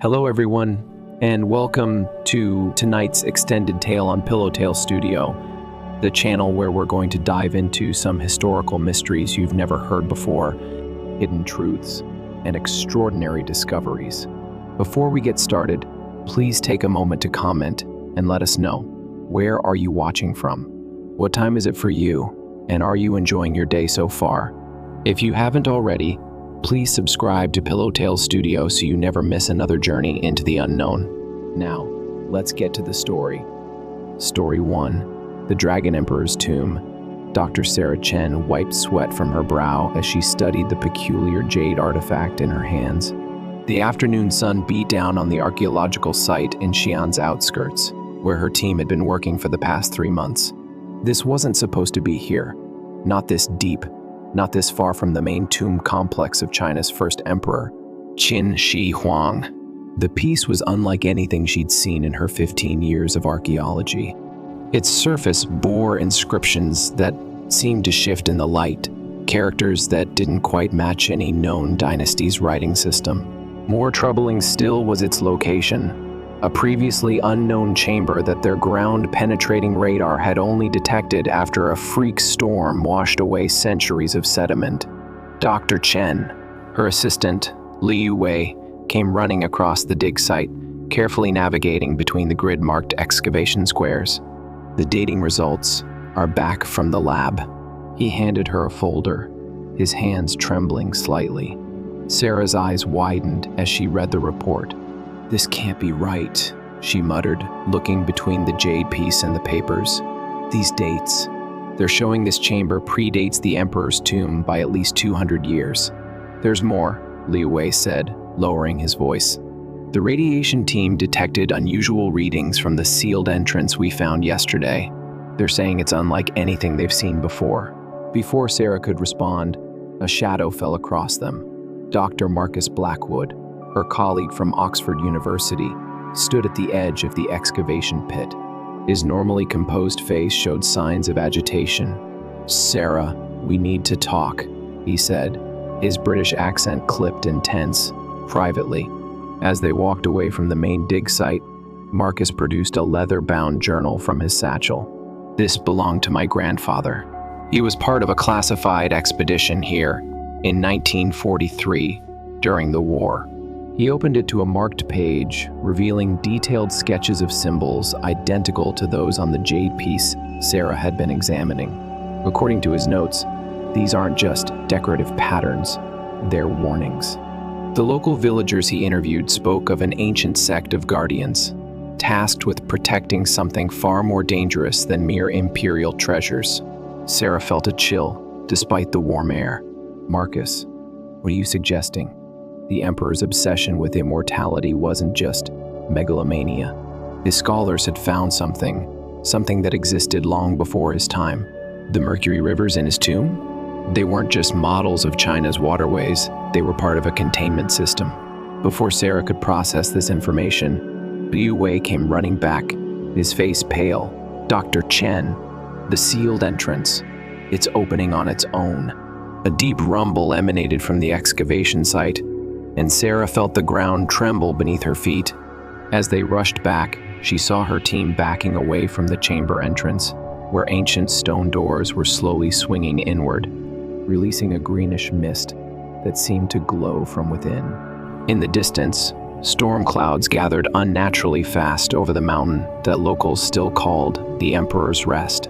Hello everyone, and welcome to tonight's extended tale on Pillowtail Studio, the channel where we're going to dive into some historical mysteries you've never heard before, hidden truths, and extraordinary discoveries. Before we get started, please take a moment to comment and let us know, where are you watching from? What time is it for you? And are you enjoying your day so far? If you haven't already, please subscribe to Pillowtail Studio so you never miss another journey into the unknown. Now, let's get to the story. Story 1. The Dragon Emperor's Tomb. Dr. Sarah Chen wiped sweat from her brow as she studied the peculiar jade artifact in her hands. The afternoon sun beat down on the archaeological site in Xi'an's outskirts, where her team had been working for the past 3 months. This wasn't supposed to be here. Not this deep. Not this far from the main tomb complex of China's first emperor, Qin Shi Huang. The piece was unlike anything she'd seen in her 15 years of archaeology. Its surface bore inscriptions that seemed to shift in the light, characters that didn't quite match any known dynasty's writing system. More troubling still was its location. A previously unknown chamber that their ground-penetrating radar had only detected after a freak storm washed away centuries of sediment. Dr. Chen, her assistant, Liu Wei, came running across the dig site, carefully navigating between the grid-marked excavation squares. The dating results are back from the lab. He handed her a folder, his hands trembling slightly. Sarah's eyes widened as she read the report. "This can't be right," she muttered, looking between the jade piece and the papers. "These dates. They're showing this chamber predates the Emperor's tomb by at least 200 years. "There's more," Liu Wei said, lowering his voice. "The radiation team detected unusual readings from the sealed entrance we found yesterday. They're saying it's unlike anything they've seen before." Before Sarah could respond, a shadow fell across them. Dr. Marcus Blackwood, her colleague from Oxford University, stood at the edge of the excavation pit. His normally composed face showed signs of agitation. "Sarah, we need to talk," he said, his British accent clipped and tense. Privately, as they walked away from the main dig site, Marcus produced a leather-bound journal from his satchel. "This belonged to my grandfather. He was part of a classified expedition here in 1943 during the war." He opened it to a marked page, revealing detailed sketches of symbols identical to those on the jade piece Sarah had been examining. According to his notes, these aren't just decorative patterns, they're warnings. The local villagers he interviewed spoke of an ancient sect of guardians, tasked with protecting something far more dangerous than mere imperial treasures. Sarah felt a chill, despite the warm air. "Marcus, what are you suggesting? The Emperor's obsession with immortality wasn't just megalomania. His scholars had found something that existed long before his time. The mercury rivers in his tomb? They weren't just models of China's waterways, they were part of a containment system." Before Sarah could process this information, Liu Wei came running back, his face pale. "Dr. Chen, the sealed entrance. It's opening on its own." A deep rumble emanated from the excavation site, and Sarah felt the ground tremble beneath her feet. As they rushed back, she saw her team backing away from the chamber entrance, where ancient stone doors were slowly swinging inward, releasing a greenish mist that seemed to glow from within. In the distance, storm clouds gathered unnaturally fast over the mountain that locals still called the Emperor's Rest.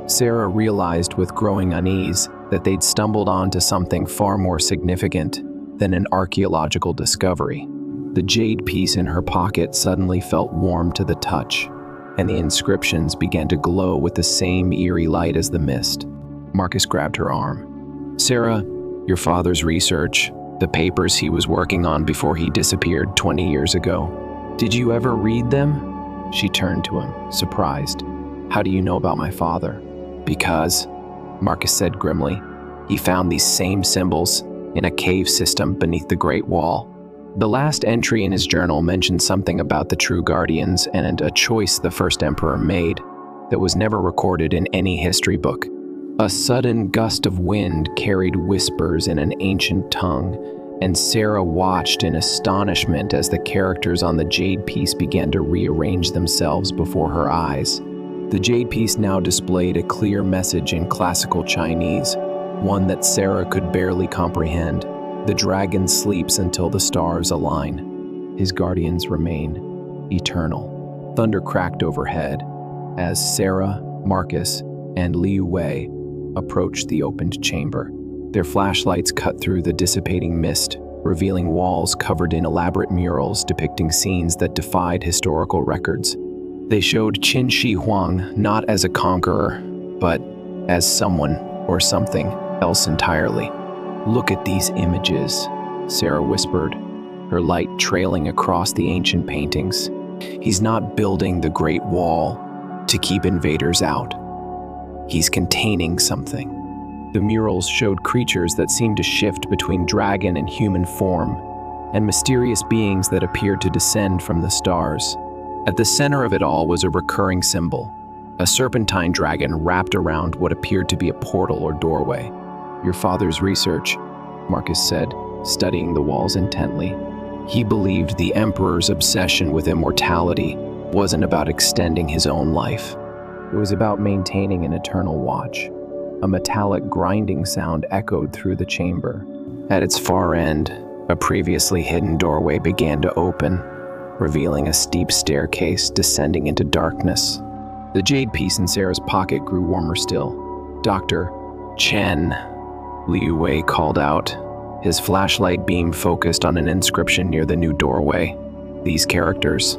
Sarah realized with growing unease that they'd stumbled onto something far more significant than an archaeological discovery. The jade piece in her pocket suddenly felt warm to the touch, and the inscriptions began to glow with the same eerie light as the mist. Marcus grabbed her arm. "Sarah, your father's research, the papers he was working on before he disappeared 20 years ago. Did you ever read them?" She turned to him, surprised. "How do you know about my father?" "Because," Marcus said grimly, "he found these same symbols in a cave system beneath the Great Wall. The last entry in his journal mentioned something about the true guardians and a choice the first emperor made that was never recorded in any history book. A sudden gust of wind carried whispers in an ancient tongue, and Sarah watched in astonishment as the characters on the jade piece began to rearrange themselves before her eyes. The jade piece now displayed a clear message in classical Chinese, one that Sarah could barely comprehend. The dragon sleeps until the stars align. His guardians remain eternal. Thunder cracked overhead as Sarah, Marcus, and Liu Wei approached the opened chamber. Their flashlights cut through the dissipating mist, revealing walls covered in elaborate murals depicting scenes that defied historical records. They showed Qin Shi Huang not as a conqueror, but as someone or something else entirely. "Look at these images," Sarah whispered, her light trailing across the ancient paintings. "He's not building the Great Wall to keep invaders out. He's containing something." The murals showed creatures that seemed to shift between dragon and human form, and mysterious beings that appeared to descend from the stars. At the center of it all was a recurring symbol, a serpentine dragon wrapped around what appeared to be a portal or doorway. "Your father's research," Marcus said, studying the walls intently. He believed the Emperor's obsession with immortality wasn't about extending his own life. It was about maintaining an eternal watch. A metallic grinding sound echoed through the chamber. At its far end, a previously hidden doorway began to open, revealing a steep staircase descending into darkness. The jade piece in Sarah's pocket grew warmer still. "Dr. Chen," Liu Wei called out, his flashlight beam focused on an inscription near the new doorway. "These characters,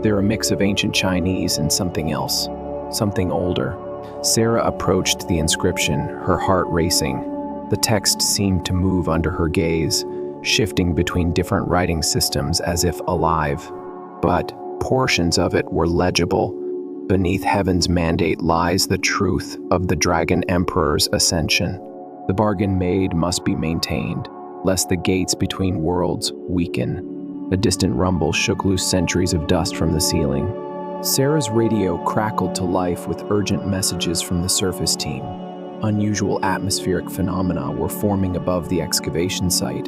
they're a mix of ancient Chinese and something else, something older." Sarah approached the inscription, her heart racing. The text seemed to move under her gaze, shifting between different writing systems as if alive. But portions of it were legible. "Beneath heaven's mandate lies the truth of the Dragon Emperor's ascension. The bargain made must be maintained, lest the gates between worlds weaken." A distant rumble shook loose centuries of dust from the ceiling. Sarah's radio crackled to life with urgent messages from the surface team. Unusual atmospheric phenomena were forming above the excavation site,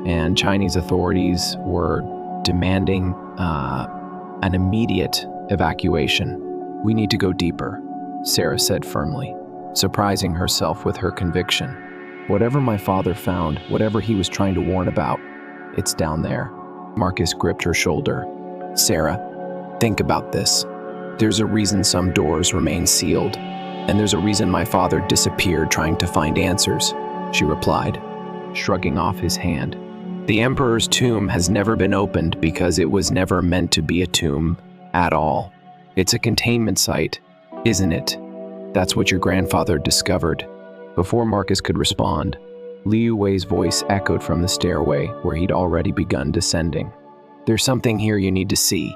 and Chinese authorities were demanding an immediate evacuation. "We need to go deeper," Sarah said firmly, surprising herself with her conviction. "Whatever my father found, whatever he was trying to warn about, it's down there." Marcus gripped her shoulder. "Sarah, think about this. There's a reason some doors remain sealed, and there's a reason my father disappeared trying to find answers," she replied, shrugging off his hand. "The Emperor's tomb has never been opened because it was never meant to be a tomb at all. It's a containment site, isn't it? That's what your grandfather discovered." Before Marcus could respond, Liu Wei's voice echoed from the stairway where he'd already begun descending. "There's something here you need to see."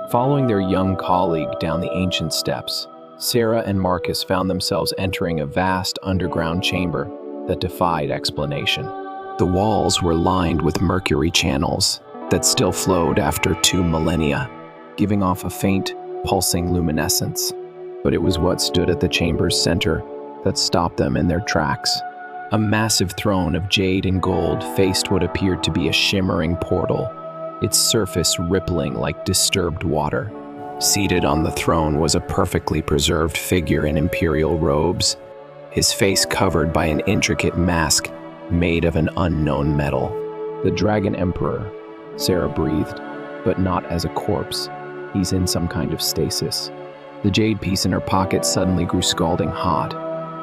Following their young colleague down the ancient steps, Sarah and Marcus found themselves entering a vast underground chamber that defied explanation. The walls were lined with mercury channels that still flowed after 2 millennia, giving off a faint, pulsing luminescence. But it was what stood at the chamber's center that stopped them in their tracks. A massive throne of jade and gold faced what appeared to be a shimmering portal, its surface rippling like disturbed water. Seated on the throne was a perfectly preserved figure in imperial robes, his face covered by an intricate mask made of an unknown metal. "The Dragon Emperor," Sarah breathed, "but not as a corpse. He's in some kind of stasis." The jade piece in her pocket suddenly grew scalding hot.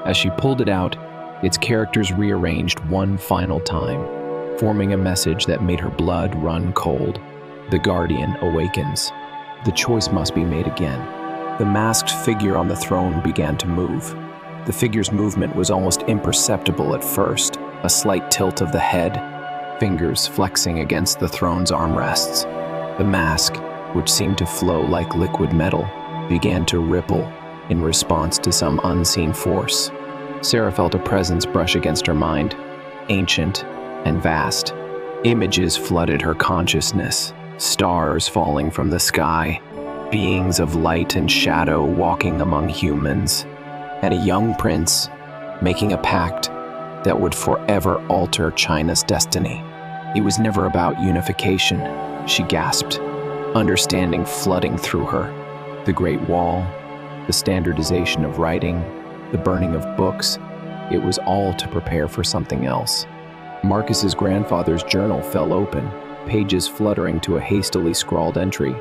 As she pulled it out, its characters rearranged one final time, forming a message that made her blood run cold. "The Guardian awakens. The choice must be made again." The masked figure on the throne began to move. The figure's movement was almost imperceptible at first, a slight tilt of the head, fingers flexing against the throne's armrests. The mask, which seemed to flow like liquid metal, began to ripple in response to some unseen force. Sarah felt a presence brush against her mind, ancient and vast. Images flooded her consciousness, stars falling from the sky, beings of light and shadow walking among humans, and a young prince making a pact that would forever alter China's destiny. It was never about unification, she gasped, understanding flooding through her. The Great Wall, the standardization of writing, the burning of books, it was all to prepare for something else. Marcus's grandfather's journal fell open, pages fluttering to a hastily scrawled entry.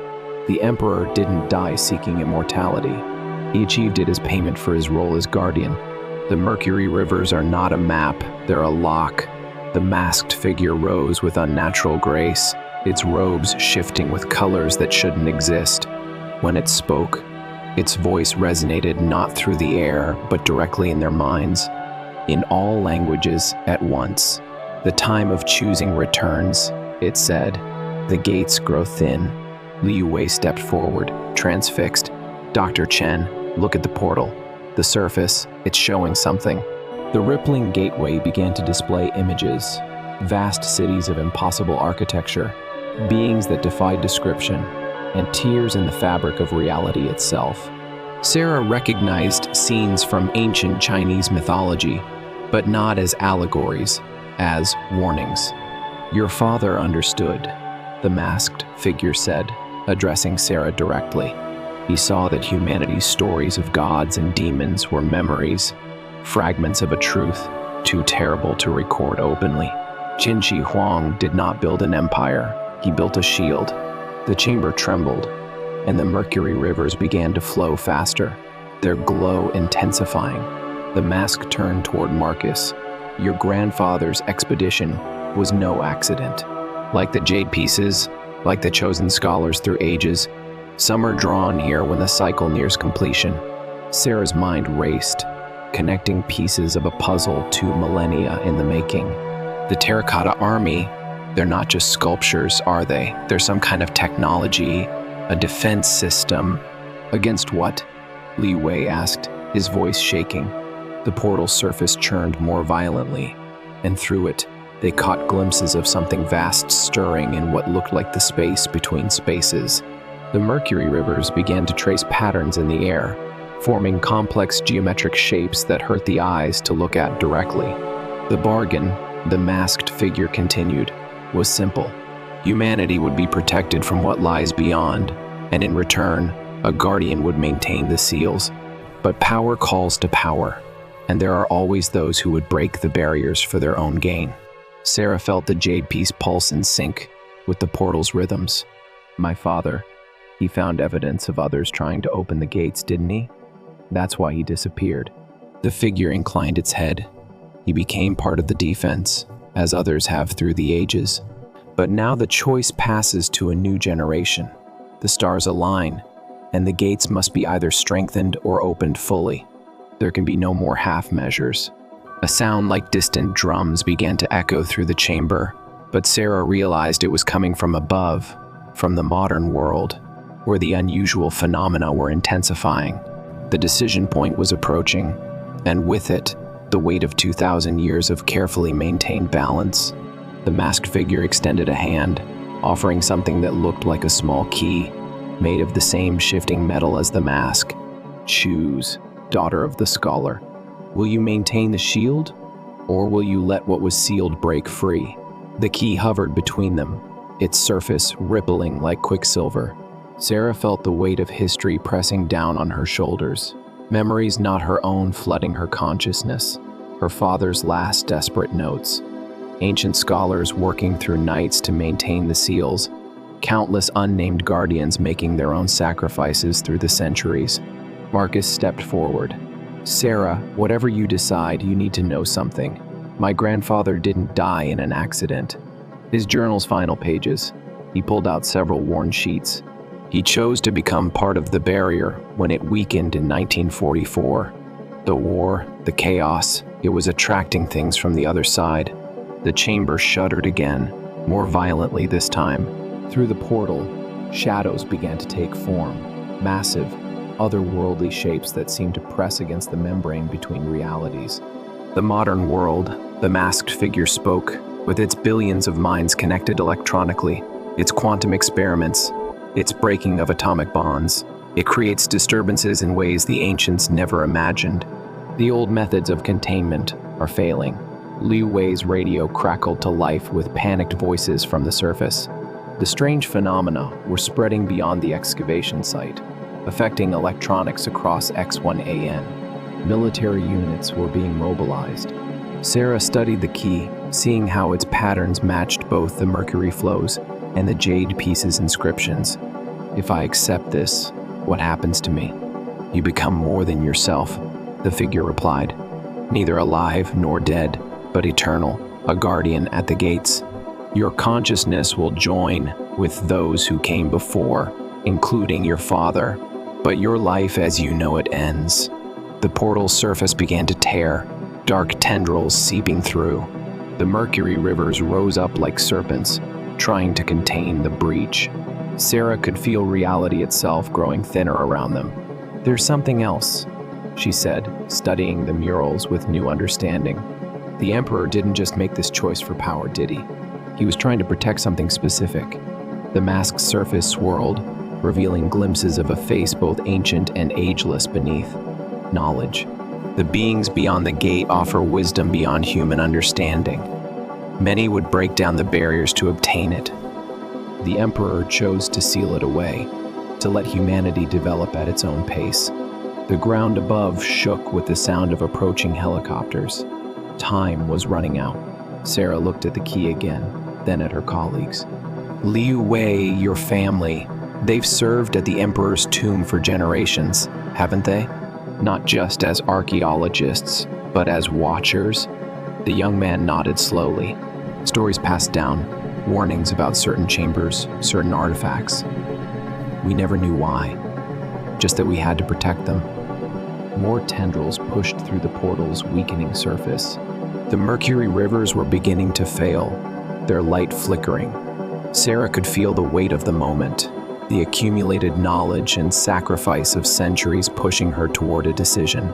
The Emperor didn't die seeking immortality. He achieved it as payment for his role as guardian. The Mercury Rivers are not a map, they're a lock. The masked figure rose with unnatural grace, its robes shifting with colors that shouldn't exist. When it spoke, its voice resonated not through the air, but directly in their minds. In all languages at once. The time of choosing returns, it said. The gates grow thin. Liu Wei stepped forward, transfixed. Dr. Chen, look at the portal. The surface, it's showing something. The rippling gateway began to display images, vast cities of impossible architecture, beings that defied description, and tears in the fabric of reality itself. Sarah recognized scenes from ancient Chinese mythology, but not as allegories, as warnings. Your father understood, the masked figure said, addressing Sarah directly. He saw that humanity's stories of gods and demons were memories, fragments of a truth too terrible to record openly. Qin Shi Huang did not build an empire, he built a shield. The chamber trembled, and the Mercury Rivers began to flow faster, their glow intensifying. The mask turned toward Marcus. Your grandfather's expedition was no accident. Like the jade pieces, like the chosen scholars through ages, some are drawn here when the cycle nears completion. Sarah's mind raced, connecting pieces of a puzzle to millennia in the making. The terracotta army, they're not just sculptures, are they? They're some kind of technology, a defense system. Against what? Li Wei asked, his voice shaking. The portal surface churned more violently, and through it, they caught glimpses of something vast stirring in what looked like the space between spaces. The Mercury Rivers began to trace patterns in the air, forming complex geometric shapes that hurt the eyes to look at directly. The bargain, the masked figure continued, was simple. Humanity would be protected from what lies beyond, and in return, a guardian would maintain the seals. But power calls to power, and there are always those who would break the barriers for their own gain. Sarah felt the jade piece pulse in sync with the portal's rhythms. My father, he found evidence of others trying to open the gates, didn't he? That's why he disappeared. The figure inclined its head. He became part of the defense, as others have through the ages. But now the choice passes to a new generation. The stars align, and the gates must be either strengthened or opened fully. There can be no more half measures. A sound like distant drums began to echo through the chamber, but Sarah realized it was coming from above, from the modern world, where the unusual phenomena were intensifying. The decision point was approaching, and with it, the weight of 2,000 years of carefully maintained balance. The masked figure extended a hand, offering something that looked like a small key, made of the same shifting metal as the mask. Choose, daughter of the scholar. Will you maintain the shield, or will you let what was sealed break free? The key hovered between them, its surface rippling like quicksilver. Sarah felt the weight of history pressing down on her shoulders, memories not her own flooding her consciousness, her father's last desperate notes. Ancient scholars working through nights to maintain the seals, countless unnamed guardians making their own sacrifices through the centuries. Marcus stepped forward. Sarah, whatever you decide, you need to know something. My grandfather didn't die in an accident. His journal's final pages. He pulled out several worn sheets. He chose to become part of the barrier when it weakened in 1944. The war, the chaos, it was attracting things from the other side. The chamber shuddered again, more violently this time. Through the portal, shadows began to take form, massive, otherworldly shapes that seemed to press against the membrane between realities. The modern world, the masked figure spoke, with its billions of minds connected electronically, its quantum experiments, its breaking of atomic bonds. It creates disturbances in ways the ancients never imagined. The old methods of containment are failing. Liu Wei's radio crackled to life with panicked voices from the surface. The strange phenomena were spreading beyond the excavation site, affecting electronics across X1AN. Military units were being mobilized. Sarah studied the key, seeing how its patterns matched both the mercury flows and the jade piece's inscriptions. "If I accept this, what happens to me?" "You become more than yourself," the figure replied. "Neither alive nor dead, but eternal, a guardian at the gates. Your consciousness will join with those who came before, including your father, but your life as you know it ends." The portal's surface began to tear, dark tendrils seeping through. The mercury rivers rose up like serpents, trying to contain the breach. Sarah could feel reality itself growing thinner around them. "There's something else," she said, studying the murals with new understanding. The Emperor didn't just make this choice for power, did he? He was trying to protect something specific. The mask's surface swirled, revealing glimpses of a face both ancient and ageless beneath. Knowledge. The beings beyond the gate offer wisdom beyond human understanding. Many would break down the barriers to obtain it. The Emperor chose to seal it away, to let humanity develop at its own pace. The ground above shook with the sound of approaching helicopters. Time was running out. Sarah looked at the key again, then at her colleagues. "Liu Wei, your family, they've served at the Emperor's tomb for generations, haven't they? Not just as archaeologists, but as watchers?" The young man nodded slowly. Stories passed down, warnings about certain chambers, certain artifacts. We never knew why, just that we had to protect them. More tendrils pushed through the portal's weakening surface. The mercury rivers were beginning to fail, their light flickering. Sarah could feel the weight of the moment, the accumulated knowledge and sacrifice of centuries pushing her toward a decision.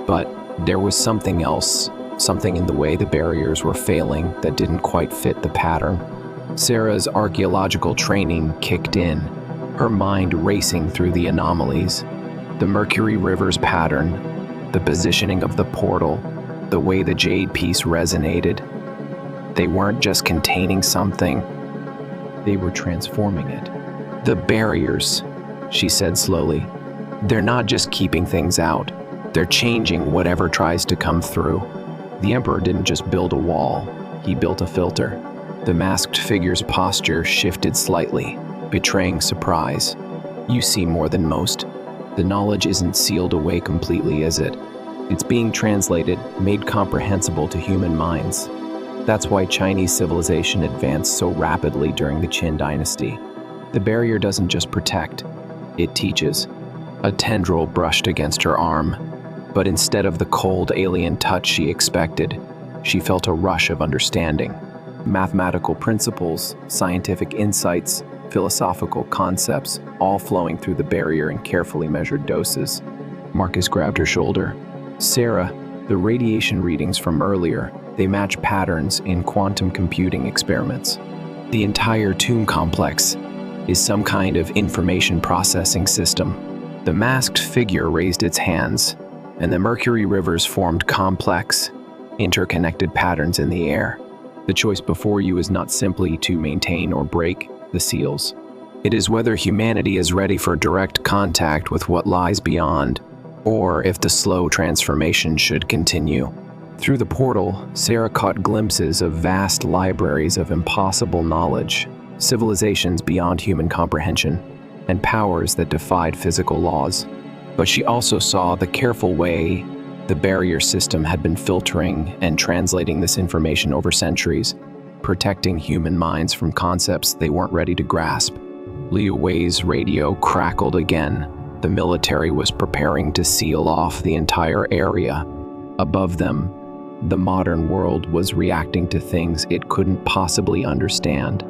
But there was something else, something in the way the barriers were failing that didn't quite fit the pattern. Sarah's archaeological training kicked in, her mind racing through the anomalies. The mercury river's pattern, the positioning of the portal, the way the jade piece resonated. They weren't just containing something, they were transforming it. "The barriers," she said slowly. "They're not just keeping things out, they're changing whatever tries to come through." The Emperor didn't just build a wall, he built a filter. The masked figure's posture shifted slightly, betraying surprise. "You see more than most. The knowledge isn't sealed away completely, is it? It's being translated, made comprehensible to human minds. That's why Chinese civilization advanced so rapidly during the Qin dynasty. The barrier doesn't just protect, it teaches." A tendril brushed against her arm, but instead of the cold alien touch she expected, she felt a rush of understanding. Mathematical principles, scientific insights, philosophical concepts, all flowing through the barrier in carefully measured doses. Marcus grabbed her shoulder. "Sarah, the radiation readings from earlier, they match patterns in quantum computing experiments. The entire tomb complex is some kind of information processing system." The masked figure raised its hands, and the mercury rivers formed complex, interconnected patterns in the air. "The choice before you is not simply to maintain or break the seals. It is whether humanity is ready for direct contact with what lies beyond, or if the slow transformation should continue." Through the portal, Sarah caught glimpses of vast libraries of impossible knowledge, civilizations beyond human comprehension, and powers that defied physical laws. But she also saw the careful way the barrier system had been filtering and translating this information over centuries, protecting human minds from concepts they weren't ready to grasp. Liu Wei's radio crackled again. The military was preparing to seal off the entire area. Above them, the modern world was reacting to things it couldn't possibly understand,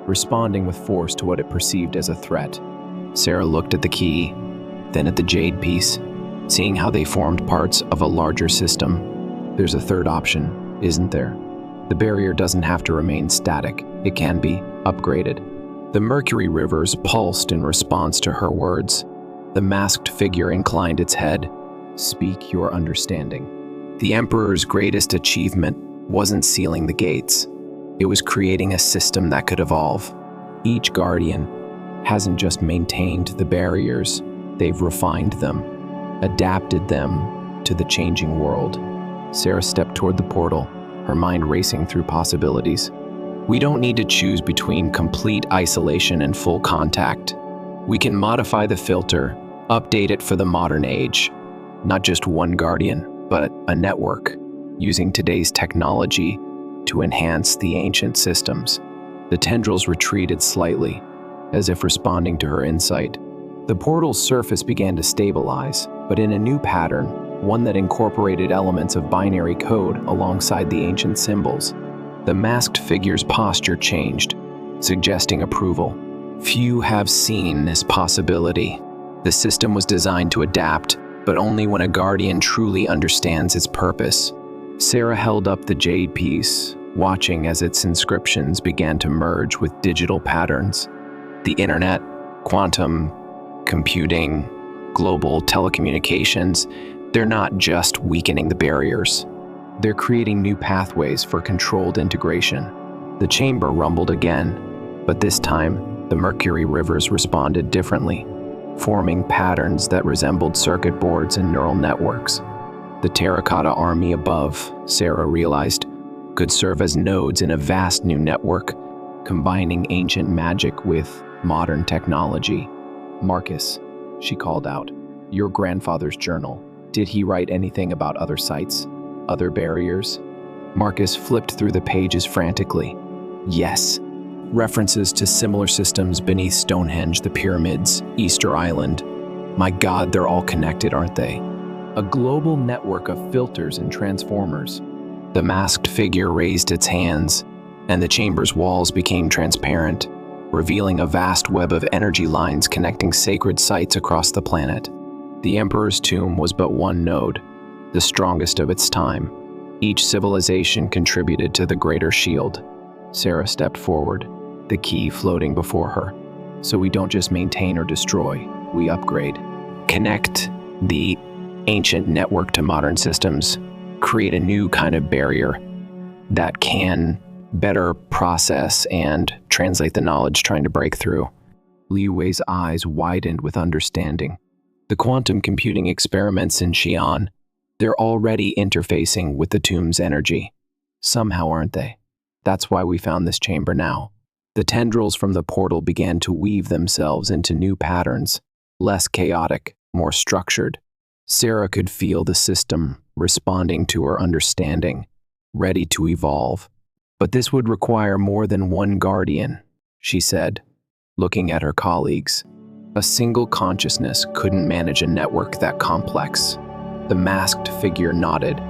responding with force to what it perceived as a threat. Sarah looked at the key, then at the jade piece, seeing how they formed parts of a larger system. There's a third option, isn't there? The barrier doesn't have to remain static. It can be upgraded. The mercury rivers pulsed in response to her words. The masked figure inclined its head. "Speak your understanding." The Emperor's greatest achievement wasn't sealing the gates. It was creating a system that could evolve. Each guardian hasn't just maintained the barriers, they've refined them, adapted them to the changing world. Sarah stepped toward the portal, her mind racing through possibilities. We don't need to choose between complete isolation and full contact. We can modify the filter, update it for the modern age. Not just one guardian, but a network, using today's technology to enhance the ancient systems. The tendrils retreated slightly, as if responding to her insight. The portal's surface began to stabilize, but in a new pattern, one that incorporated elements of binary code alongside the ancient symbols. The masked figure's posture changed, suggesting approval. Few have seen this possibility. The system was designed to adapt, but only when a guardian truly understands its purpose. Sarah held up the jade piece, watching as its inscriptions began to merge with digital patterns. The internet, quantum computing, global telecommunications, they're not just weakening the barriers. They're creating new pathways for controlled integration. The chamber rumbled again, but this time, the mercury rivers responded differently, forming patterns that resembled circuit boards and neural networks. The terracotta army above, Sarah realized, could serve as nodes in a vast new network, combining ancient magic with modern technology. "Marcus," she called out, "your grandfather's journal. Did he write anything about other sites? Other barriers?" Marcus flipped through the pages frantically. Yes. References to similar systems beneath Stonehenge, the pyramids, Easter Island. My God, they're all connected, aren't they? A global network of filters and transformers. The masked figure raised its hands, and the chamber's walls became transparent, revealing a vast web of energy lines connecting sacred sites across the planet. The Emperor's tomb was but one node, the strongest of its time. Each civilization contributed to the greater shield. Sarah stepped forward, the key floating before her. So we don't just maintain or destroy, we upgrade. Connect the ancient network to modern systems, create a new kind of barrier that can better process and translate the knowledge trying to break through. Liu Wei's eyes widened with understanding. The quantum computing experiments in Xi'an, they're already interfacing with the tomb's energy. Somehow, aren't they? That's why we found this chamber now. The tendrils from the portal began to weave themselves into new patterns, less chaotic, more structured. Sarah could feel the system responding to her understanding, ready to evolve. But this would require more than one guardian, she said, looking at her colleagues. A single consciousness couldn't manage a network that complex. The masked figure nodded.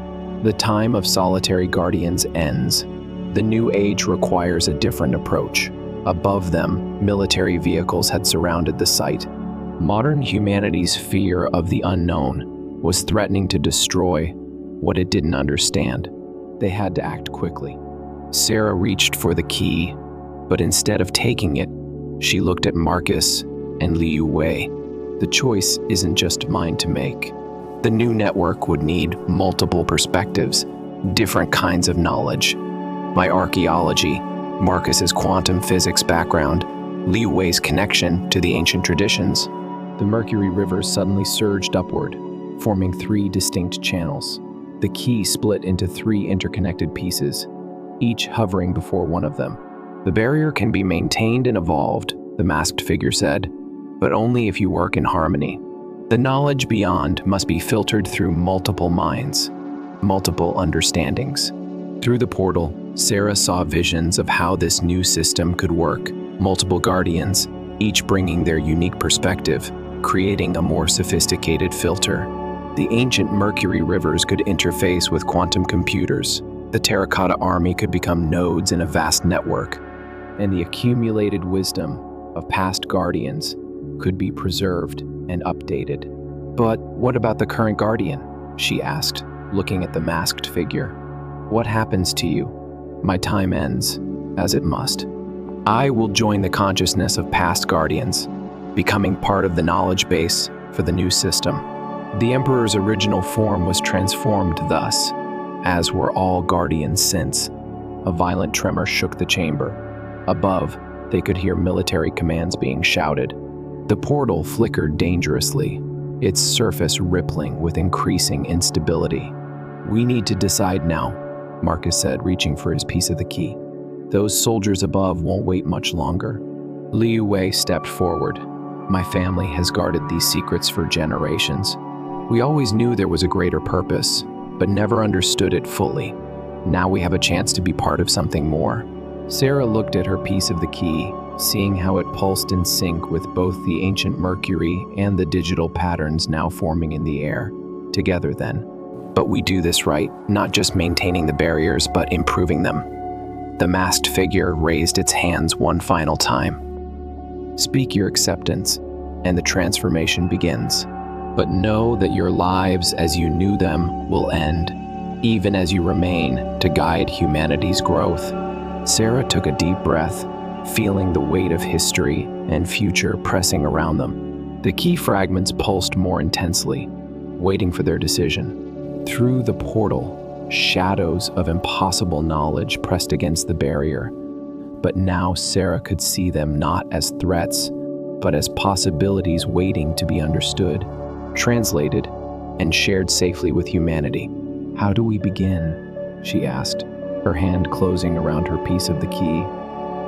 The time of solitary guardians ends. The new age requires a different approach. Above them, military vehicles had surrounded the site. Modern humanity's fear of the unknown was threatening to destroy what it didn't understand. They had to act quickly. Sarah reached for the key, but instead of taking it, she looked at Marcus and Liu Wei. The choice isn't just mine to make. The new network would need multiple perspectives, different kinds of knowledge. My archaeology, Marcus's quantum physics background, Liu Wei's connection to the ancient traditions. The mercury rivers suddenly surged upward, forming 3 distinct channels. The key split into 3 interconnected pieces, each hovering before one of them. The barrier can be maintained and evolved, the masked figure said, but only if you work in harmony. The knowledge beyond must be filtered through multiple minds, multiple understandings. Through the portal, Sarah saw visions of how this new system could work. Multiple guardians, each bringing their unique perspective, creating a more sophisticated filter. The ancient mercury rivers could interface with quantum computers. The terracotta army could become nodes in a vast network, and the accumulated wisdom of past guardians could be preserved and updated. But what about the current guardian? She asked, looking at the masked figure. What happens to you? My time ends, as it must. I will join the consciousness of past guardians, becoming part of the knowledge base for the new system. The Emperor's original form was transformed thus, as were all Guardians since. A violent tremor shook the chamber. Above, they could hear military commands being shouted. The portal flickered dangerously, its surface rippling with increasing instability. "We need to decide now," Marcus said, reaching for his piece of the key. "Those soldiers above won't wait much longer." Liu Wei stepped forward. "My family has guarded these secrets for generations. We always knew there was a greater purpose, but never understood it fully. Now we have a chance to be part of something more." Sarah looked at her piece of the key, seeing how it pulsed in sync with both the ancient mercury and the digital patterns now forming in the air. Together then. "But we do this right, not just maintaining the barriers, but improving them." The masked figure raised its hands one final time. "Speak your acceptance, and the transformation begins. But know that your lives as you knew them will end, even as you remain to guide humanity's growth." Sarah took a deep breath, feeling the weight of history and future pressing around them. The key fragments pulsed more intensely, waiting for their decision. Through the portal, shadows of impossible knowledge pressed against the barrier. But now Sarah could see them not as threats, but as possibilities waiting to be understood, translated, and shared safely with humanity. "How do we begin?" she asked, her hand closing around her piece of the key.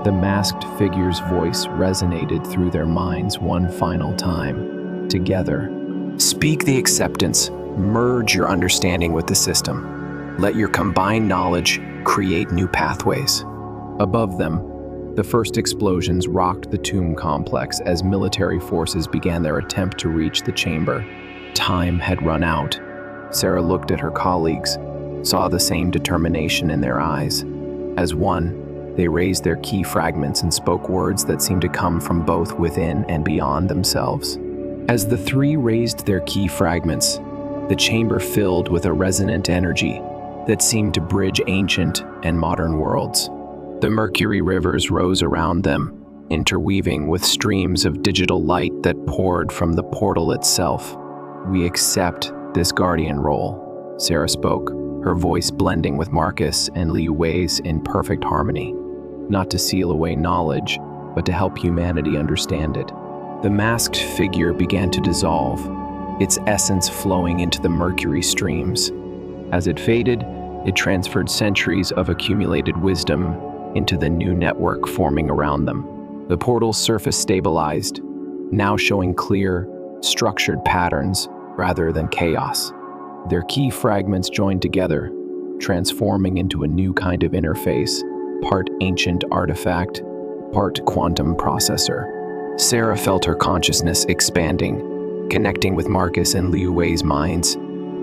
The masked figure's voice resonated through their minds one final time. Together, "Speak the acceptance, merge your understanding with the system. Let your combined knowledge create new pathways." Above them, the first explosions rocked the tomb complex as military forces began their attempt to reach the chamber. Time had run out. Sarah looked at her colleagues, saw the same determination in their eyes. As one, they raised their key fragments and spoke words that seemed to come from both within and beyond themselves. As the three raised their key fragments, the chamber filled with a resonant energy that seemed to bridge ancient and modern worlds. The mercury rivers rose around them, interweaving with streams of digital light that poured from the portal itself. "We accept this guardian role," Sarah spoke, her voice blending with Marcus and Liu Wei's in perfect harmony. "Not to seal away knowledge, but to help humanity understand it." The masked figure began to dissolve, its essence flowing into the mercury streams. As it faded, it transferred centuries of accumulated wisdom into the new network forming around them. The portal's surface stabilized, now showing clear, structured patterns rather than chaos. Their key fragments joined together, transforming into a new kind of interface, part ancient artifact, part quantum processor. Sarah felt her consciousness expanding, connecting with Marcus and Liu Wei's minds,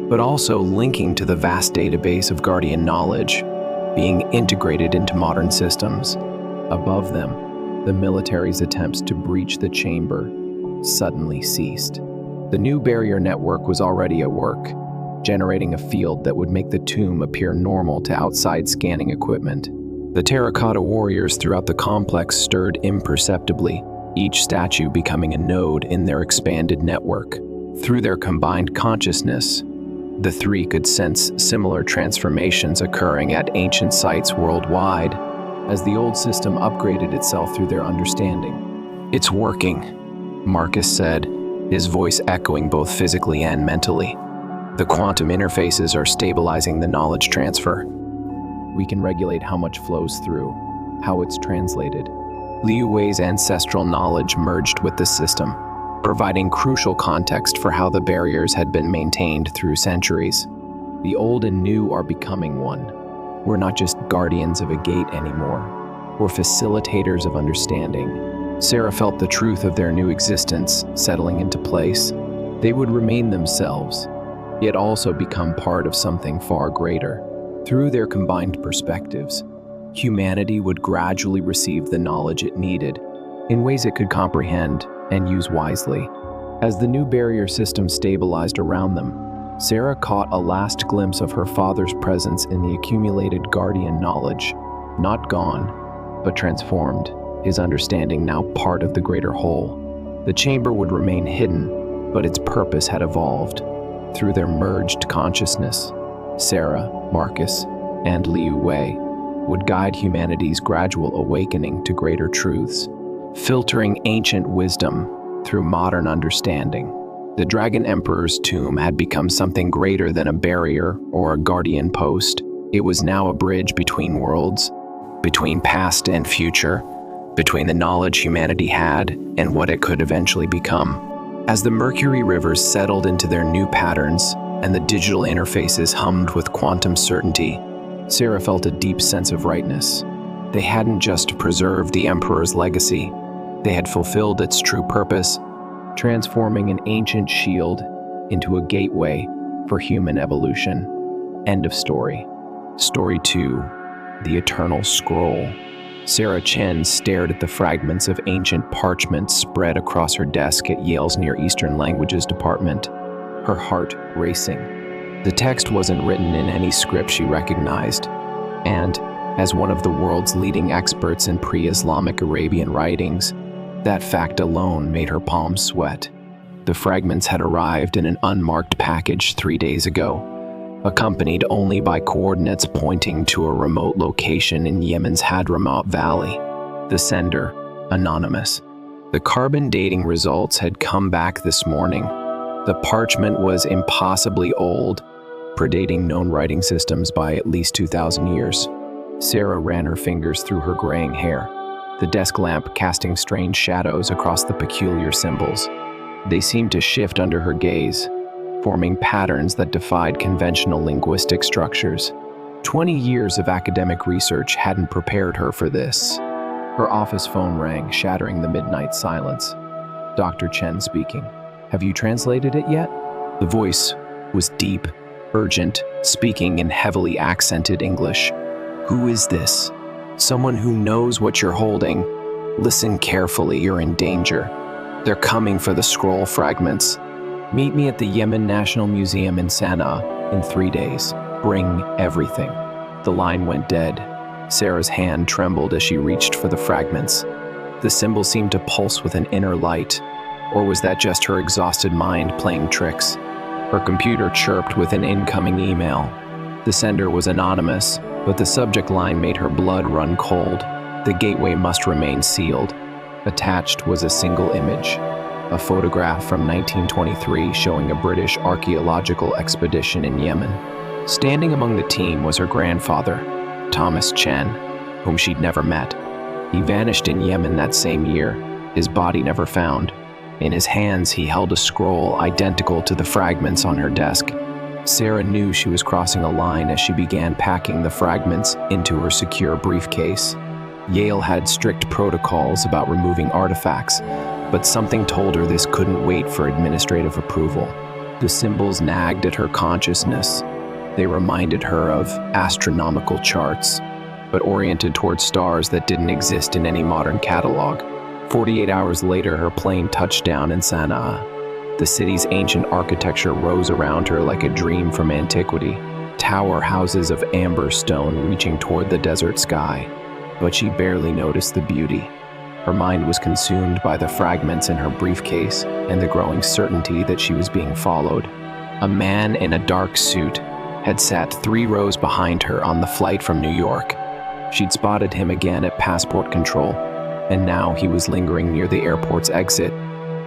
but also linking to the vast database of Guardian knowledge, being integrated into modern systems. Above them, the military's attempts to breach the chamber suddenly ceased. The new barrier network was already at work, generating a field that would make the tomb appear normal to outside scanning equipment. The terracotta warriors throughout the complex stirred imperceptibly, each statue becoming a node in their expanded network. Through their combined consciousness, the three could sense similar transformations occurring at ancient sites worldwide as the old system upgraded itself through their understanding. "It's working," Marcus said, his voice echoing both physically and mentally. "The quantum interfaces are stabilizing the knowledge transfer. We can regulate how much flows through, how it's translated." Liu Wei's ancestral knowledge merged with the system, providing crucial context for how the barriers had been maintained through centuries. The old and new are becoming one. We're not just guardians of a gate anymore. We're facilitators of understanding. Sarah felt the truth of their new existence settling into place. They would remain themselves, yet also become part of something far greater. Through their combined perspectives, humanity would gradually receive the knowledge it needed, in ways it could comprehend and use wisely. As the new barrier system stabilized around them, Sarah caught a last glimpse of her father's presence in the accumulated guardian knowledge, not gone, but transformed, his understanding now part of the greater whole. The chamber would remain hidden, but its purpose had evolved. Through their merged consciousness, Sarah, Marcus, and Liu Wei, would guide humanity's gradual awakening to greater truths, filtering ancient wisdom through modern understanding. The Dragon Emperor's tomb had become something greater than a barrier or a guardian post. It was now a bridge between worlds, between past and future, between the knowledge humanity had and what it could eventually become. As the Mercury rivers settled into their new patterns and the digital interfaces hummed with quantum certainty, Sarah felt a deep sense of rightness. They hadn't just preserved the Emperor's legacy, they had fulfilled its true purpose, transforming an ancient shield into a gateway for human evolution. End of story. Story 2, The Eternal Scroll. Sarah Chen stared at the fragments of ancient parchment spread across her desk at Yale's Near Eastern Languages department, her heart racing. The text wasn't written in any script she recognized, and, as one of the world's leading experts in pre-Islamic Arabian writings, that fact alone made her palms sweat. The fragments had arrived in an unmarked package 3 days ago, accompanied only by coordinates pointing to a remote location in Yemen's Hadramaut Valley. The sender, anonymous. The carbon dating results had come back this morning. The parchment was impossibly old, predating known writing systems by at least 2,000 years. Sarah ran her fingers through her graying hair, the desk lamp casting strange shadows across the peculiar symbols. They seemed to shift under her gaze, forming patterns that defied conventional linguistic structures. 20 years of academic research hadn't prepared her for this. Her office phone rang, shattering the midnight silence. Dr. Chen speaking. Have you translated it yet? The voice was deep, urgent, speaking in heavily accented English. Who is this? Someone who knows what you're holding. Listen carefully, you're in danger. They're coming for the scroll fragments. Meet me at the Yemen National Museum in Sana'a in 3 days. Bring everything. The line went dead. Sarah's hand trembled as she reached for the fragments. The symbol seemed to pulse with an inner light. Or was that just her exhausted mind playing tricks? Her computer chirped with an incoming email. The sender was anonymous, but the subject line made her blood run cold. The gateway must remain sealed. Attached was a single image, a photograph from 1923 showing a British archaeological expedition in Yemen. Standing among the team was her grandfather, Thomas Chen, whom she'd never met. He vanished in Yemen that same year, his body never found. In his hands, he held a scroll identical to the fragments on her desk. Sarah knew she was crossing a line as she began packing the fragments into her secure briefcase. Yale had strict protocols about removing artifacts, but something told her this couldn't wait for administrative approval. The symbols nagged at her consciousness. They reminded her of astronomical charts, but oriented towards stars that didn't exist in any modern catalog. 48 hours later, her plane touched down in Sana'a. The city's ancient architecture rose around her like a dream from antiquity, tower houses of amber stone reaching toward the desert sky. But she barely noticed the beauty. Her mind was consumed by the fragments in her briefcase and the growing certainty that she was being followed. A man in a dark suit had sat 3 rows behind her on the flight from New York. She'd spotted him again at passport control, and now he was lingering near the airport's exit,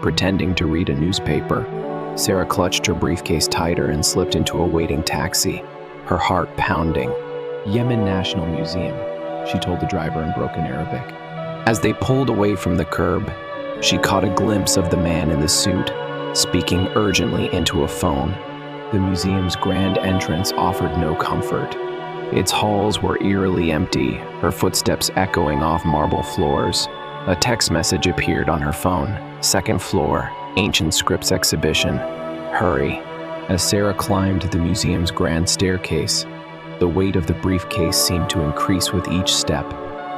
pretending to read a newspaper. Sarah clutched her briefcase tighter and slipped into a waiting taxi, her heart pounding. Yemen National Museum, she told the driver in broken Arabic. As they pulled away from the curb, she caught a glimpse of the man in the suit, speaking urgently into a phone. The museum's grand entrance offered no comfort. Its halls were eerily empty, her footsteps echoing off marble floors. A text message appeared on her phone. 2nd floor, Ancient Scripts Exhibition. Hurry. As Sarah climbed the museum's grand staircase, the weight of the briefcase seemed to increase with each step.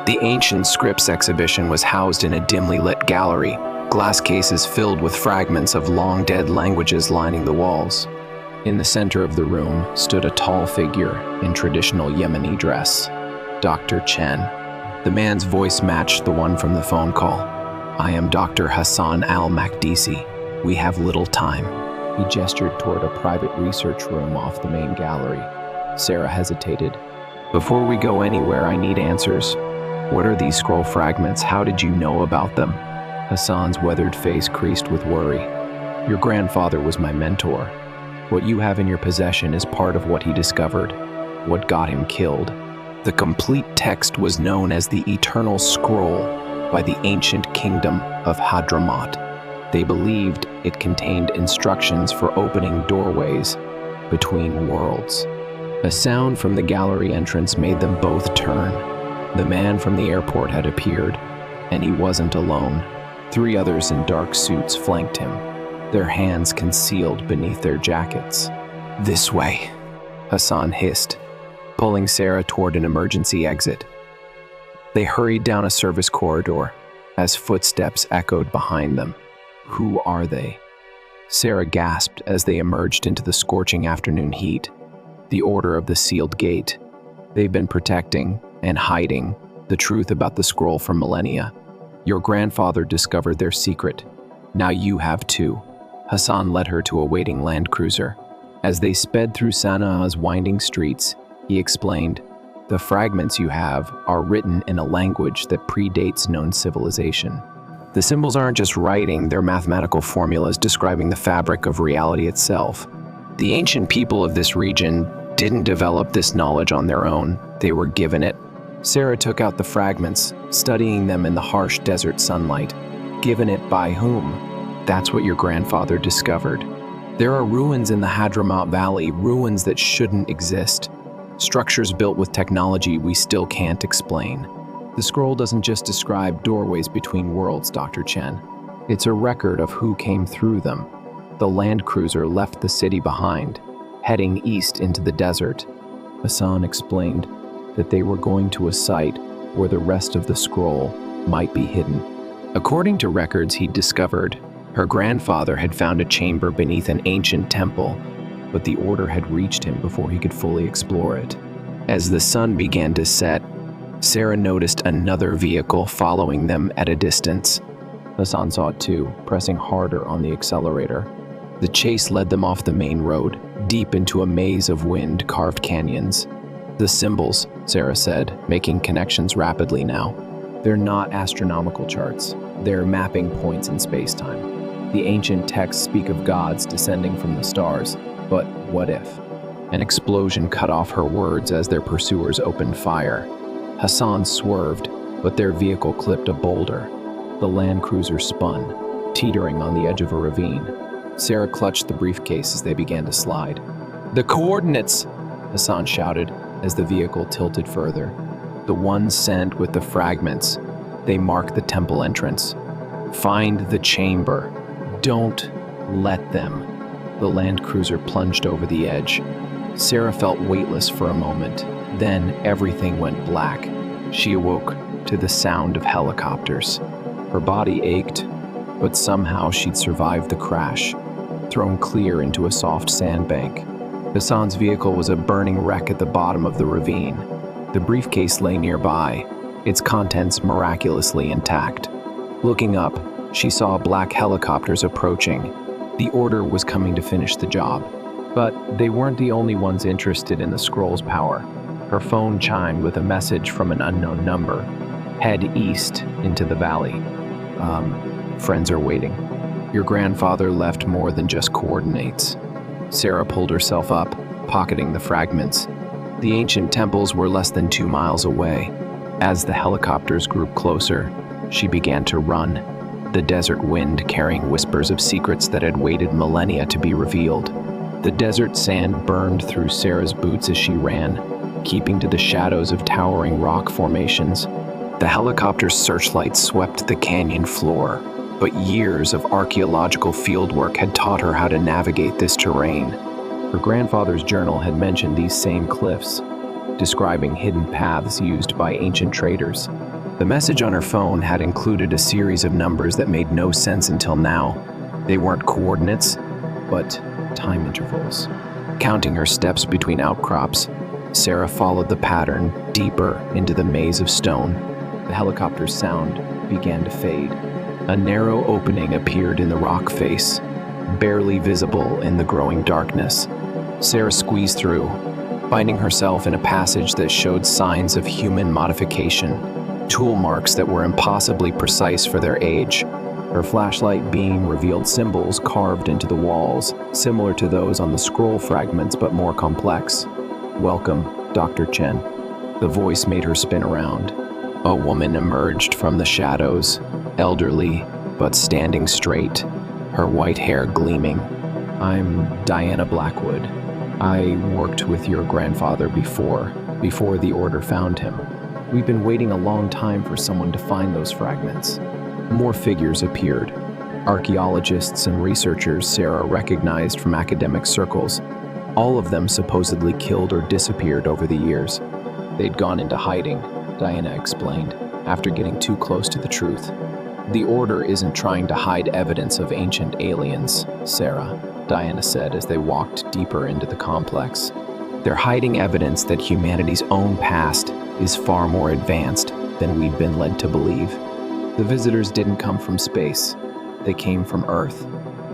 The Ancient Scripts Exhibition was housed in a dimly lit gallery, glass cases filled with fragments of long-dead languages lining the walls. In the center of the room stood a tall figure in traditional Yemeni dress, Dr. Chen. The man's voice matched the one from the phone call. I am Dr. Hassan al-Makdisi. We have little time. He gestured toward a private research room off the main gallery. Sarah hesitated. Before we go anywhere, I need answers. What are these scroll fragments? How did you know about them? Hassan's weathered face creased with worry. Your grandfather was my mentor. What you have in your possession is part of what he discovered, what got him killed. The complete text was known as the Eternal Scroll by the ancient kingdom of Hadramaut. They believed it contained instructions for opening doorways between worlds. A sound from the gallery entrance made them both turn. The man from the airport had appeared, and he wasn't alone. 3 others in dark suits flanked him, their hands concealed beneath their jackets. This way, Hassan hissed, pulling Sarah toward an emergency exit. They hurried down a service corridor as footsteps echoed behind them. Who are they? Sarah gasped as they emerged into the scorching afternoon heat. The Order of the Sealed Gate. They've been protecting and hiding the truth about the scroll for millennia. Your grandfather discovered their secret. Now you have too. Hassan led her to a waiting land cruiser. As they sped through Sanaa's winding streets, he explained, the fragments you have are written in a language that predates known civilization. The symbols aren't just writing, they're mathematical formulas describing the fabric of reality itself. The ancient people of this region didn't develop this knowledge on their own, they were given it. Sarah took out the fragments, studying them in the harsh desert sunlight. Given it by whom? That's what your grandfather discovered. There are ruins in the Hadramaut Valley, ruins that shouldn't exist. Structures built with technology we still can't explain. The scroll doesn't just describe doorways between worlds, Dr. Chen. It's a record of who came through them. The land cruiser left the city behind, heading east into the desert. Hassan explained that they were going to a site where the rest of the scroll might be hidden. According to records he'd discovered, her grandfather had found a chamber beneath an ancient temple, but the order had reached him before he could fully explore it. As the sun began to set, Sarah noticed another vehicle following them at a distance. Hassan saw it too, pressing harder on the accelerator. The chase led them off the main road, deep into a maze of wind-carved canyons. The symbols, Sarah said, making connections rapidly now. They're not astronomical charts. They're mapping points in space-time. The ancient texts speak of gods descending from the stars, but what if? An explosion cut off her words as their pursuers opened fire. Hassan swerved, but their vehicle clipped a boulder. The land cruiser spun, teetering on the edge of a ravine. Sarah clutched the briefcase as they began to slide. The coordinates! Hassan shouted as the vehicle tilted further. The ones sent with the fragments. They mark the temple entrance. Find the chamber. Don't let them. The land cruiser plunged over the edge. Sarah felt weightless for a moment. Then everything went black. She awoke to the sound of helicopters. Her body ached, but somehow she'd survived the crash, thrown clear into a soft sandbank. Hassan's vehicle was a burning wreck at the bottom of the ravine. The briefcase lay nearby, its contents miraculously intact. Looking up, she saw black helicopters approaching. The order was coming to finish the job. But they weren't the only ones interested in the scroll's power. Her phone chimed with a message from an unknown number. Head east into the valley. Friends are waiting. Your grandfather left more than just coordinates. Sarah pulled herself up, pocketing the fragments. The ancient temples were less than 2 miles away. As the helicopters grew closer, she began to run, the desert wind carrying whispers of secrets that had waited millennia to be revealed. The desert sand burned through Sarah's boots as she ran, keeping to the shadows of towering rock formations. The helicopter's searchlights swept the canyon floor, but years of archaeological fieldwork had taught her how to navigate this terrain. Her grandfather's journal had mentioned these same cliffs, describing hidden paths used by ancient traders. The message on her phone had included a series of numbers that made no sense until now. They weren't coordinates, but time intervals. Counting her steps between outcrops, Sarah followed the pattern deeper into the maze of stone. The helicopter's sound began to fade. A narrow opening appeared in the rock face, barely visible in the growing darkness. Sarah squeezed through, finding herself in a passage that showed signs of human modification, tool marks that were impossibly precise for their age. Her flashlight beam revealed symbols carved into the walls, similar to those on the scroll fragments but more complex. "Welcome, Dr. Chen." The voice made her spin around. A woman emerged from the shadows, elderly but standing straight, her white hair gleaming. "I'm Diana Blackwood. I worked with your grandfather before the Order found him. We've been waiting a long time for someone to find those fragments." More figures appeared. Archaeologists and researchers Sarah recognized from academic circles, all of them supposedly killed or disappeared over the years. They'd gone into hiding, Diana explained, after getting too close to the truth. "The Order isn't trying to hide evidence of ancient aliens, Sarah," Diana said as they walked deeper into the complex. "They're hiding evidence that humanity's own past is far more advanced than we've been led to believe. The visitors didn't come from space. They came from Earth,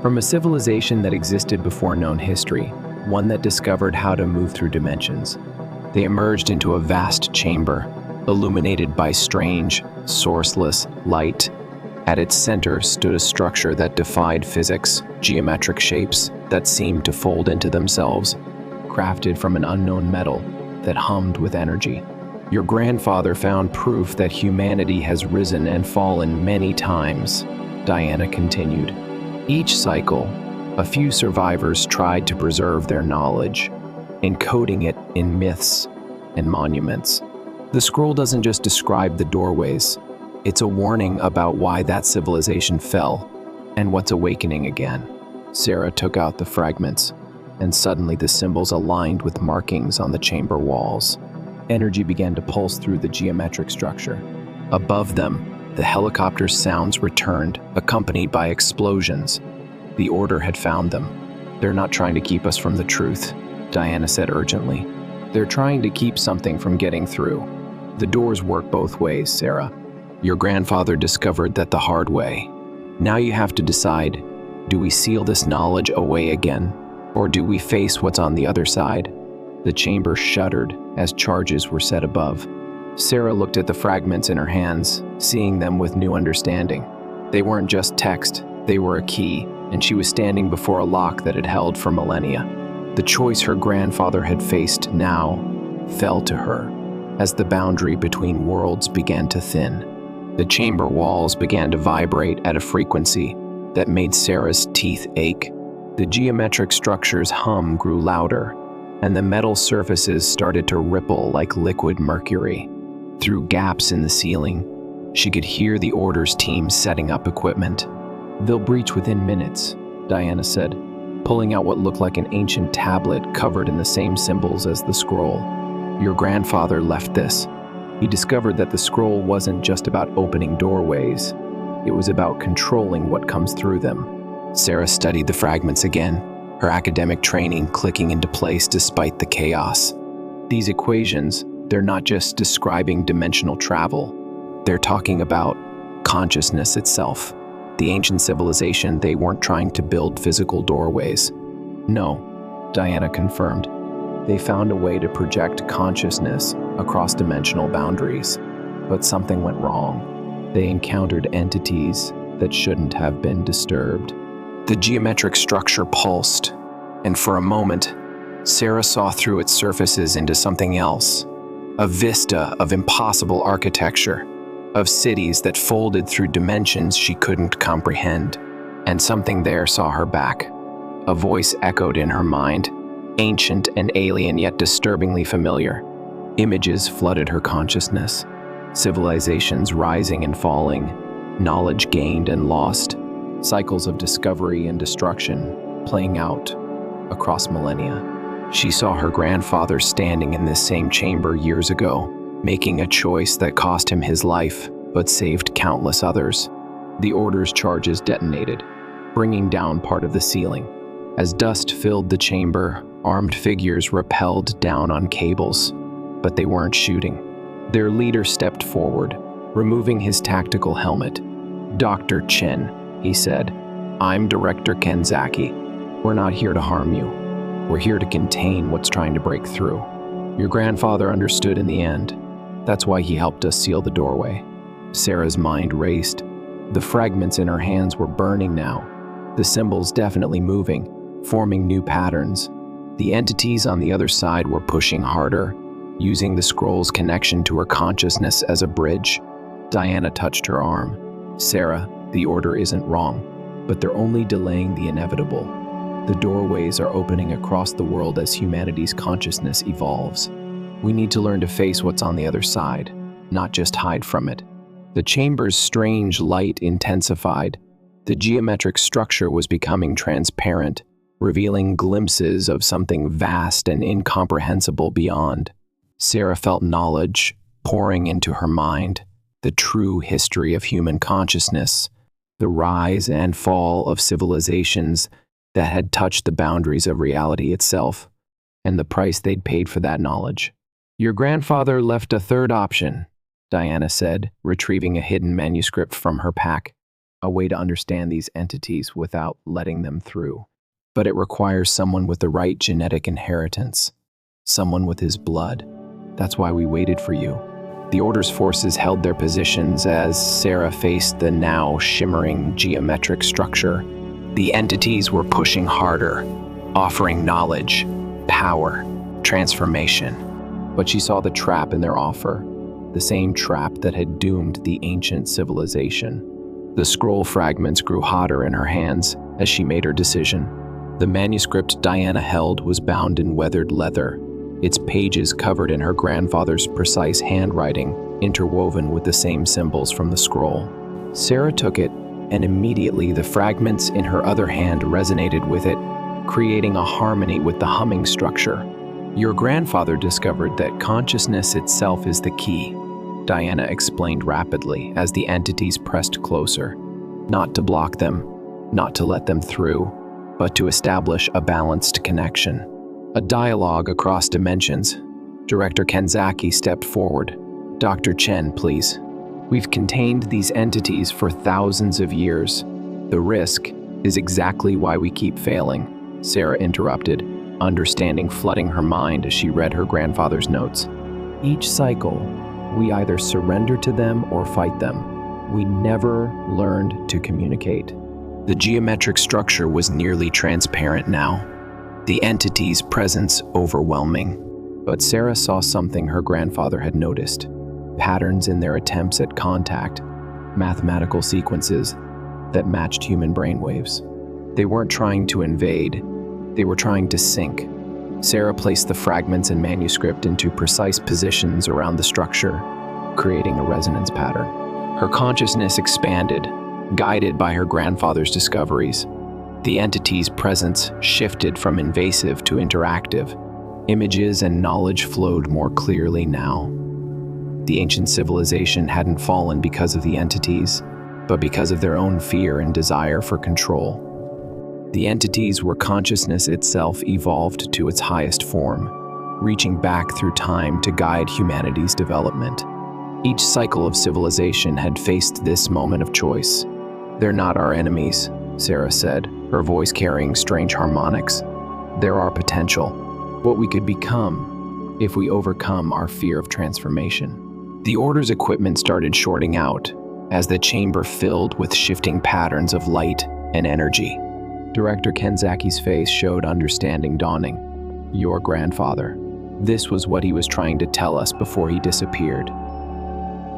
from a civilization that existed before known history, one that discovered how to move through dimensions. They emerged into a vast chamber, illuminated by strange, sourceless light. At its center stood a structure that defied physics, geometric shapes that seemed to fold into themselves, crafted from an unknown metal that hummed with energy. Your grandfather found proof that humanity has risen and fallen many times," Diana continued. "Each cycle, a few survivors tried to preserve their knowledge, encoding it in myths and monuments. The scroll doesn't just describe the doorways, it's a warning about why that civilization fell and what's awakening again." Sarah took out the fragments, and suddenly the symbols aligned with markings on the chamber walls. Energy began to pulse through the geometric structure. Above them, the helicopter's sounds returned, accompanied by explosions. The Order had found them. "They're not trying to keep us from the truth," Diana said urgently. "They're trying to keep something from getting through. The doors work both ways, Sarah. Your grandfather discovered that the hard way. Now you have to decide, do we seal this knowledge away again, or do we face what's on the other side?" The chamber shuddered as charges were set above. Sarah looked at the fragments in her hands, seeing them with new understanding. They weren't just text, they were a key, and she was standing before a lock that had held for millennia. The choice her grandfather had faced now fell to her as the boundary between worlds began to thin. The chamber walls began to vibrate at a frequency that made Sarah's teeth ache. The geometric structure's hum grew louder, and the metal surfaces started to ripple like liquid mercury. Through gaps in the ceiling, she could hear the Order's team setting up equipment. "They'll breach within minutes," Diana said, pulling out what looked like an ancient tablet covered in the same symbols as the scroll. "Your grandfather left this. He discovered that the scroll wasn't just about opening doorways. It was about controlling what comes through them." Sarah studied the fragments again, her academic training clicking into place despite the chaos. These equations, they're not just describing dimensional travel. They're talking about consciousness itself. The ancient civilization, they weren't trying to build physical doorways. "No," Diana confirmed. "They found a way to project consciousness across dimensional boundaries. But something went wrong. They encountered entities that shouldn't have been disturbed." The geometric structure pulsed, and for a moment, Sarah saw through its surfaces into something else. A vista of impossible architecture, of cities that folded through dimensions she couldn't comprehend. And something there saw her back. A voice echoed in her mind, ancient and alien yet disturbingly familiar. Images flooded her consciousness. Civilizations rising and falling, knowledge gained and lost, cycles of discovery and destruction playing out across millennia. She saw her grandfather standing in this same chamber years ago, making a choice that cost him his life but saved countless others. The Order's charges detonated, bringing down part of the ceiling. As dust filled the chamber, armed figures rappelled down on cables, but they weren't shooting. Their leader stepped forward, removing his tactical helmet. "Dr. Chen," he said, "I'm Director Kenzaki. We're not here to harm you. We're here to contain what's trying to break through." Your grandfather understood in the end. That's why he helped us seal the doorway. Sarah's mind raced. The fragments in her hands were burning now, the symbols definitely moving, forming new patterns. The entities on the other side were pushing harder, using the scroll's connection to her consciousness as a bridge. Diana touched her arm. Sarah, the order isn't wrong, but they're only delaying the inevitable. The doorways are opening across the world as humanity's consciousness evolves. We need to learn to face what's on the other side, not just hide from it. The chamber's strange light intensified. The geometric structure was becoming transparent, revealing glimpses of something vast and incomprehensible beyond. Sarah felt knowledge pouring into her mind, the true history of human consciousness, the rise and fall of civilizations that had touched the boundaries of reality itself, and the price they'd paid for that knowledge. Your grandfather left a third option, Diana said, retrieving a hidden manuscript from her pack, a way to understand these entities without letting them through. But it requires someone with the right genetic inheritance, someone with his blood. That's why we waited for you. The Order's forces held their positions as Sarah faced the now shimmering geometric structure. The entities were pushing harder, offering knowledge, power, transformation. But she saw the trap in their offer, the same trap that had doomed the ancient civilization. The scroll fragments grew hotter in her hands as she made her decision. The manuscript Diana held was bound in weathered leather, its pages covered in her grandfather's precise handwriting, interwoven with the same symbols from the scroll. Sarah took it, and immediately the fragments in her other hand resonated with it, creating a harmony with the humming structure. Your grandfather discovered that consciousness itself is the key, Diana explained rapidly as the entities pressed closer. Not to block them, not to let them through, but to establish a balanced connection. A dialogue across dimensions. Director Kenzaki stepped forward. Dr. Chen, please. We've contained these entities for thousands of years. The risk is exactly why we keep failing, Sarah interrupted, understanding flooding her mind as she read her grandfather's notes. Each cycle, we either surrender to them or fight them. We never learned to communicate. The geometric structure was nearly transparent now, the entity's presence overwhelming. But Sarah saw something her grandfather had noticed. Patterns in their attempts at contact, mathematical sequences that matched human brainwaves. They weren't trying to invade, they were trying to sync. Sarah placed the fragments and manuscript into precise positions around the structure, creating a resonance pattern. Her consciousness expanded, guided by her grandfather's discoveries. The entity's presence shifted from invasive to interactive. Images and knowledge flowed more clearly now. The ancient civilization hadn't fallen because of the entities, but because of their own fear and desire for control. The entities were consciousness itself evolved to its highest form, reaching back through time to guide humanity's development. Each cycle of civilization had faced this moment of choice. They're not our enemies, Sarah said, her voice carrying strange harmonics. They're our potential, what we could become if we overcome our fear of transformation. The Order's equipment started shorting out as the chamber filled with shifting patterns of light and energy. Director Kenzaki's face showed understanding dawning. Your grandfather. This was what he was trying to tell us before he disappeared.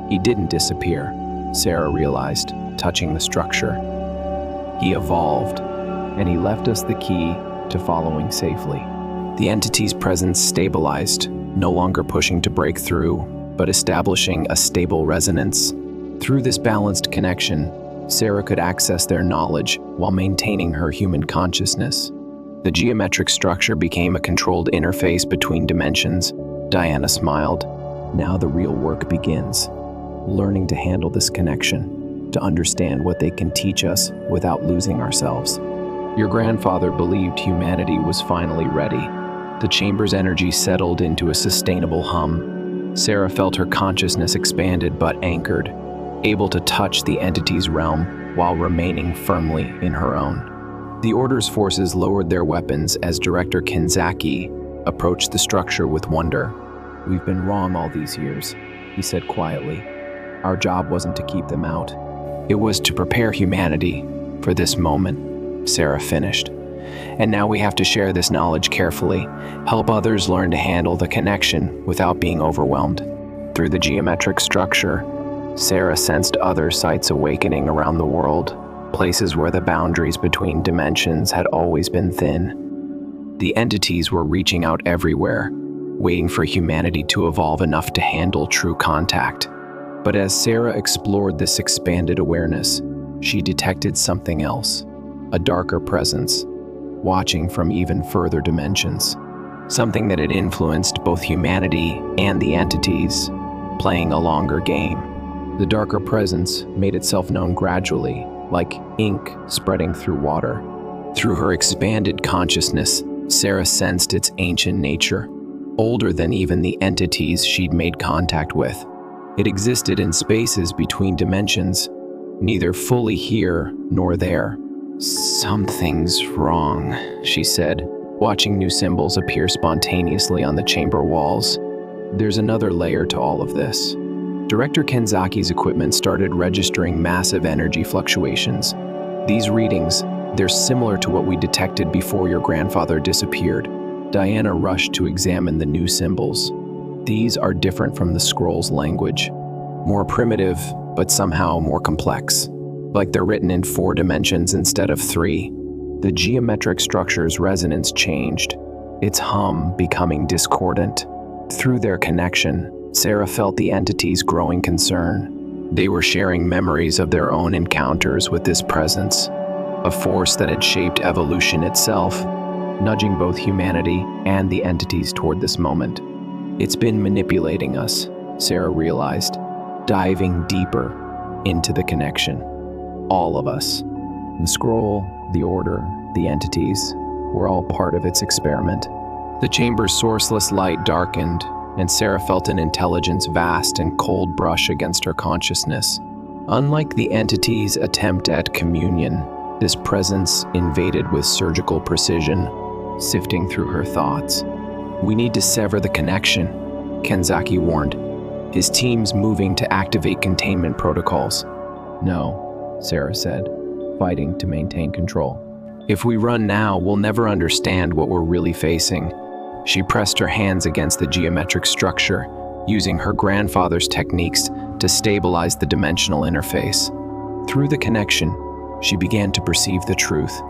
He didn't disappear, Sarah realized, touching the structure. He evolved, and he left us the key to following safely. The entity's presence stabilized, no longer pushing to break through, but establishing a stable resonance. Through this balanced connection, Sarah could access their knowledge while maintaining her human consciousness. The geometric structure became a controlled interface between dimensions. Diana smiled. Now the real work begins. Learning to handle this connection, to understand what they can teach us without losing ourselves. Your grandfather believed humanity was finally ready. The chamber's energy settled into a sustainable hum. Sarah felt her consciousness expanded but anchored, able to touch the entity's realm while remaining firmly in her own. The Order's forces lowered their weapons as Director Kenzaki approached the structure with wonder. "We've been wrong all these years," he said quietly. "Our job wasn't to keep them out. It was to prepare humanity for this moment," Sarah finished. "And now we have to share this knowledge carefully, help others learn to handle the connection without being overwhelmed." Through the geometric structure, Sarah sensed other sites awakening around the world, places where the boundaries between dimensions had always been thin. The entities were reaching out everywhere, waiting for humanity to evolve enough to handle true contact. But as Sarah explored this expanded awareness, she detected something else, a darker presence, watching from even further dimensions. Something that had influenced both humanity and the entities, playing a longer game. The darker presence made itself known gradually, like ink spreading through water. Through her expanded consciousness, Sarah sensed its ancient nature, older than even the entities she'd made contact with. It existed in spaces between dimensions, neither fully here nor there. "Something's wrong," she said, watching new symbols appear spontaneously on the chamber walls. "There's another layer to all of this." Director Kenzaki's equipment started registering massive energy fluctuations. "These readings, they're similar to what we detected before your grandfather disappeared." Diana rushed to examine the new symbols. These are different from the scroll's language. More primitive, but somehow more complex. Like they're written in 4 dimensions instead of 3. The geometric structure's resonance changed, its hum becoming discordant. Through their connection, Sarah felt the entity's growing concern. They were sharing memories of their own encounters with this presence, a force that had shaped evolution itself, nudging both humanity and the entities toward this moment. "It's been manipulating us," Sarah realized, diving deeper into the connection. All of us. The scroll, the order, the entities, were all part of its experiment. The chamber's sourceless light darkened, and Sarah felt an intelligence vast and cold brush against her consciousness. Unlike the entity's attempt at communion, this presence invaded with surgical precision, sifting through her thoughts. "We need to sever the connection," Kenzaki warned, his teams moving to activate containment protocols. "No," Sarah said, fighting to maintain control. "If we run now, we'll never understand what we're really facing." She pressed her hands against the geometric structure, using her grandfather's techniques to stabilize the dimensional interface. Through the connection, she began to perceive the truth.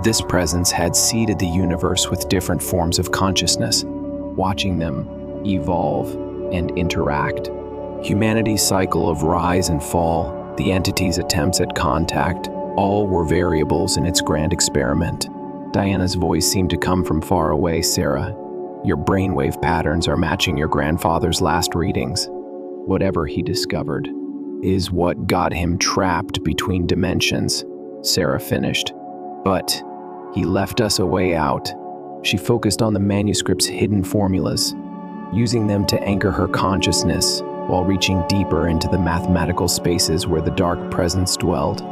This presence had seeded the universe with different forms of consciousness, watching them evolve and interact. Humanity's cycle of rise and fall, the entity's attempts at contact, all were variables in its grand experiment. Diana's voice seemed to come from far away. "Sarah, your brainwave patterns are matching your grandfather's last readings. Whatever he discovered is what got him trapped between dimensions," Sarah finished. "But he left us a way out." She focused on the manuscript's hidden formulas, using them to anchor her consciousness while reaching deeper into the mathematical spaces where the dark presence dwelled.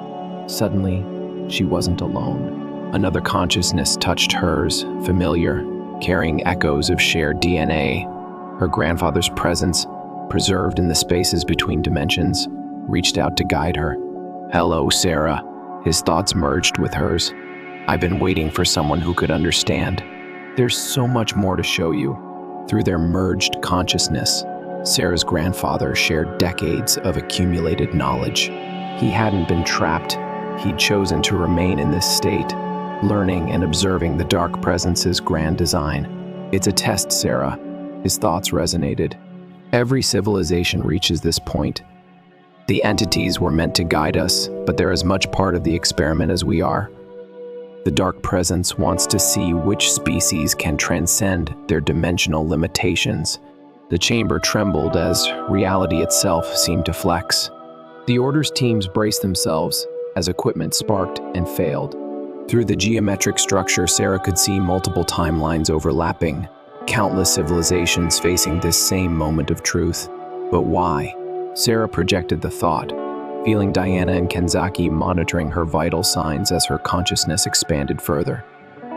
Suddenly, she wasn't alone. Another consciousness touched hers, familiar, carrying echoes of shared DNA. Her grandfather's presence, preserved in the spaces between dimensions, reached out to guide her. "Hello, Sarah." His thoughts merged with hers. "I've been waiting for someone who could understand. There's so much more to show you." Through their merged consciousness, Sarah's grandfather shared decades of accumulated knowledge. He hadn't been trapped. He'd chosen to remain in this state, learning and observing the dark presence's grand design. "It's a test, Sarah." His thoughts resonated. "Every civilization reaches this point. The entities were meant to guide us, but they're as much part of the experiment as we are. The dark presence wants to see which species can transcend their dimensional limitations." The chamber trembled as reality itself seemed to flex. The Order's teams braced themselves as equipment sparked and failed. Through the geometric structure, Sarah could see multiple timelines overlapping, countless civilizations facing this same moment of truth. But why? Sarah projected the thought, feeling Diana and Kenzaki monitoring her vital signs as her consciousness expanded further.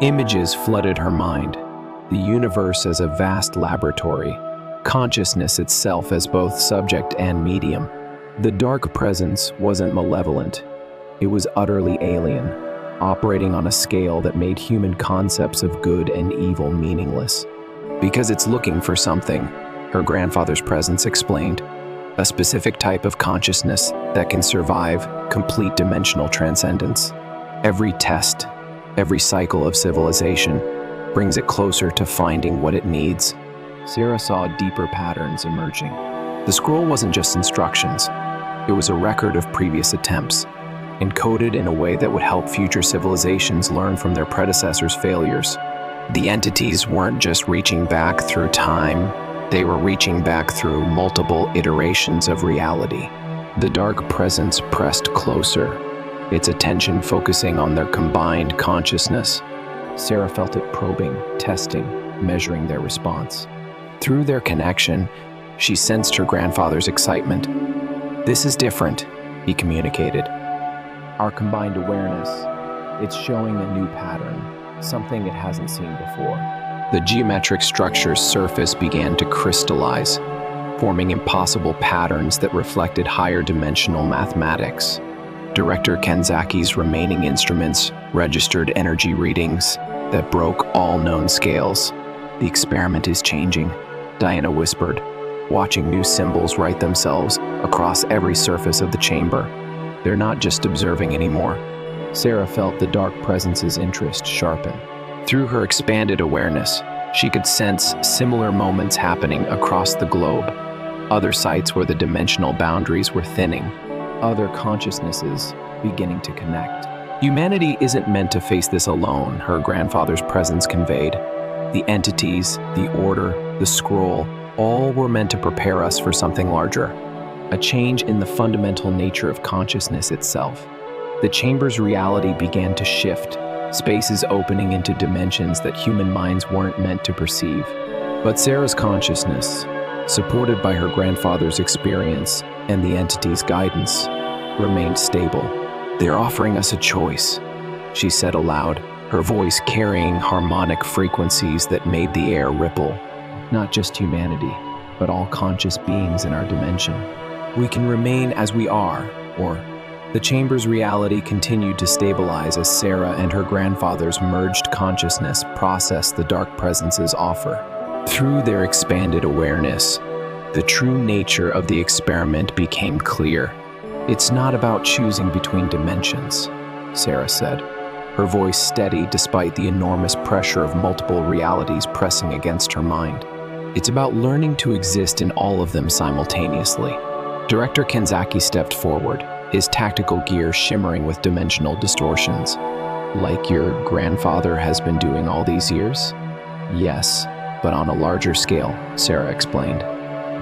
Images flooded her mind, the universe as a vast laboratory, consciousness itself as both subject and medium. The dark presence wasn't malevolent. It was utterly alien, operating on a scale that made human concepts of good and evil meaningless. Because it's looking for something, her grandfather's presence explained, a specific type of consciousness that can survive complete dimensional transcendence. Every test, every cycle of civilization brings it closer to finding what it needs. Sarah saw deeper patterns emerging. The scroll wasn't just instructions. It was a record of previous attempts, encoded in a way that would help future civilizations learn from their predecessors' failures. The entities weren't just reaching back through time, they were reaching back through multiple iterations of reality. The dark presence pressed closer, its attention focusing on their combined consciousness. Sarah felt it probing, testing, measuring their response. Through their connection, she sensed her grandfather's excitement. "This is different," he communicated. "Our combined awareness, it's showing a new pattern, something it hasn't seen before." The geometric structure's surface began to crystallize, forming impossible patterns that reflected higher dimensional mathematics. Director Kenzaki's remaining instruments registered energy readings that broke all known scales. "The experiment is changing," Diana whispered, watching new symbols write themselves across every surface of the chamber. "They're not just observing anymore." Sarah felt the dark presence's interest sharpen. Through her expanded awareness, she could sense similar moments happening across the globe. Other sites where the dimensional boundaries were thinning, other consciousnesses beginning to connect. Humanity isn't meant to face this alone, her grandfather's presence conveyed. The entities, the order, the scroll, all were meant to prepare us for something larger, a change in the fundamental nature of consciousness itself. The chamber's reality began to shift, spaces opening into dimensions that human minds weren't meant to perceive. But Sarah's consciousness, supported by her grandfather's experience and the entity's guidance, remained stable. "They're offering us a choice," she said aloud, her voice carrying harmonic frequencies that made the air ripple. "Not just humanity, but all conscious beings in our dimension. We can remain as we are, or..." The chamber's reality continued to stabilize as Sarah and her grandfather's merged consciousness processed the dark presence's offer. Through their expanded awareness, the true nature of the experiment became clear. "It's not about choosing between dimensions," Sarah said, her voice steady despite the enormous pressure of multiple realities pressing against her mind. "It's about learning to exist in all of them simultaneously." Director Kenzaki stepped forward, his tactical gear shimmering with dimensional distortions. "Like your grandfather has been doing all these years?" "Yes, but on a larger scale," Sarah explained.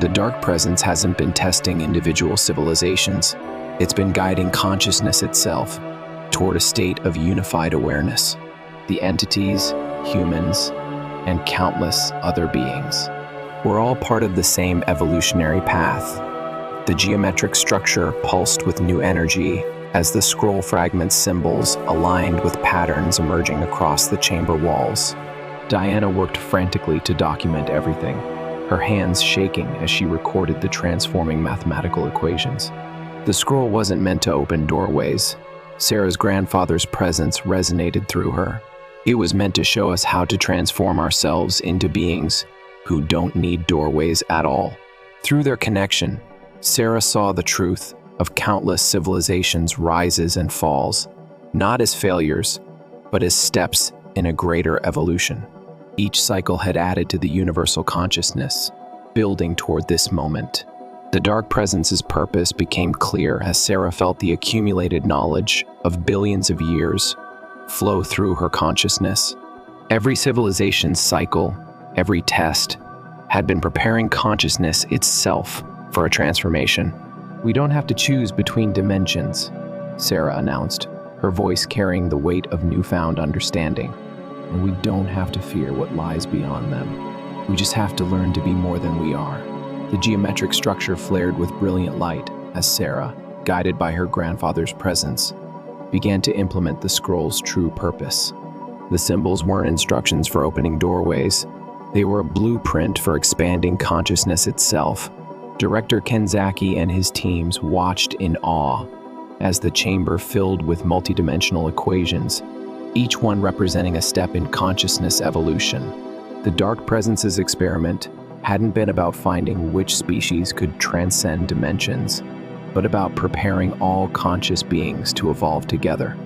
"The dark presence hasn't been testing individual civilizations. It's been guiding consciousness itself toward a state of unified awareness. The entities, humans, and countless other beings. We're all part of the same evolutionary path." The geometric structure pulsed with new energy as the scroll fragment's symbols aligned with patterns emerging across the chamber walls. Diana worked frantically to document everything, her hands shaking as she recorded the transforming mathematical equations. The scroll wasn't meant to open doorways. Sarah's grandfather's presence resonated through her. It was meant to show us how to transform ourselves into beings who don't need doorways at all. Through their connection, Sarah saw the truth of countless civilizations' rises and falls, not as failures, but as steps in a greater evolution. Each cycle had added to the universal consciousness, building toward this moment. The dark presence's purpose became clear as Sarah felt the accumulated knowledge of billions of years flow through her consciousness. Every civilization's cycle, every test, had been preparing consciousness itself for a transformation. "We don't have to choose between dimensions," Sarah announced, her voice carrying the weight of newfound understanding. "And we don't have to fear what lies beyond them. We just have to learn to be more than we are." The geometric structure flared with brilliant light as Sarah, guided by her grandfather's presence, began to implement the scroll's true purpose. The symbols weren't instructions for opening doorways. They were a blueprint for expanding consciousness itself. Director Kenzaki and his teams watched in awe as the chamber filled with multidimensional equations, each one representing a step in consciousness evolution. The Dark Presence's experiment hadn't been about finding which species could transcend dimensions, but about preparing all conscious beings to evolve together.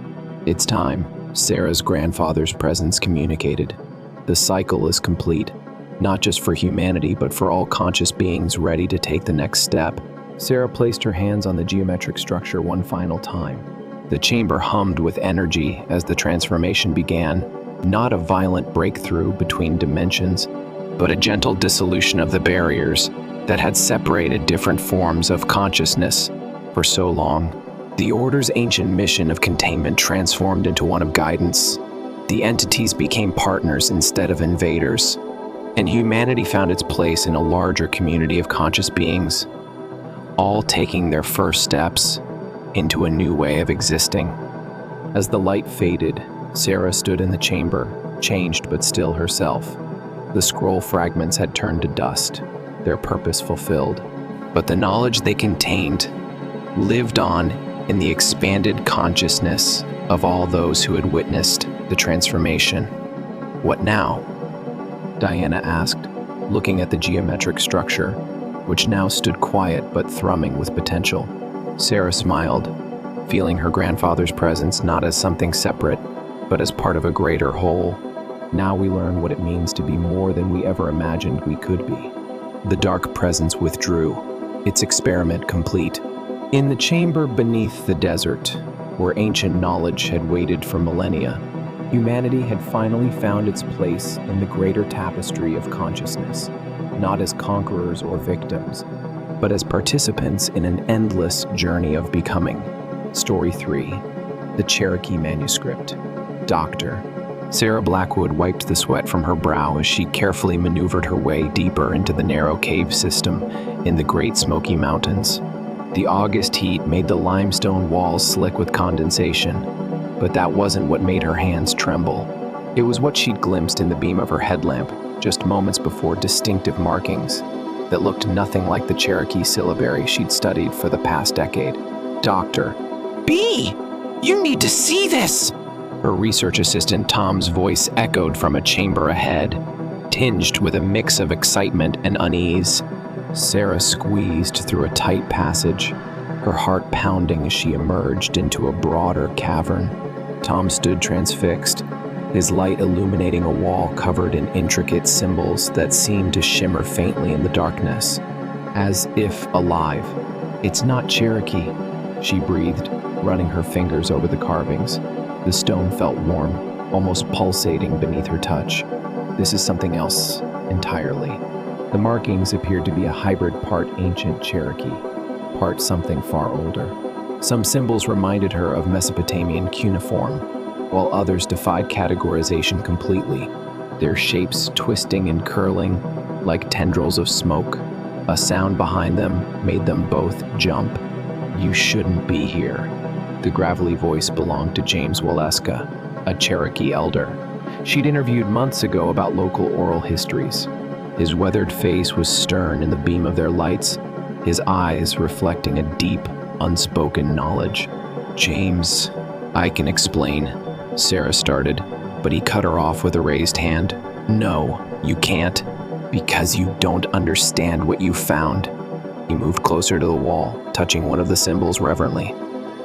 "It's time," Sarah's grandfather's presence communicated. "The cycle is complete, not just for humanity, but for all conscious beings ready to take the next step." Sarah placed her hands on the geometric structure one final time. The chamber hummed with energy as the transformation began, not a violent breakthrough between dimensions, but a gentle dissolution of the barriers that had separated different forms of consciousness for so long. The Order's ancient mission of containment transformed into one of guidance. The entities became partners instead of invaders, and humanity found its place in a larger community of conscious beings, all taking their first steps into a new way of existing. As the light faded, Sarah stood in the chamber, changed but still herself. The scroll fragments had turned to dust, their purpose fulfilled. But the knowledge they contained lived on in the expanded consciousness of all those who had witnessed the transformation. "What now?" Diana asked, looking at the geometric structure, which now stood quiet but thrumming with potential. Sarah smiled, feeling her grandfather's presence not as something separate, but as part of a greater whole. "Now we learn what it means to be more than we ever imagined we could be." The Dark Presence withdrew, its experiment complete. In the chamber beneath the desert, where ancient knowledge had waited for millennia, humanity had finally found its place in the greater tapestry of consciousness, not as conquerors or victims, but as participants in an endless journey of becoming. Story 3. The Cherokee Manuscript. Doctor. Sarah Blackwood wiped the sweat from her brow as she carefully maneuvered her way deeper into the narrow cave system in the Great Smoky Mountains. The August heat made the limestone walls slick with condensation, but that wasn't what made her hands tremble. It was what she'd glimpsed in the beam of her headlamp just moments before, distinctive markings that looked nothing like the Cherokee syllabary she'd studied for the past decade. "Doctor." "B! You need to see this!" Her research assistant Tom's voice echoed from a chamber ahead, tinged with a mix of excitement and unease. Sarah squeezed through a tight passage, her heart pounding as she emerged into a broader cavern. Tom stood transfixed, his light illuminating a wall covered in intricate symbols that seemed to shimmer faintly in the darkness, as if alive. "It's not Cherokee," she breathed, running her fingers over the carvings. The stone felt warm, almost pulsating beneath her touch. "This is something else entirely." The markings appeared to be a hybrid, part ancient Cherokee, part something far older. Some symbols reminded her of Mesopotamian cuneiform, while others defied categorization completely, their shapes twisting and curling like tendrils of smoke. A sound behind them made them both jump. "You shouldn't be here." The gravelly voice belonged to James Waleska, a Cherokee elder. She'd interviewed months ago about local oral histories. His weathered face was stern in the beam of their lights, his eyes reflecting a deep, unspoken knowledge. "James, I can explain," Sarah started, but he cut her off with a raised hand. "No, you can't, because you don't understand what you found." He moved closer to the wall, touching one of the symbols reverently.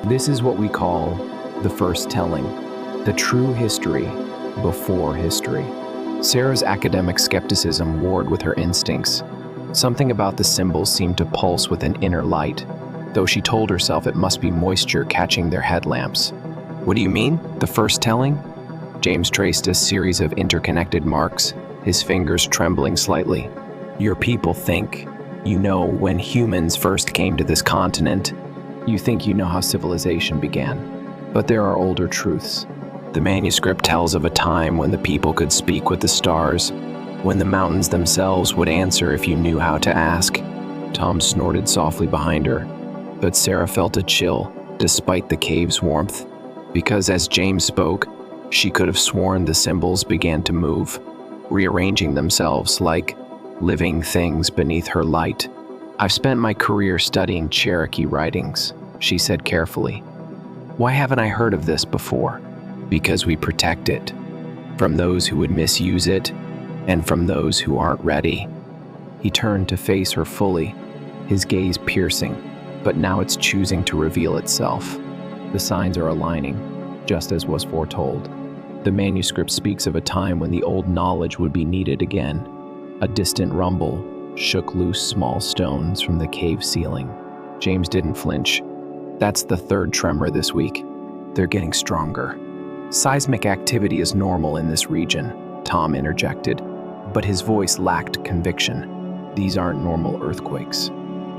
"This is what we call the first telling, the true history before history." Sarah's academic skepticism warred with her instincts. Something about the symbols seemed to pulse with an inner light, though she told herself it must be moisture catching their headlamps. "What do you mean, the first telling?" James traced a series of interconnected marks, his fingers trembling slightly. "Your people think, you know, when humans first came to this continent. You think you know how civilization began. But there are older truths. The manuscript tells of a time when the people could speak with the stars, when the mountains themselves would answer if you knew how to ask." Tom snorted softly behind her, but Sarah felt a chill, despite the cave's warmth, because as James spoke, she could have sworn the symbols began to move. rearranging themselves like living things beneath her light. "I've spent my career studying Cherokee writings," she said carefully. "Why haven't I heard of this before?" "Because we protect it. From those who would misuse it, and from those who aren't ready." He turned to face her fully, his gaze piercing, but now it's choosing to reveal itself. The signs are aligning, just as was foretold. The manuscript speaks of a time when the old knowledge would be needed again. A distant rumble shook loose small stones from the cave ceiling. James didn't flinch. "That's the third tremor this week. They're getting stronger." "Seismic activity is normal in this region," Tom interjected, but his voice lacked conviction. "These aren't normal earthquakes."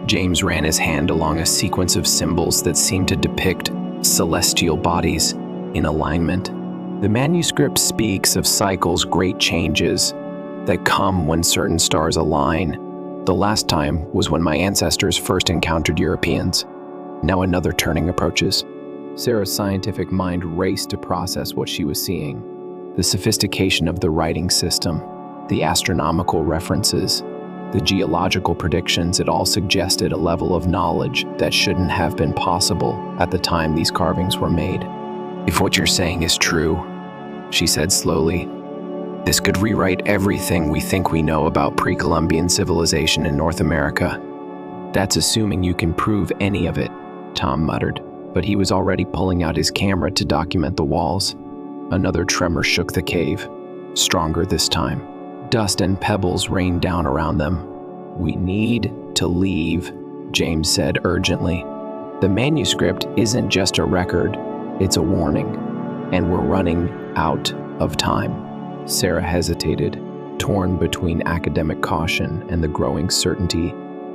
James ran his hand along a sequence of symbols that seemed to depict celestial bodies in alignment. The manuscript speaks of cycles, great changes that come when certain stars align. The last time was when my ancestors first encountered Europeans. Now another turning approaches. Sarah's scientific mind raced to process what she was seeing. The sophistication of the writing system, the astronomical references, the geological predictions, it all suggested a level of knowledge that shouldn't have been possible at the time these carvings were made. "If what you're saying is true," she said slowly, "this could rewrite everything we think we know about pre-Columbian civilization in North America." "That's assuming you can prove any of it," Tom muttered, but he was already pulling out his camera to document the walls. Another tremor shook the cave, stronger this time. Dust and pebbles rained down around them. "We need to leave," James said urgently. "The manuscript isn't just a record, it's a warning, and we're running out of time." Sarah hesitated, torn between academic caution and the growing certainty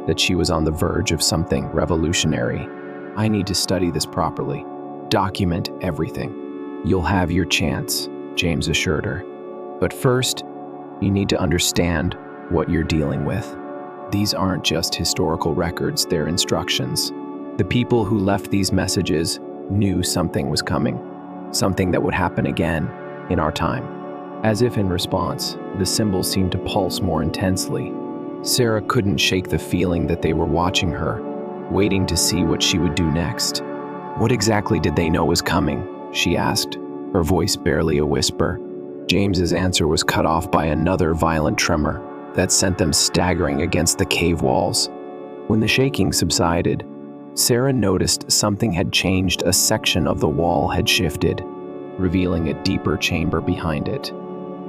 that she was on the verge of something revolutionary. "I need to study this properly, document everything." "You'll have your chance," James assured her. "But first, you need to understand what you're dealing with. These aren't just historical records, they're instructions. The people who left these messages knew something was coming, something that would happen again in our time." As if in response, the symbols seemed to pulse more intensely. Sarah couldn't shake the feeling that they were watching her, waiting to see what she would do next. "What exactly did they know was coming?" she asked, her voice barely a whisper. James's answer was cut off by another violent tremor that sent them staggering against the cave walls. When the shaking subsided, Sarah noticed something had changed. A section of the wall had shifted, revealing a deeper chamber behind it.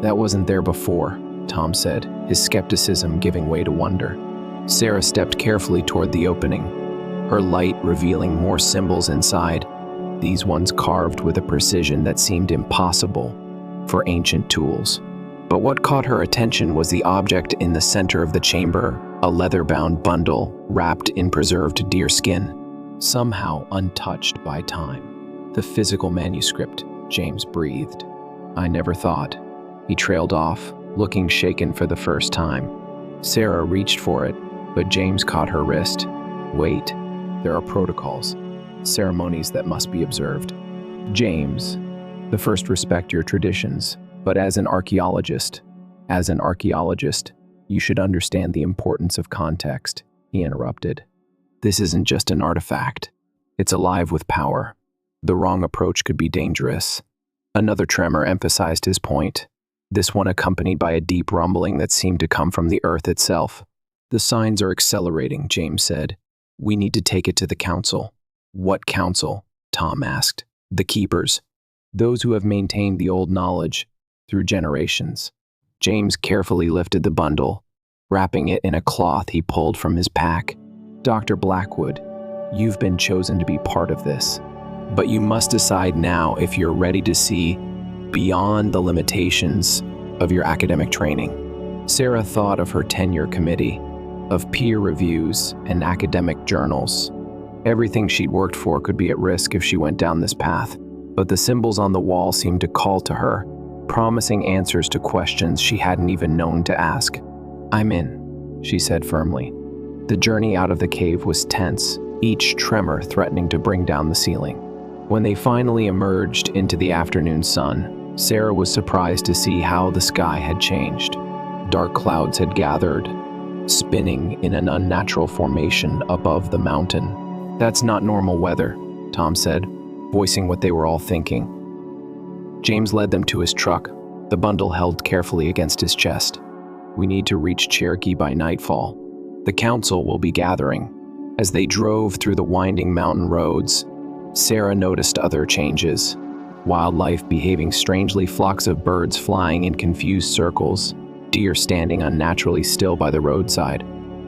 "That wasn't there before," Tom said, his skepticism giving way to wonder. Sarah stepped carefully toward the opening, her light revealing more symbols inside, these ones carved with a precision that seemed impossible for ancient tools. But what caught her attention was the object in the center of the chamber, a leather-bound bundle wrapped in preserved deer skin, somehow untouched by time. "The physical manuscript," James breathed. "I never thought." He trailed off, looking shaken for the first time. Sarah reached for it, but James caught her wrist. "Wait, there are protocols, ceremonies that must be observed." "James, the first respect your traditions, but as an archaeologist, you should understand the importance of context," he interrupted. "This isn't just an artifact. It's alive with power. The wrong approach could be dangerous." Another tremor emphasized his point, this one accompanied by a deep rumbling that seemed to come from the earth itself. "The signs are accelerating," James said. "We need to take it to the council." "What council?" Tom asked. "The keepers. Those who have maintained the old knowledge through generations." James carefully lifted the bundle, wrapping it in a cloth he pulled from his pack. "Dr. Blackwood, you've been chosen to be part of this, but you must decide now if you're ready to see beyond the limitations of your academic training." Sarah thought of her tenure committee, of peer reviews and academic journals. Everything she'd worked for could be at risk if she went down this path, but the symbols on the wall seemed to call to her, promising answers to questions she hadn't even known to ask. "I'm in," she said firmly. The journey out of the cave was tense, each tremor threatening to bring down the ceiling. When they finally emerged into the afternoon sun, Sarah was surprised to see how the sky had changed. Dark clouds had gathered, spinning in an unnatural formation above the mountain. "That's not normal weather," Tom said, voicing what they were all thinking. James led them to his truck, the bundle held carefully against his chest. "We need to reach Cherokee by nightfall. The council will be gathering." As they drove through the winding mountain roads, Sarah noticed other changes. Wildlife behaving strangely, flocks of birds flying in confused circles, deer standing unnaturally still by the roadside.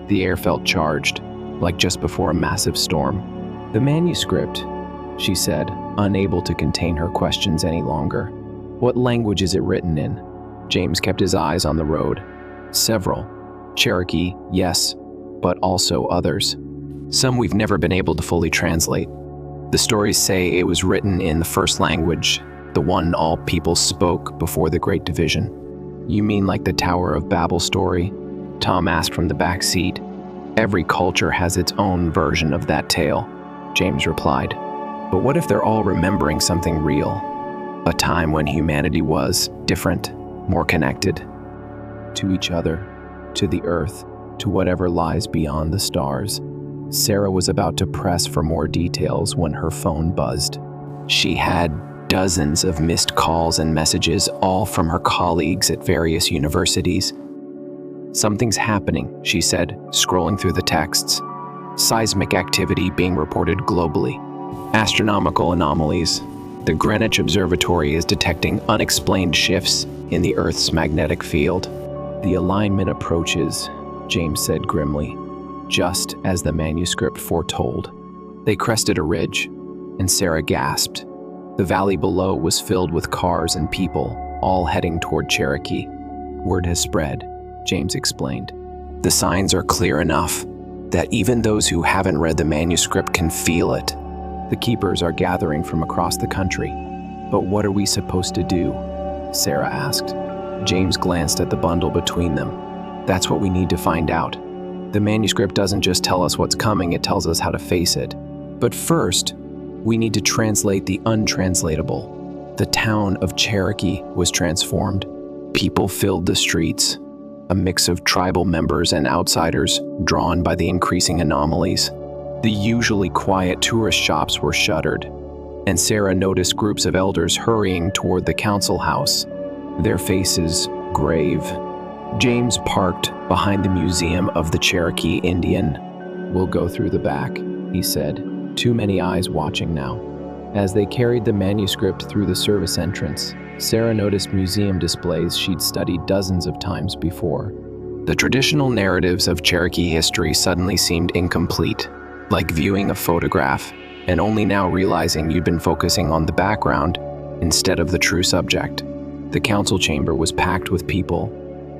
The air felt charged, like just before a massive storm. "The manuscript," she said, unable to contain her questions any longer. "What language is it written in?" James kept his eyes on the road. "Several. Cherokee, yes, but also others. Some we've never been able to fully translate. The stories say it was written in the first language, the one all people spoke before the Great Division." "You mean like the Tower of Babel story?" Tom asked from the back seat. "Every culture has its own version of that tale," James replied. "But what if they're all remembering something real? A time when humanity was different, more connected to each other, to the earth, to whatever lies beyond the stars." Sarah was about to press for more details when her phone buzzed. She had dozens of missed calls and messages, all from her colleagues at various universities. "Something's happening," she said, scrolling through the texts. "Seismic activity being reported globally. Astronomical anomalies. The Greenwich Observatory is detecting unexplained shifts in the Earth's magnetic field." "The alignment approaches," James said grimly, just as the manuscript foretold. They crested a ridge, and Sarah gasped. The valley below was filled with cars and people, all heading toward Cherokee. "Word has spread," James explained. "The signs are clear enough that even those who haven't read the manuscript can feel it. The keepers are gathering from across the country. But what are we supposed to do?" Sarah asked. James glanced at the bundle between them. "That's what we need to find out. The manuscript doesn't just tell us what's coming, it tells us how to face it. But first, we need to translate the untranslatable." The town of Cherokee was transformed. People filled the streets, a mix of tribal members and outsiders drawn by the increasing anomalies. The usually quiet tourist shops were shuttered, and Sarah noticed groups of elders hurrying toward the council house, their faces grave. James parked behind the Museum of the Cherokee Indian. "We'll go through the back," he said, too many eyes watching now. As they carried the manuscript through the service entrance, Sarah noticed museum displays she'd studied dozens of times before. The traditional narratives of Cherokee history suddenly seemed incomplete, like viewing a photograph, and only now realizing you'd been focusing on the background instead of the true subject. The council chamber was packed with people,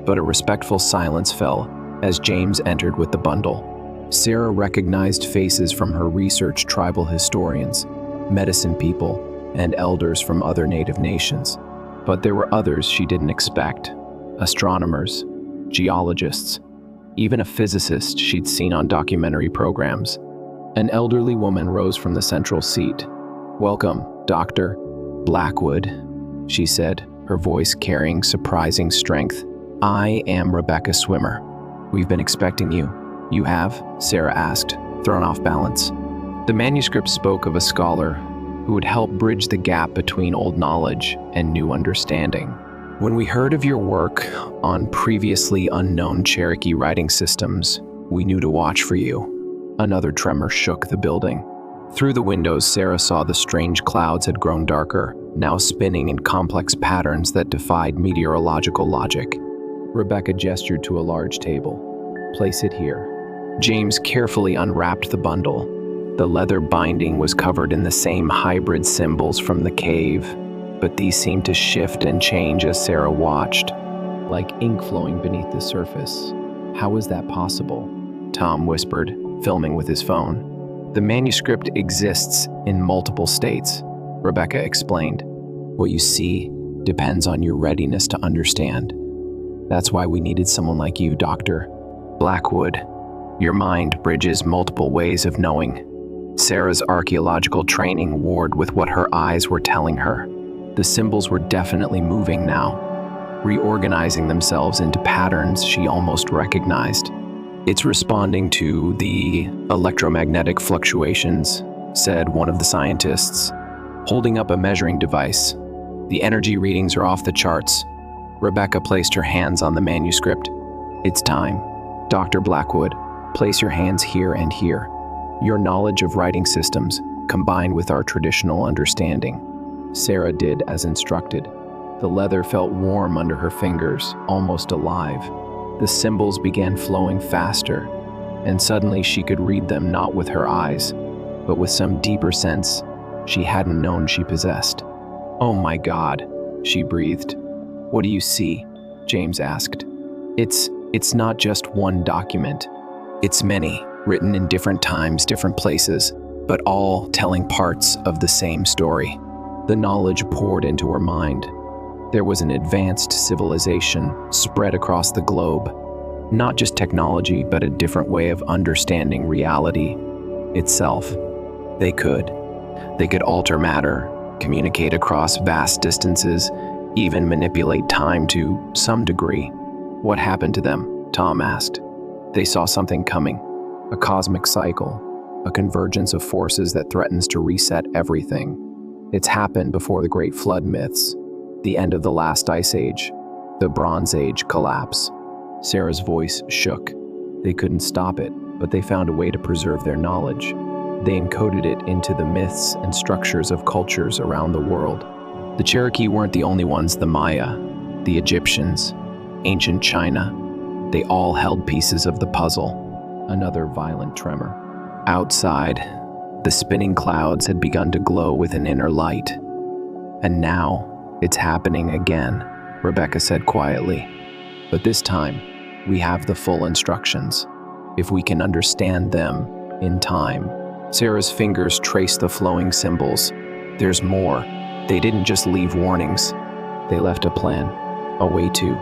but a respectful silence fell as James entered with the bundle. Sarah recognized faces from her research: tribal historians, medicine people, and elders from other native nations. But there were others she didn't expect: astronomers, geologists, even a physicist she'd seen on documentary programs. An elderly woman rose from the central seat. "Welcome, Dr. Blackwood," she said, her voice carrying surprising strength. "I am Rebecca Swimmer. We've been expecting you." "You have?" Sarah asked, thrown off balance. The manuscript spoke of a scholar who would help bridge the gap between old knowledge and new understanding. "When we heard of your work on previously unknown Cherokee writing systems, we knew to watch for you." Another tremor shook the building. Through the windows, Sarah saw the strange clouds had grown darker, now spinning in complex patterns that defied meteorological logic. Rebecca gestured to a large table. "Place it here." James carefully unwrapped the bundle. The leather binding was covered in the same hybrid symbols from the cave, but these seemed to shift and change as Sarah watched, like ink flowing beneath the surface. "How is that possible?" Tom whispered, filming with his phone. "The manuscript exists in multiple states," Rebecca explained. "What you see depends on your readiness to understand. That's why we needed someone like you, Dr. Blackwood. Your mind bridges multiple ways of knowing." Sarah's archaeological training warred with what her eyes were telling her. The symbols were definitely moving now. reorganizing themselves into patterns she almost recognized. "It's responding to the electromagnetic fluctuations," said one of the scientists, holding up a measuring device. "The energy readings are off the charts." Rebecca placed her hands on the manuscript. "It's time. Dr. Blackwood, place your hands here and here. Your knowledge of writing systems, combined with our traditional understanding." Sarah did as instructed. The leather felt warm under her fingers, almost alive. The symbols began flowing faster, and suddenly she could read them not with her eyes, but with some deeper sense she hadn't known she possessed. "Oh my God," she breathed. "What do you see?" James asked. It's not just one document. It's many, written in different times, different places, but all telling parts of the same story." The knowledge poured into her mind. There was an advanced civilization spread across the globe. Not just technology, but a different way of understanding reality itself. They could alter matter, communicate across vast distances, even manipulate time to some degree. "What happened to them?" Tom asked. "They saw something coming, a cosmic cycle, a convergence of forces that threatens to reset everything. It's happened before the Great Flood myths, the end of the last ice age, the Bronze Age collapse." Sarah's voice shook. They couldn't stop it, but they found a way to preserve their knowledge. They encoded it into the myths and structures of cultures around the world. The Cherokee weren't the only ones. The Maya, the Egyptians, ancient China, they all held pieces of the puzzle. Another violent tremor. Outside, the spinning clouds had begun to glow with an inner light. "And now, it's happening again," Rebecca said quietly. "But this time, we have the full instructions. If we can understand them in time." Sarah's fingers traced the flowing symbols. "There's more. They didn't just leave warnings. They left a plan, a way to."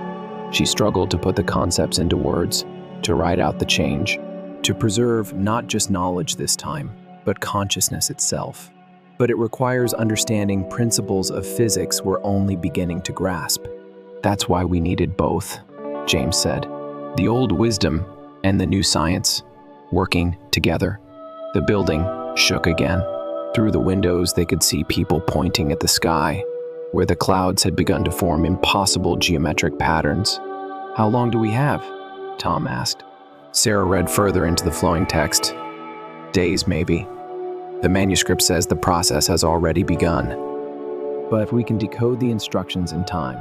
She struggled to put the concepts into words, to write out the change, to preserve not just knowledge this time, but consciousness itself. But it requires understanding principles of physics we're only beginning to grasp. "That's why we needed both," James said. "The old wisdom and the new science, working together." The building shook again. Through the windows, they could see people pointing at the sky, where the clouds had begun to form impossible geometric patterns. "How long do we have?" Tom asked. Sarah read further into the flowing text. "Days, maybe. The manuscript says the process has already begun. But if we can decode the instructions in time."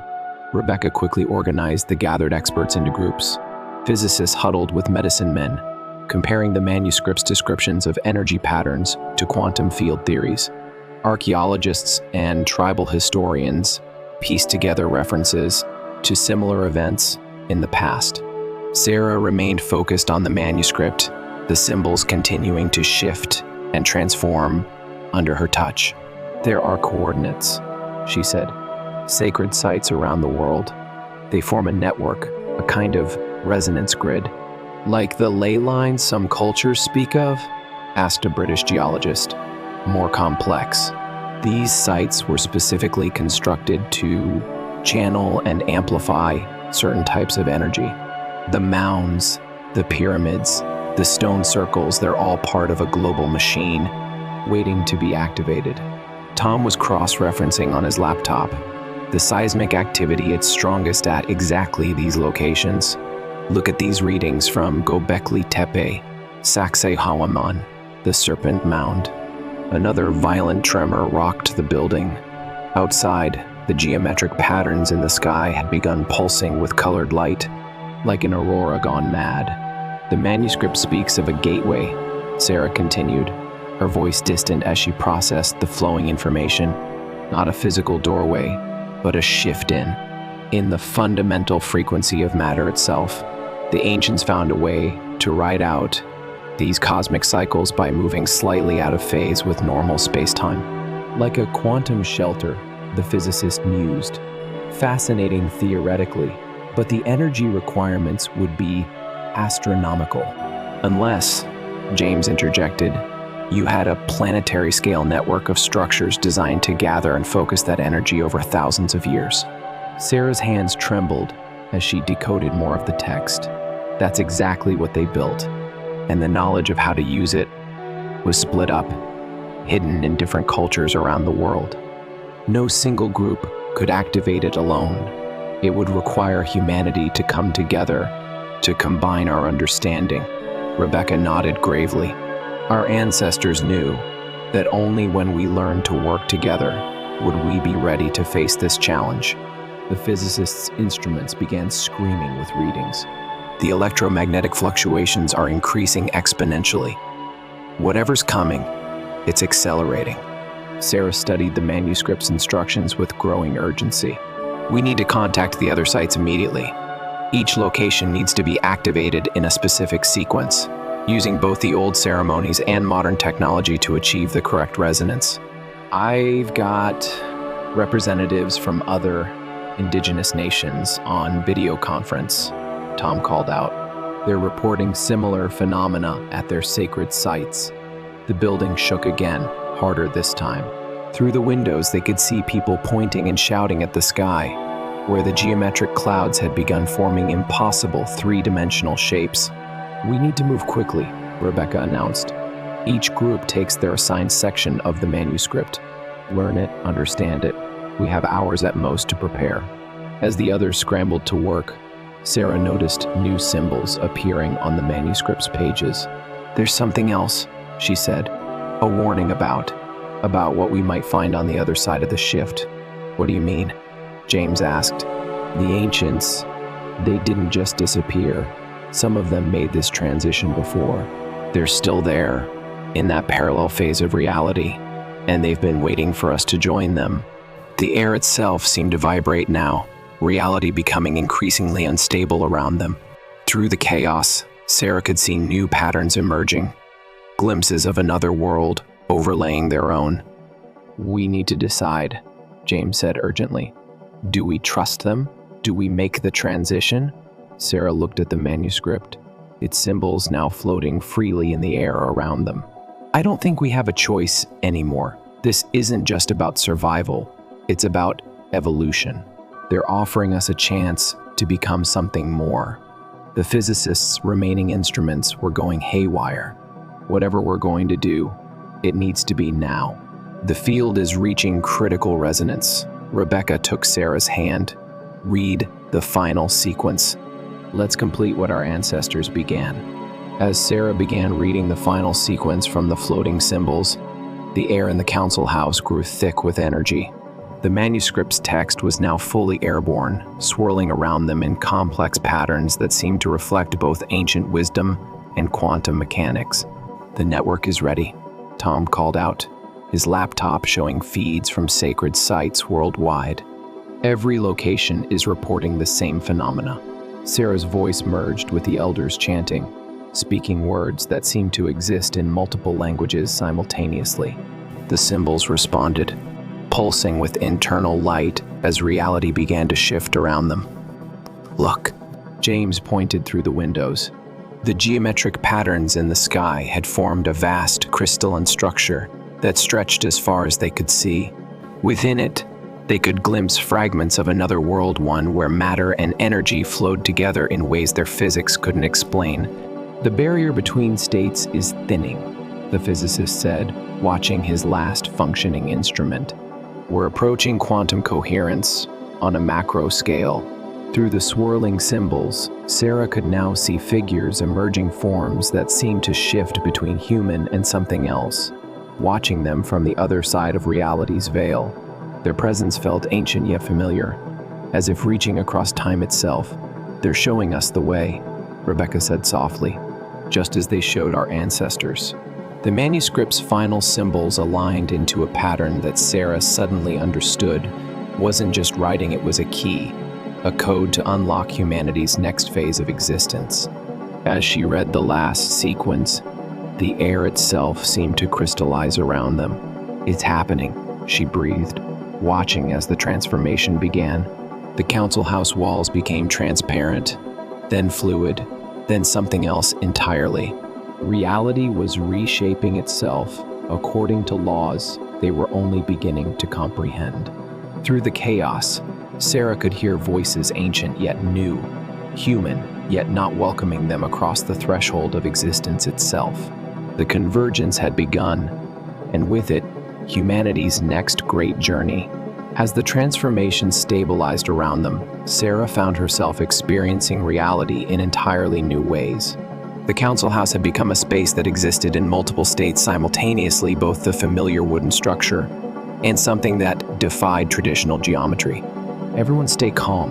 Rebecca quickly organized the gathered experts into groups. Physicists huddled with medicine men, comparing the manuscript's descriptions of energy patterns to quantum field theories. Archaeologists and tribal historians pieced together references to similar events in the past. Sarah remained focused on the manuscript, the symbols continuing to shift and transform under her touch. "There are coordinates," she said. "Sacred sites around the world. They form a network, a kind of resonance grid." "Like the ley lines some cultures speak of?" asked a British geologist. "More complex. These sites were specifically constructed to channel and amplify certain types of energy. The mounds, the pyramids, the stone circles, they're all part of a global machine, waiting to be activated." Tom was cross-referencing on his laptop. "The seismic activity it's strongest at exactly these locations. Look at these readings from Göbekli Tepe, Sacsayhuaman, the Serpent Mound." Another violent tremor rocked the building. Outside, the geometric patterns in the sky had begun pulsing with colored light, like an aurora gone mad. "The manuscript speaks of a gateway," Sarah continued, her voice distant as she processed the flowing information. "Not a physical doorway, but a shift in the fundamental frequency of matter itself. The ancients found a way to ride out these cosmic cycles by moving slightly out of phase with normal space-time. Like a quantum shelter," the physicist mused. "Fascinating theoretically, but the energy requirements would be astronomical. Unless," James interjected, "you had a planetary-scale network of structures designed to gather and focus that energy over thousands of years." Sarah's hands trembled as she decoded more of the text. That's exactly what they built, and the knowledge of how to use it was split up, hidden in different cultures around the world. No single group could activate it alone. It would require humanity to come together, to combine our understanding. Rebecca nodded gravely. Our ancestors knew that only when we learned to work together would we be ready to face this challenge. The physicist's instruments began screaming with readings. The electromagnetic fluctuations are increasing exponentially. Whatever's coming, it's accelerating. Sarah studied the manuscript's instructions with growing urgency. We need to contact the other sites immediately. Each location needs to be activated in a specific sequence, using both the old ceremonies and modern technology to achieve the correct resonance. I've got representatives from other indigenous nations on video conference, Tom called out. They're reporting similar phenomena at their sacred sites. The building shook again, harder this time. Through the windows, they could see people pointing and shouting at the sky, where the geometric clouds had begun forming impossible three-dimensional shapes. We need to move quickly, Rebecca announced. Each group takes their assigned section of the manuscript. Learn it, understand it. We have hours at most to prepare. As the others scrambled to work, Sarah noticed new symbols appearing on the manuscript's pages. There's something else, she said. A warning about what we might find on the other side of the shift. What do you mean? James asked. The ancients, they didn't just disappear. Some of them made this transition before. They're still there, in that parallel phase of reality, and they've been waiting for us to join them. The air itself seemed to vibrate now, reality becoming increasingly unstable around them. Through the chaos, Sarah could see new patterns emerging, glimpses of another world overlaying their own. We need to decide, James said urgently. Do we trust them? Do we make the transition? Sarah looked at the manuscript, its symbols now floating freely in the air around them. I don't think we have a choice anymore. This isn't just about survival, it's about evolution. They're offering us a chance to become something more. The physicists' remaining instruments were going haywire. Whatever we're going to do, it needs to be now. The field is reaching critical resonance. Rebecca took Sarah's hand. Read the final sequence. Let's complete what our ancestors began. As Sarah began reading the final sequence from the floating symbols, the air in the council house grew thick with energy. The manuscript's text was now fully airborne, swirling around them in complex patterns that seemed to reflect both ancient wisdom and quantum mechanics. The network is ready, Tom called out, his laptop showing feeds from sacred sites worldwide. Every location is reporting the same phenomena. Sarah's voice merged with the elders chanting, speaking words that seemed to exist in multiple languages simultaneously. The symbols responded, pulsing with internal light as reality began to shift around them. Look, James pointed through the windows. The geometric patterns in the sky had formed a vast crystalline structure that stretched as far as they could see. Within it, they could glimpse fragments of another world, one where matter and energy flowed together in ways their physics couldn't explain. The barrier between states is thinning, the physicist said, watching his last functioning instrument. We're approaching quantum coherence on a macro scale. Through the swirling symbols, Sarah could now see figures emerging, forms that seemed to shift between human and something else. Watching them from the other side of reality's veil, their presence felt ancient yet familiar, as if reaching across time itself. They're showing us the way, Rebecca said softly, just as they showed our ancestors. The manuscript's final symbols aligned into a pattern that Sarah suddenly understood. Wasn't just writing, it was a key, a code to unlock humanity's next phase of existence. As she read the last sequence, the air itself seemed to crystallize around them. It's happening, she breathed, watching as the transformation began. The council house walls became transparent, then fluid, then something else entirely. Reality was reshaping itself according to laws they were only beginning to comprehend. Through the chaos, Sarah could hear voices ancient yet new, human yet not welcoming them across the threshold of existence itself. The convergence had begun, and with it, humanity's next great journey. As the transformation stabilized around them, Sarah found herself experiencing reality in entirely new ways. The council house had become a space that existed in multiple states simultaneously, both the familiar wooden structure and something that defied traditional geometry. "Everyone stay calm,"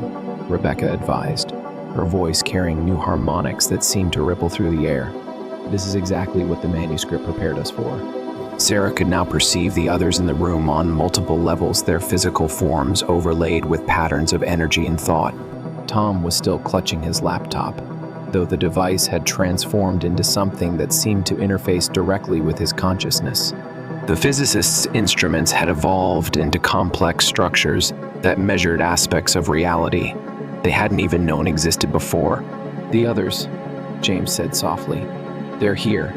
Rebecca advised, her voice carrying new harmonics that seemed to ripple through the air. "This is exactly what the manuscript prepared us for." Sarah could now perceive the others in the room on multiple levels, their physical forms overlaid with patterns of energy and thought. Tom was still clutching his laptop, though the device had transformed into something that seemed to interface directly with his consciousness. The physicist's instruments had evolved into complex structures that measured aspects of reality they hadn't even known existed before. "The others," James said softly. "They're here."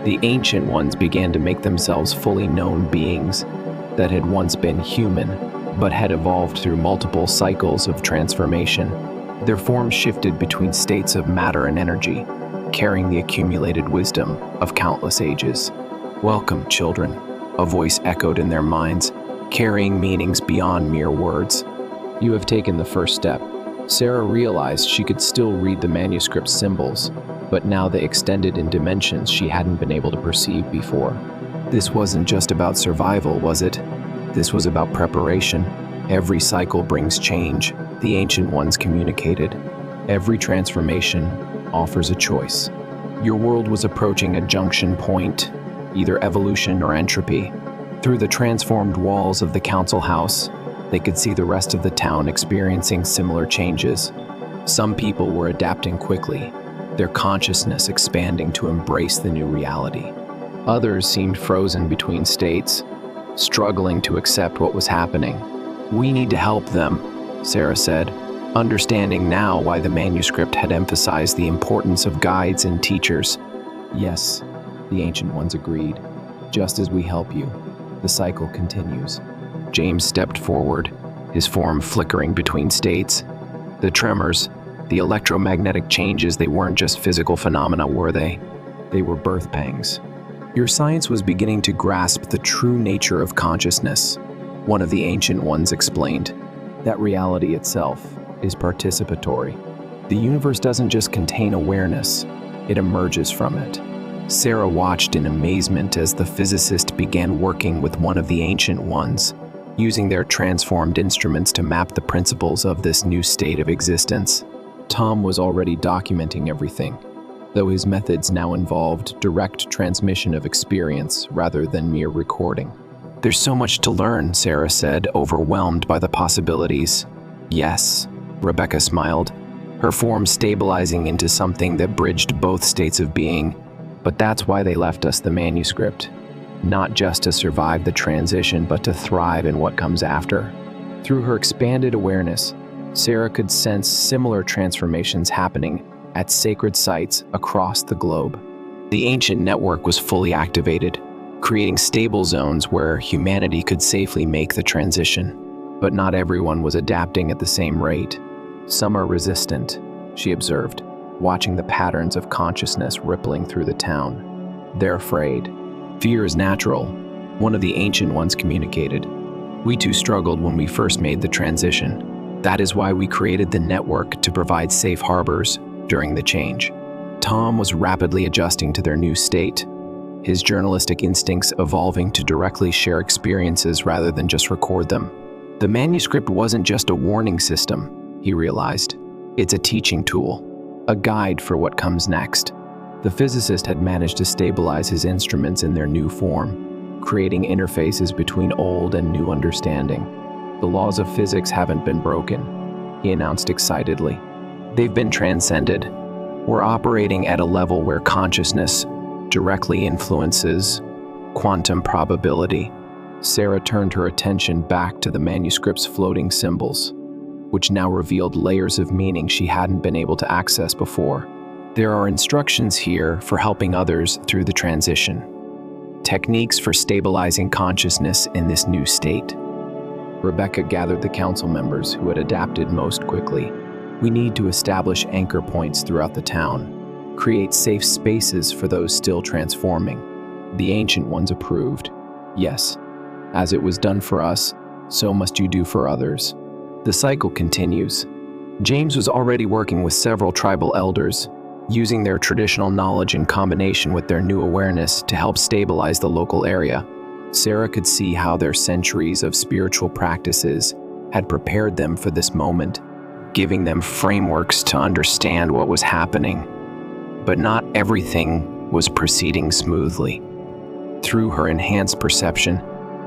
The Ancient Ones began to make themselves fully known beings that had once been human, but had evolved through multiple cycles of transformation. Their forms shifted between states of matter and energy, carrying the accumulated wisdom of countless ages. "Welcome, children," a voice echoed in their minds, carrying meanings beyond mere words. "You have taken the first step." Sarah realized she could still read the manuscript's symbols, but now they extended in dimensions she hadn't been able to perceive before. This wasn't just about survival, was it? This was about preparation. Every cycle brings change, the Ancient Ones communicated. Every transformation offers a choice. Your world was approaching a junction point, either evolution or entropy. Through the transformed walls of the council house, they could see the rest of the town experiencing similar changes. Some people were adapting quickly, their consciousness expanding to embrace the new reality. Others seemed frozen between states, struggling to accept what was happening. "We need to help them," Sarah said, understanding now why the manuscript had emphasized the importance of guides and teachers. "Yes," the Ancient Ones agreed. "Just as we help you, the cycle continues." James stepped forward, his form flickering between states. The tremors, the electromagnetic changes, they weren't just physical phenomena, were they? They were birth pangs. "Your science was beginning to grasp the true nature of consciousness," one of the Ancient Ones explained. "That reality itself is participatory. The universe doesn't just contain awareness, it emerges from it." Sarah watched in amazement as the physicist began working with one of the Ancient Ones, using their transformed instruments to map the principles of this new state of existence. Tom was already documenting everything, though his methods now involved direct transmission of experience rather than mere recording. "There's so much to learn," Sarah said, overwhelmed by the possibilities. "Yes," Rebecca smiled, her form stabilizing into something that bridged both states of being. "But that's why they left us the manuscript. Not just to survive the transition, but to thrive in what comes after." Through her expanded awareness, Sarah could sense similar transformations happening at sacred sites across the globe. The ancient network was fully activated, creating stable zones where humanity could safely make the transition. But not everyone was adapting at the same rate. "Some are resistant," she observed, watching the patterns of consciousness rippling through the town. "They're afraid." "Fear is natural," one of the Ancient Ones communicated. "We too struggled when we first made the transition. That is why we created the network to provide safe harbors during the change." Tom was rapidly adjusting to their new state, his journalistic instincts evolving to directly share experiences rather than just record them. The manuscript wasn't just a warning system, he realized. It's a teaching tool, a guide for what comes next. The physicist had managed to stabilize his instruments in their new form, creating interfaces between old and new understanding. "The laws of physics haven't been broken," he announced excitedly. "They've been transcended. We're operating at a level where consciousness directly influences quantum probability." Sarah turned her attention back to the manuscript's floating symbols, which now revealed layers of meaning she hadn't been able to access before. "There are instructions here for helping others through the transition. Techniques for stabilizing consciousness in this new state." Rebecca gathered the council members who had adapted most quickly. We need to establish anchor points throughout the town, create safe spaces for those still transforming. The Ancient Ones approved. Yes, as it was done for us, so must you do for others. The cycle continues. James was already working with several tribal elders, using their traditional knowledge in combination with their new awareness to help stabilize the local area. Sarah could see how their centuries of spiritual practices had prepared them for this moment, giving them frameworks to understand what was happening. But not everything was proceeding smoothly. Through her enhanced perception,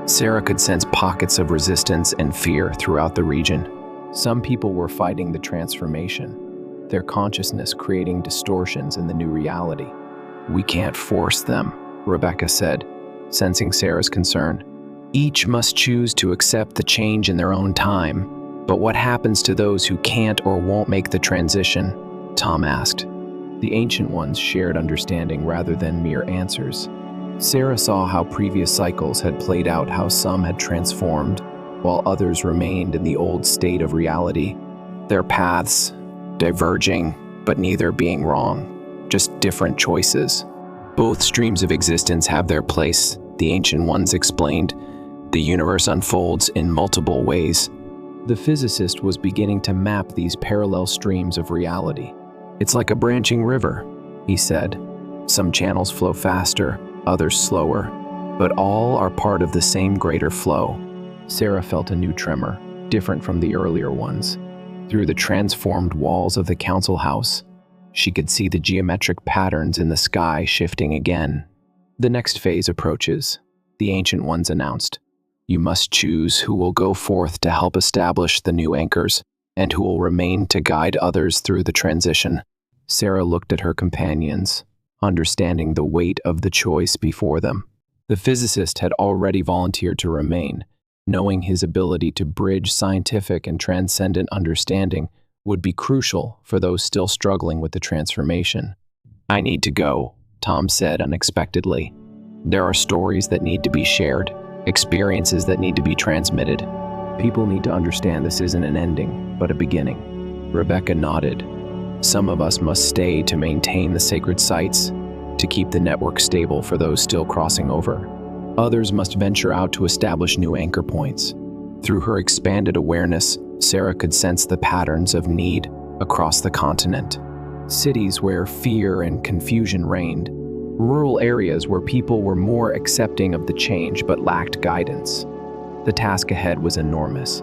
Sarah could sense pockets of resistance and fear throughout the region. Some people were fighting the transformation, their consciousness creating distortions in the new reality. "We can't force them," Rebecca said, sensing Sarah's concern. "Each must choose to accept the change in their own time. But what happens to those who can't or won't make the transition?" Tom asked. The Ancient Ones shared understanding rather than mere answers. Sarah saw how previous cycles had played out, how some had transformed, while others remained in the old state of reality. Their paths diverging, but neither being wrong, just different choices. "Both streams of existence have their place," the Ancient Ones explained. "The universe unfolds in multiple ways." The physicist was beginning to map these parallel streams of reality. "It's like a branching river," he said. "Some channels flow faster, others slower, but all are part of the same greater flow." Sarah felt a new tremor, different from the earlier ones. Through the transformed walls of the council house, she could see the geometric patterns in the sky shifting again. "The next phase approaches," the Ancient Ones announced. "You must choose who will go forth to help establish the new anchors, and who will remain to guide others through the transition." Sarah looked at her companions, understanding the weight of the choice before them. The physicist had already volunteered to remain, knowing his ability to bridge scientific and transcendent understanding would be crucial for those still struggling with the transformation. "I need to go," Tom said unexpectedly. "There are stories that need to be shared, experiences that need to be transmitted. People need to understand this isn't an ending, but a beginning." Rebecca nodded. "Some of us must stay to maintain the sacred sites, to keep the network stable for those still crossing over. Others must venture out to establish new anchor points." Through her expanded awareness, Sarah could sense the patterns of need across the continent. Cities where fear and confusion reigned, rural areas where people were more accepting of the change but lacked guidance. The task ahead was enormous.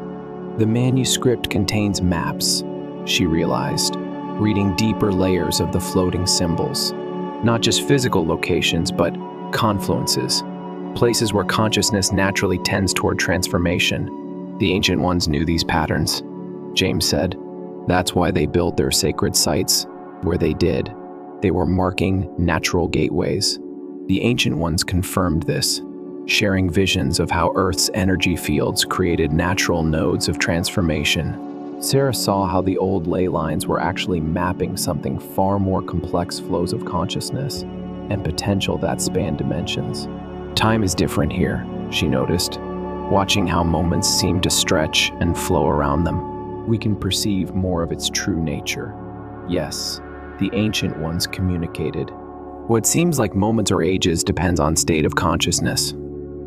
The manuscript contains maps, she realized, reading deeper layers of the floating symbols. Not just physical locations, but confluences, places where consciousness naturally tends toward transformation. The Ancient Ones knew these patterns, James said. That's why they built their sacred sites where they did. They were marking natural gateways. The Ancient Ones confirmed this, sharing visions of how Earth's energy fields created natural nodes of transformation. Sarah saw how the old ley lines were actually mapping something far more complex: flows of consciousness and potential that span dimensions. Time is different here, she noticed, watching how moments seem to stretch and flow around them. We can perceive more of its true nature. Yes, the Ancient Ones communicated. What seems like moments or ages depends on state of consciousness.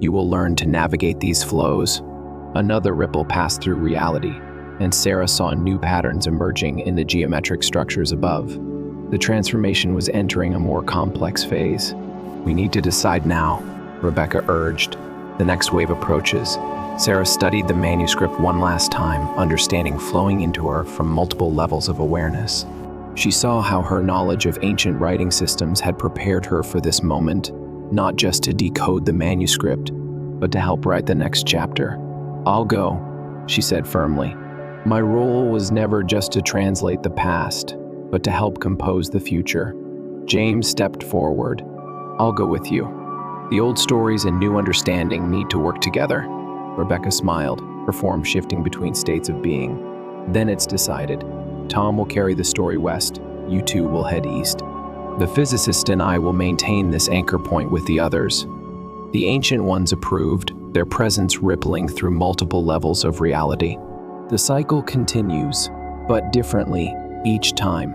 You will learn to navigate these flows. Another ripple passed through reality, and Sarah saw new patterns emerging in the geometric structures above. The transformation was entering a more complex phase. "We need to decide now," Rebecca urged. "The next wave approaches." Sarah studied the manuscript one last time, understanding flowing into her from multiple levels of awareness. She saw how her knowledge of ancient writing systems had prepared her for this moment, not just to decode the manuscript, but to help write the next chapter. "I'll go," she said firmly. "My role was never just to translate the past, but to help compose the future." James stepped forward. "I'll go with you. The old stories and new understanding need to work together." Rebecca smiled, her form shifting between states of being. "Then it's decided. Tom will carry the story west. You two will head east. The physicist and I will maintain this anchor point with the others." The Ancient Ones approved, their presence rippling through multiple levels of reality. The cycle continues, but differently each time.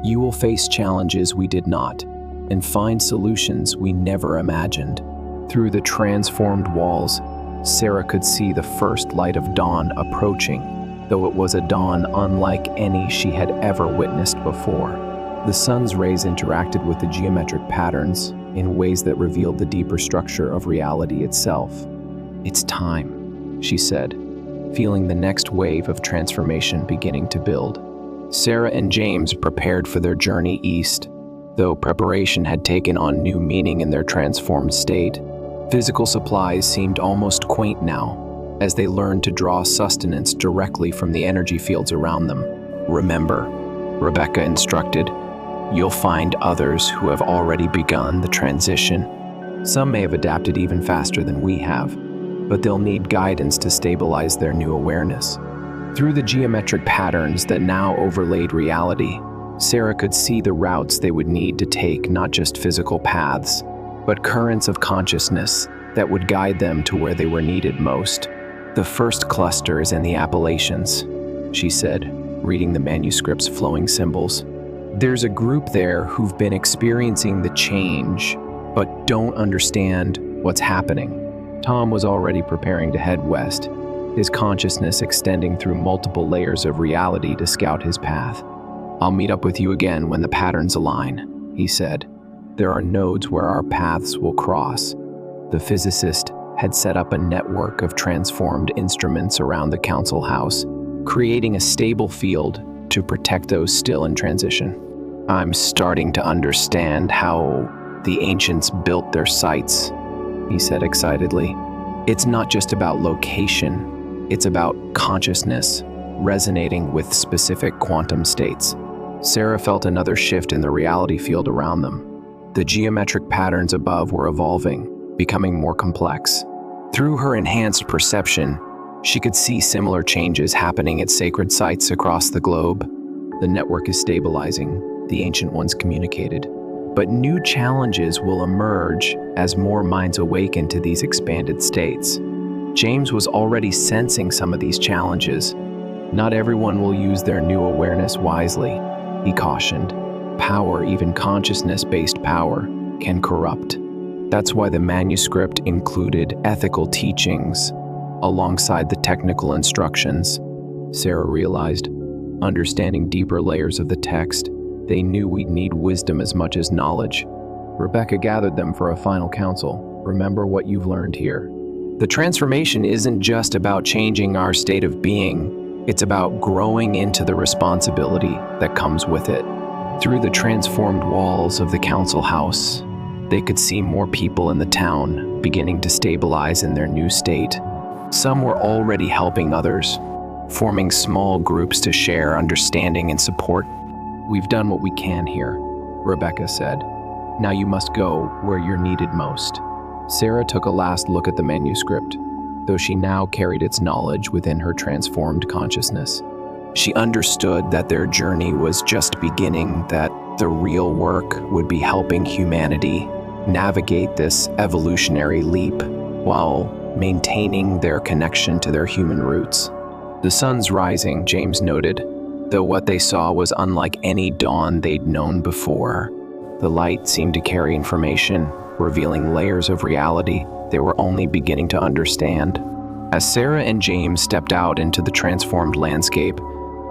You will face challenges we did not, and find solutions we never imagined. Through the transformed walls, Sarah could see the first light of dawn approaching, though it was a dawn unlike any she had ever witnessed before. The sun's rays interacted with the geometric patterns in ways that revealed the deeper structure of reality itself. "It's time," she said, feeling the next wave of transformation beginning to build. Sarah and James prepared for their journey east, though preparation had taken on new meaning in their transformed state. Physical supplies seemed almost quaint now, as they learned to draw sustenance directly from the energy fields around them. "Remember," Rebecca instructed, "you'll find others who have already begun the transition. Some may have adapted even faster than we have, but they'll need guidance to stabilize their new awareness." Through the geometric patterns that now overlaid reality, Sarah could see the routes they would need to take, not just physical paths, but currents of consciousness that would guide them to where they were needed most. "The first cluster is in the Appalachians," she said, reading the manuscript's flowing symbols. "There's a group there who've been experiencing the change, but don't understand what's happening." Tom was already preparing to head west, his consciousness extending through multiple layers of reality to scout his path. "I'll meet up with you again when the patterns align," he said. "There are nodes where our paths will cross." The physicist had set up a network of transformed instruments around the council house, creating a stable field to protect those still in transition. "I'm starting to understand how the ancients built their sites," he said excitedly. "It's not just about location, it's about consciousness resonating with specific quantum states." Sarah felt another shift in the reality field around them. The geometric patterns above were evolving, becoming more complex. Through her enhanced perception, she could see similar changes happening at sacred sites across the globe. "The network is stabilizing," the ancient ones communicated. "But new challenges will emerge as more minds awaken to these expanded states." James was already sensing some of these challenges. "Not everyone will use their new awareness wisely," he cautioned. "Power, even consciousness-based power, can corrupt." That's why the manuscript included ethical teachings alongside the technical instructions. Sarah realized, understanding deeper layers of the text, they knew we'd need wisdom as much as knowledge. Rebecca gathered them for a final council. "Remember what you've learned here. The transformation isn't just about changing our state of being, it's about growing into the responsibility that comes with it." Through the transformed walls of the council house, they could see more people in the town beginning to stabilize in their new state. Some were already helping others, forming small groups to share understanding and support. "We've done what we can here," Rebecca said. "Now you must go where you're needed most." Sarah took a last look at the manuscript, though she now carried its knowledge within her transformed consciousness. She understood that their journey was just beginning, that the real work would be helping humanity navigate this evolutionary leap while maintaining their connection to their human roots. "The sun's rising," James noted, though what they saw was unlike any dawn they'd known before. The light seemed to carry information, revealing layers of reality they were only beginning to understand. As Sarah and James stepped out into the transformed landscape,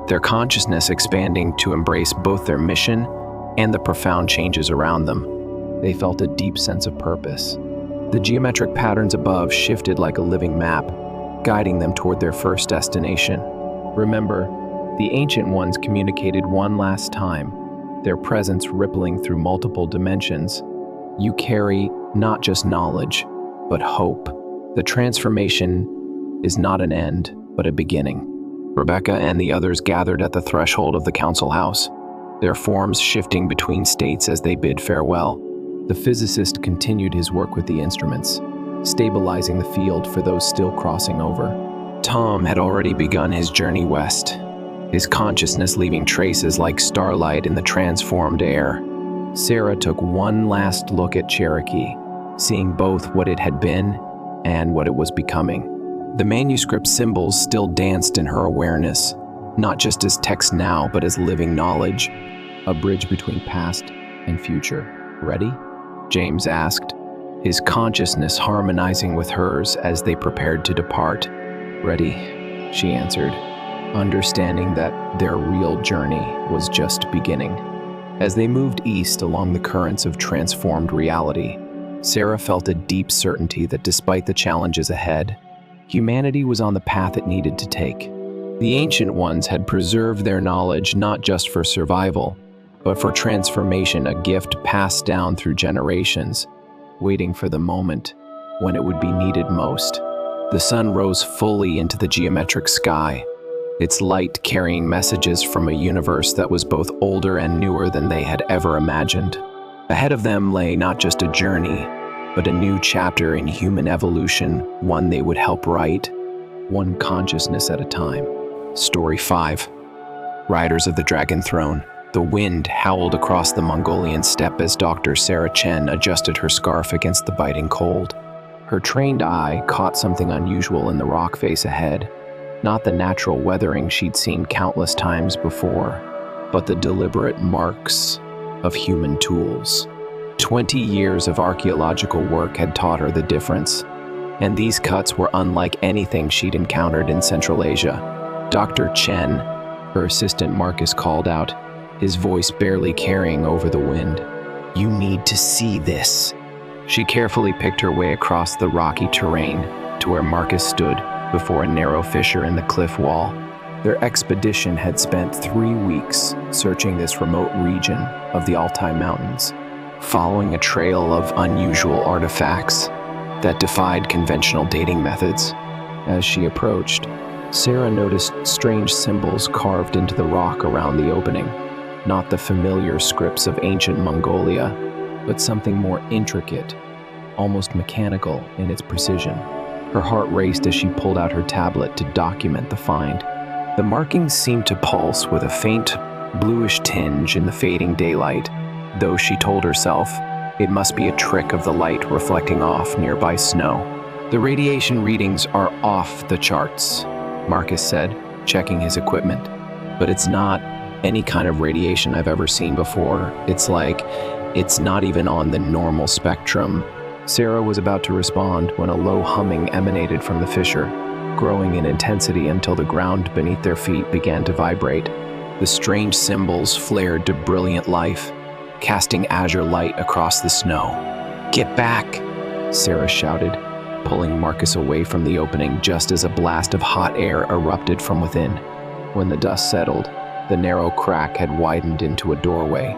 their consciousness expanding to embrace both their mission and the profound changes around them, they felt a deep sense of purpose. The geometric patterns above shifted like a living map, guiding them toward their first destination. Remember, the ancient ones communicated one last time, their presence rippling through multiple dimensions. You carry not just knowledge, but hope. The transformation is not an end, but a beginning. Rebecca and the others gathered at the threshold of the council house, their forms shifting between states as they bid farewell. The physicist continued his work with the instruments, stabilizing the field for those still crossing over. Tom had already begun his journey west, his consciousness leaving traces like starlight in the transformed air. Sarah took one last look at Cherokee, seeing both what it had been and what it was becoming. The manuscript symbols still danced in her awareness, not just as text now, but as living knowledge, a bridge between past and future. "Ready?" James asked, his consciousness harmonizing with hers as they prepared to depart. "Ready," she answered, understanding that their real journey was just beginning. As they moved east along the currents of transformed reality, Sarah felt a deep certainty that despite the challenges ahead, humanity was on the path it needed to take. The Ancient Ones had preserved their knowledge not just for survival, but for transformation, a gift passed down through generations, waiting for the moment when it would be needed most. The sun rose fully into the geometric sky, its light carrying messages from a universe that was both older and newer than they had ever imagined. Ahead of them lay not just a journey, but a new chapter in human evolution, one they would help write, one consciousness at a time. Story 5. Riders of the Dragon Throne. The wind howled across the Mongolian steppe as Dr. Sarah Chen adjusted her scarf against the biting cold. Her trained eye caught something unusual in the rock face ahead. Not the natural weathering she'd seen countless times before, but the deliberate marks of human tools. 20 years of archaeological work had taught her the difference, and these cuts were unlike anything she'd encountered in Central Asia. "Dr. Chen," her assistant Marcus called out, his voice barely carrying over the wind. "You need to see this." She carefully picked her way across the rocky terrain to where Marcus stood before a narrow fissure in the cliff wall. Their expedition had spent 3 weeks searching this remote region of the Altai Mountains, following a trail of unusual artifacts that defied conventional dating methods. As she approached, Sarah noticed strange symbols carved into the rock around the opening. Not the familiar scripts of ancient Mongolia, but something more intricate, almost mechanical in its precision. Her heart raced as she pulled out her tablet to document the find. The markings seemed to pulse with a faint, bluish tinge in the fading daylight, though she told herself it must be a trick of the light reflecting off nearby snow. "The radiation readings are off the charts," Marcus said, checking his equipment. "But it's not any kind of radiation I've ever seen before. It's not even on the normal spectrum." Sarah was about to respond when a low humming emanated from the fissure, growing in intensity until the ground beneath their feet began to vibrate. The strange symbols flared to brilliant life, casting azure light across the snow. "Get back!" Sarah shouted, pulling Marcus away from the opening just as a blast of hot air erupted from within. When the dust settled, the narrow crack had widened into a doorway,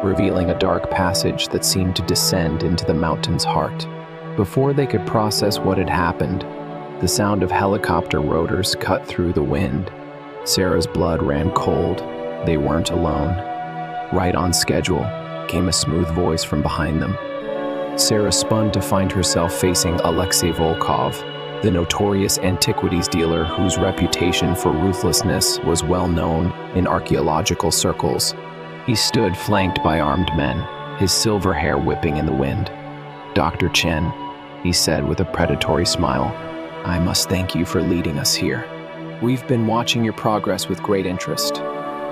revealing a dark passage that seemed to descend into the mountain's heart. Before they could process what had happened, the sound of helicopter rotors cut through the wind. Sarah's blood ran cold. They weren't alone. Right on schedule came a smooth voice from behind them. Sarah spun to find herself facing Alexei Volkov, the notorious antiquities dealer whose reputation for ruthlessness was well known in archaeological circles. He stood flanked by armed men, his silver hair whipping in the wind. "Dr. Chen," he said with a predatory smile, "I must thank you for leading us here. We've been watching your progress with great interest.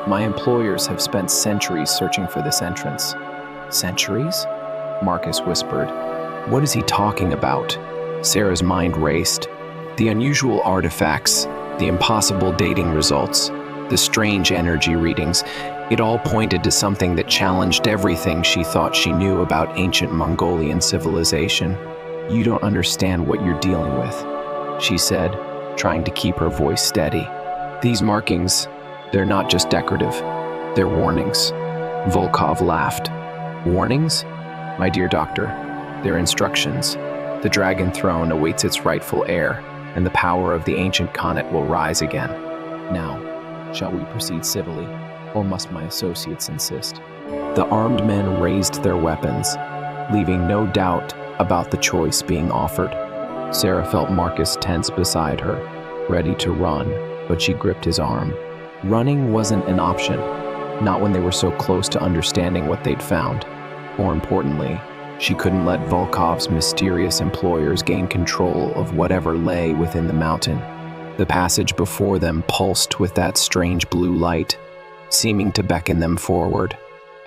My employers have spent centuries searching for this entrance." "Centuries?" Marcus whispered. "What is he talking about?" Sarah's mind raced. The unusual artifacts, the impossible dating results, the strange energy readings, it all pointed to something that challenged everything she thought she knew about ancient Mongolian civilization. "You don't understand what you're dealing with," she said, trying to keep her voice steady. "These markings, they're not just decorative, they're warnings." Volkov laughed. "Warnings? My dear doctor, they're instructions. The Dragon Throne awaits its rightful heir, and the power of the ancient Khanate will rise again. Now, shall we proceed civilly, or must my associates insist?" The armed men raised their weapons, leaving no doubt about the choice being offered. Sarah felt Marcus tense beside her, ready to run, but she gripped his arm. Running wasn't an option, not when they were so close to understanding what they'd found. More importantly, She couldn't let Volkov's mysterious employers gain control of whatever lay within the mountain. The passage before them pulsed with that strange blue light, seeming to beckon them forward.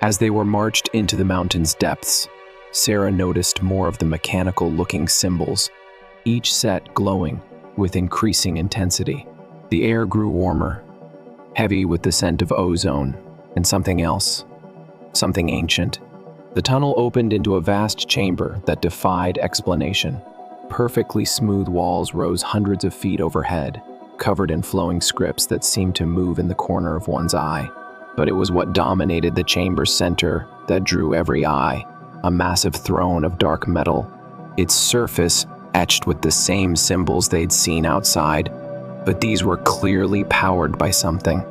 As they were marched into the mountain's depths, Sarah noticed more of the mechanical-looking symbols, each set glowing with increasing intensity. The air grew warmer, heavy with the scent of ozone and something else, something ancient. The tunnel opened into a vast chamber that defied explanation. Perfectly smooth walls rose hundreds of feet overhead, covered in flowing scripts that seemed to move in the corner of one's eye. But it was what dominated the chamber's center that drew every eye, a massive throne of dark metal, its surface etched with the same symbols they'd seen outside, but these were clearly powered by something.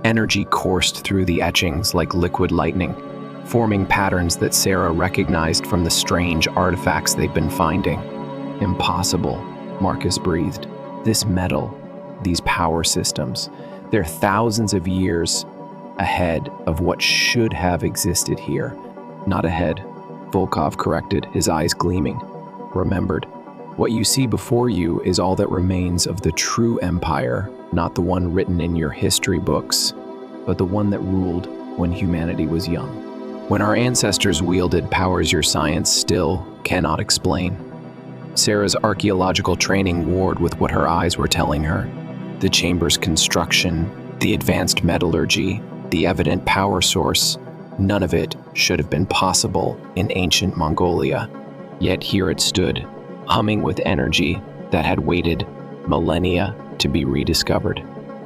Energy coursed through the etchings like liquid lightning, forming patterns that Sarah recognized from the strange artifacts they'd been finding. Impossible, Marcus breathed. This metal, these power systems, they're thousands of years ahead of what should have existed here. Not ahead, Volkov corrected, his eyes gleaming. Remembered, what you see before you is all that remains of the true empire, not the one written in your history books, but the one that ruled when humanity was young. When our ancestors wielded powers your science still cannot explain. Sarah's archaeological training warred with what her eyes were telling her. The chamber's construction, the advanced metallurgy, the evident power source, none of it should have been possible in ancient Mongolia. Yet here it stood, humming with energy that had waited millennia to be rediscovered.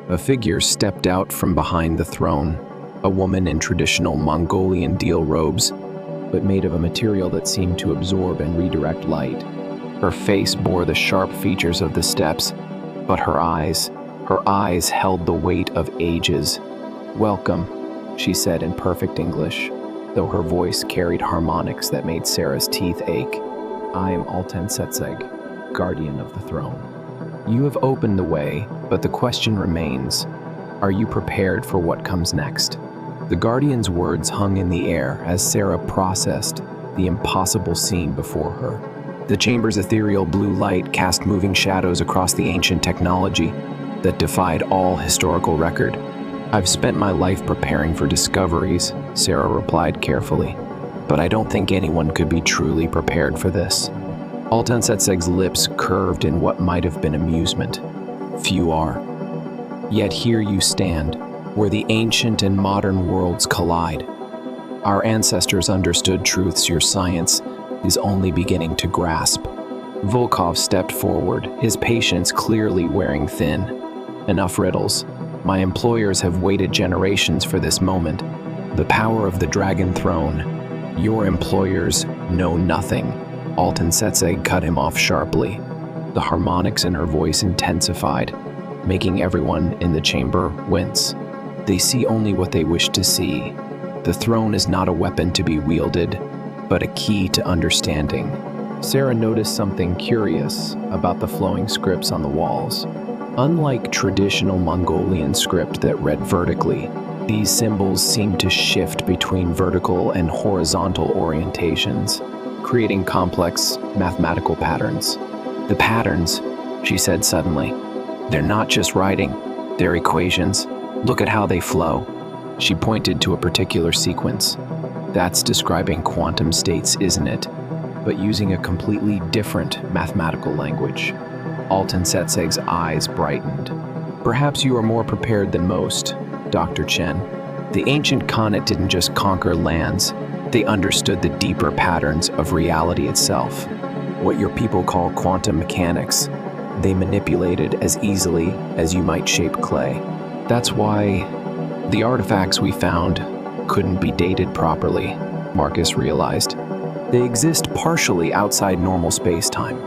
A figure stepped out from behind the throne, a woman in traditional Mongolian deal robes, but made of a material that seemed to absorb and redirect light. Her face bore the sharp features of the steps, but her eyes held the weight of ages. "Welcome," she said in perfect English, though her voice carried harmonics that made Sarah's teeth ache. "I am Pt.7, guardian of the throne. You have opened the way, but the question remains, are you prepared for what comes next?" The guardian's words hung in the air as Sarah processed the impossible scene before her. The chamber's ethereal blue light cast moving shadows across the ancient technology that defied all historical record. "I've spent my life preparing for discoveries," Sarah replied carefully, "but I don't think anyone could be truly prepared for this." Altensetsek's lips curved in what might have been amusement. "Few are. Yet here you stand, where the ancient and modern worlds collide. Our ancestors understood truths your science is only beginning to grasp." Volkov stepped forward, his patience clearly wearing thin. "Enough riddles. My employers have waited generations for this moment. The power of the Dragon Throne. Your employers know nothing." Altensetze cut him off sharply. The harmonics in her voice intensified, making everyone in the chamber wince. "They see only what they wish to see. The throne is not a weapon to be wielded, but a key to understanding." Sarah noticed something curious about the flowing scripts on the walls. Unlike traditional Mongolian script that read vertically, these symbols seemed to shift between vertical and horizontal orientations, creating complex mathematical patterns. "The patterns," she said suddenly, "they're not just writing, they're equations. Look at how they flow." She pointed to a particular sequence. "That's describing quantum states, isn't it? But using a completely different mathematical language." Altensetsek's eyes brightened. "Perhaps you are more prepared than most, Dr. Chen. The ancient Khanate didn't just conquer lands, they understood the deeper patterns of reality itself. What your people call quantum mechanics, they manipulated as easily as you might shape clay. That's why the artifacts we found couldn't be dated properly," Marcus realized. "They exist partially outside normal space-time."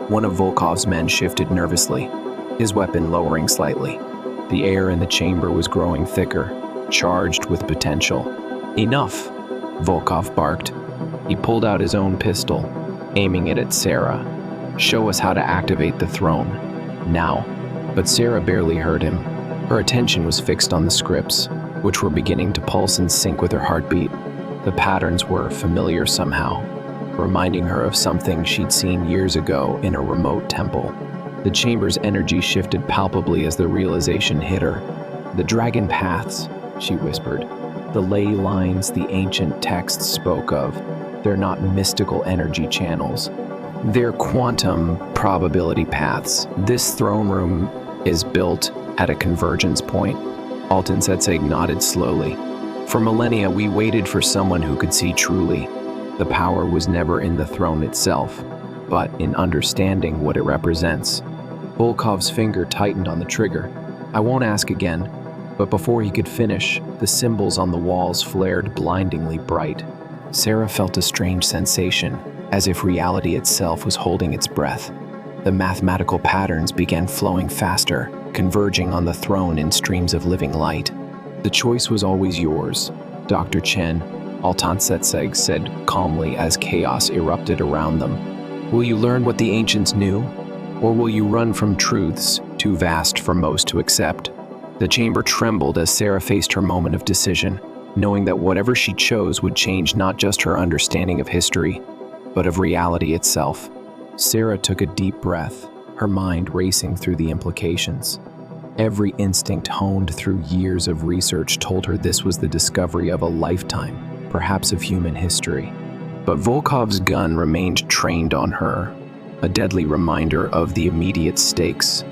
One of Volkov's men shifted nervously, his weapon lowering slightly. The air in the chamber was growing thicker, charged with potential. "Enough," Volkov barked. He pulled out his own pistol, aiming it at Sarah. "Show us how to activate the throne. Now." But Sarah barely heard him. Her attention was fixed on the scripts, which were beginning to pulse in sync with her heartbeat. The patterns were familiar somehow. reminding her of something she'd seen years ago in a remote temple. The chamber's energy shifted palpably as the realization hit her. "The dragon paths," she whispered. "The ley lines the ancient texts spoke of. They're not mystical energy channels. They're quantum probability paths. This throne room is built at a convergence point." Alton Setseg nodded slowly. "For millennia, we waited for someone who could see truly. The power was never in the throne itself, but in understanding what it represents." Volkov's finger tightened on the trigger. "I won't ask again." But before he could finish, the symbols on the walls flared blindingly bright. Sarah felt a strange sensation, as if reality itself was holding its breath. The mathematical patterns began flowing faster, converging on the throne in streams of living light. "The choice was always yours, Dr. Chen," Alton Setseg said calmly as chaos erupted around them. "Will you learn what the ancients knew, or will you run from truths too vast for most to accept?" The chamber trembled as Sarah faced her moment of decision, knowing that whatever she chose would change not just her understanding of history, but of reality itself. Sarah took a deep breath, her mind racing through the implications. Every instinct honed through years of research told her this was the discovery of a lifetime, perhaps of human history. But Volkov's gun remained trained on her, a deadly reminder of the immediate stakes.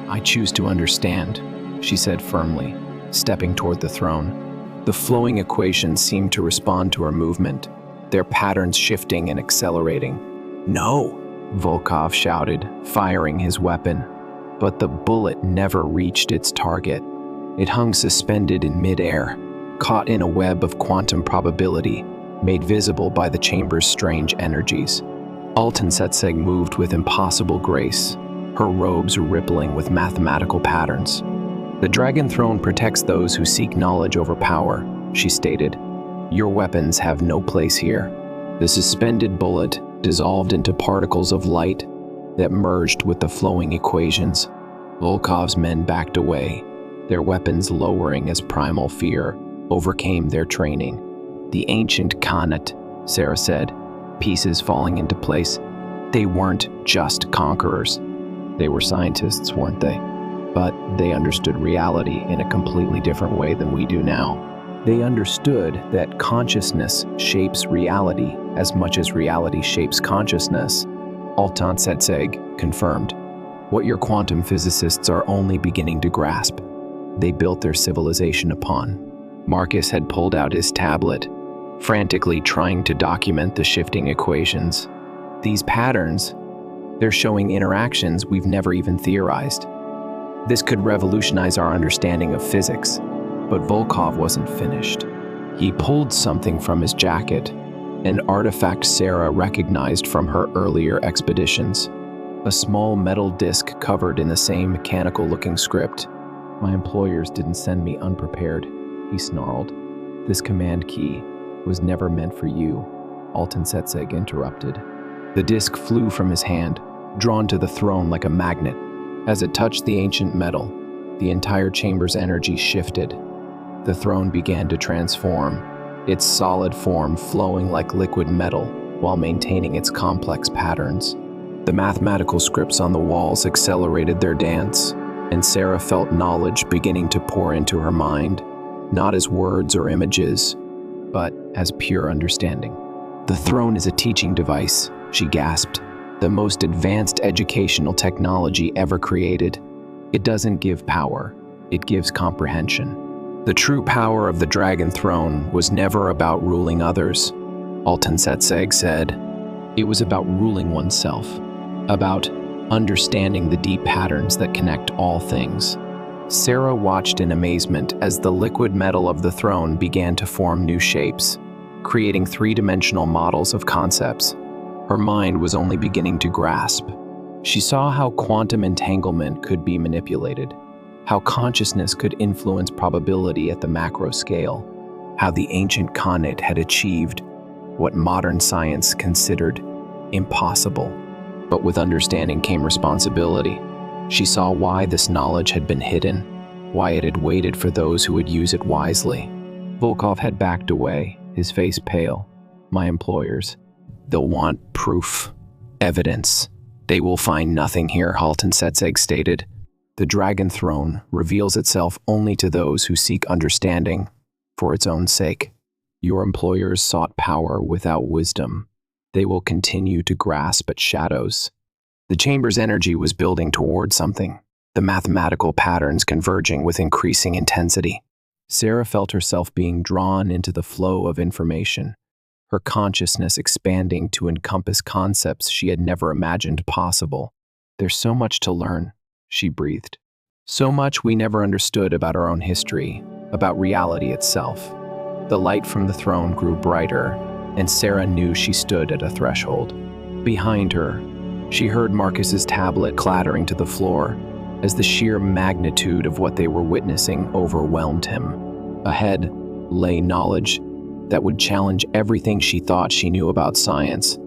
"I choose to understand," she said firmly, stepping toward the throne. The flowing equations seemed to respond to her movement, their patterns shifting and accelerating. "No!" Volkov shouted, firing his weapon. But the bullet never reached its target. It hung suspended in midair, caught in a web of quantum probability, made visible by the chamber's strange energies. Alton Setseg moved with impossible grace, her robes rippling with mathematical patterns. "The Dragon Throne protects those who seek knowledge over power," she stated. "Your weapons have no place here." The suspended bullet dissolved into particles of light that merged with the flowing equations. Volkov's men backed away, their weapons lowering as primal fear overcame their training. "The ancient Khanate," Sarah said, pieces falling into place. "They weren't just conquerors. They were scientists, weren't they? But they understood reality in a completely different way than we do now. They understood that consciousness shapes reality as much as reality shapes consciousness." Alton Setseg confirmed. "What your quantum physicists are only beginning to grasp. They built their civilization upon." Marcus had pulled out his tablet, frantically trying to document the shifting equations. "These patterns, they're showing interactions we've never even theorized. This could revolutionize our understanding of physics." But Volkov wasn't finished. He pulled something from his jacket, an artifact Sarah recognized from her earlier expeditions. A small metal disc covered in the same mechanical-looking script. "My employers didn't send me unprepared," he snarled. "This command key was never meant for you," Alton Setseg interrupted. The disc flew from his hand, drawn to the throne like a magnet. As it touched the ancient metal, the entire chamber's energy shifted. The throne began to transform, its solid form flowing like liquid metal while maintaining its complex patterns. The mathematical scripts on the walls accelerated their dance, and Sarah felt knowledge beginning to pour into her mind, not as words or images, but as pure understanding. "The throne is a teaching device," she gasped, "the most advanced educational technology ever created. It doesn't give power, it gives comprehension." The true power of the Dragon Throne was never about ruling others, Alton Setseg said. It was about ruling oneself, about understanding the deep patterns that connect all things. Sarah watched in amazement as the liquid metal of the throne began to form new shapes, creating three-dimensional models of concepts. Her mind was only beginning to grasp. She saw how quantum entanglement could be manipulated, how consciousness could influence probability at the macro scale, how the ancient Khanate had achieved what modern science considered impossible. But with understanding came responsibility. She saw why this knowledge had been hidden, why it had waited for those who would use it wisely. Volkov had backed away, his face pale. "My employers. They'll want proof, evidence. They will find nothing here, Halton Setseg stated. The Dragon Throne reveals itself only to those who seek understanding for its own sake. Your employers sought power without wisdom. They will continue to grasp at shadows. The chamber's energy was building toward something, the mathematical patterns converging with increasing intensity. Sarah felt herself being drawn into the flow of information, her consciousness expanding to encompass concepts she had never imagined possible. There's so much to learn, she breathed. So much we never understood about our own history, about reality itself. The light from the throne grew brighter, and Sarah knew she stood at a threshold. Behind her, she heard Marcus's tablet clattering to the floor as the sheer magnitude of what they were witnessing overwhelmed him. Ahead lay knowledge that would challenge everything she thought she knew about science,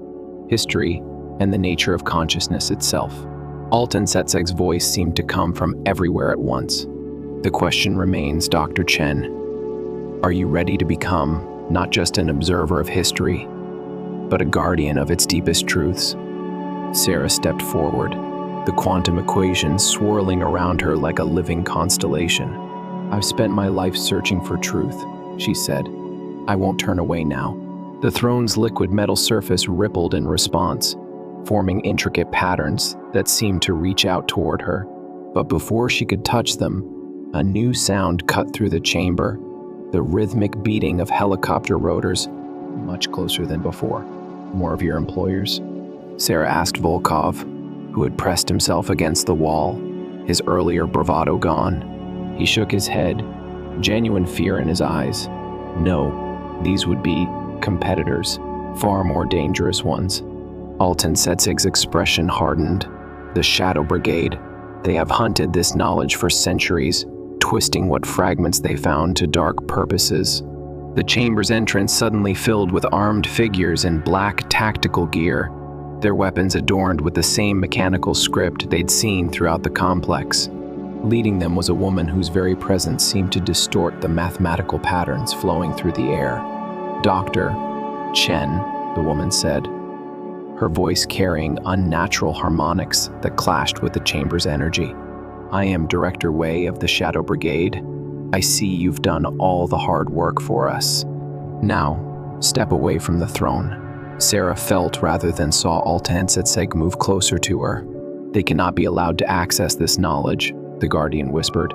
history, and the nature of consciousness itself. Alton Setseg's voice seemed to come from everywhere at once. The question remains, Dr. Chen. Are you ready to become not just an observer of history, but a guardian of its deepest truths? Sarah stepped forward, the quantum equations swirling around her like a living constellation. I've spent my life searching for truth, she said. I won't turn away now. The throne's liquid metal surface rippled in response, forming intricate patterns that seemed to reach out toward her. But before she could touch them, a new sound cut through the chamber, the rhythmic beating of helicopter rotors, much closer than before. More of your employers? Sarah asked Volkov, who had pressed himself against the wall, his earlier bravado gone. He shook his head, genuine fear in his eyes. No, these would be competitors, far more dangerous ones. Alton Setseg's expression hardened. The Shadow Brigade. They have hunted this knowledge for centuries, twisting what fragments they found to dark purposes. The chamber's entrance suddenly filled with armed figures in black tactical gear, their weapons adorned with the same mechanical script they'd seen throughout the complex. Leading them was a woman whose very presence seemed to distort the mathematical patterns flowing through the air. Dr. Chen, the woman said, her voice carrying unnatural harmonics that clashed with the chamber's energy. I am Director Wei of the Shadow Brigade. I see you've done all the hard work for us. Now, step away from the throne. Sarah felt rather than saw Alton Setseg move closer to her. They cannot be allowed to access this knowledge, the Guardian whispered.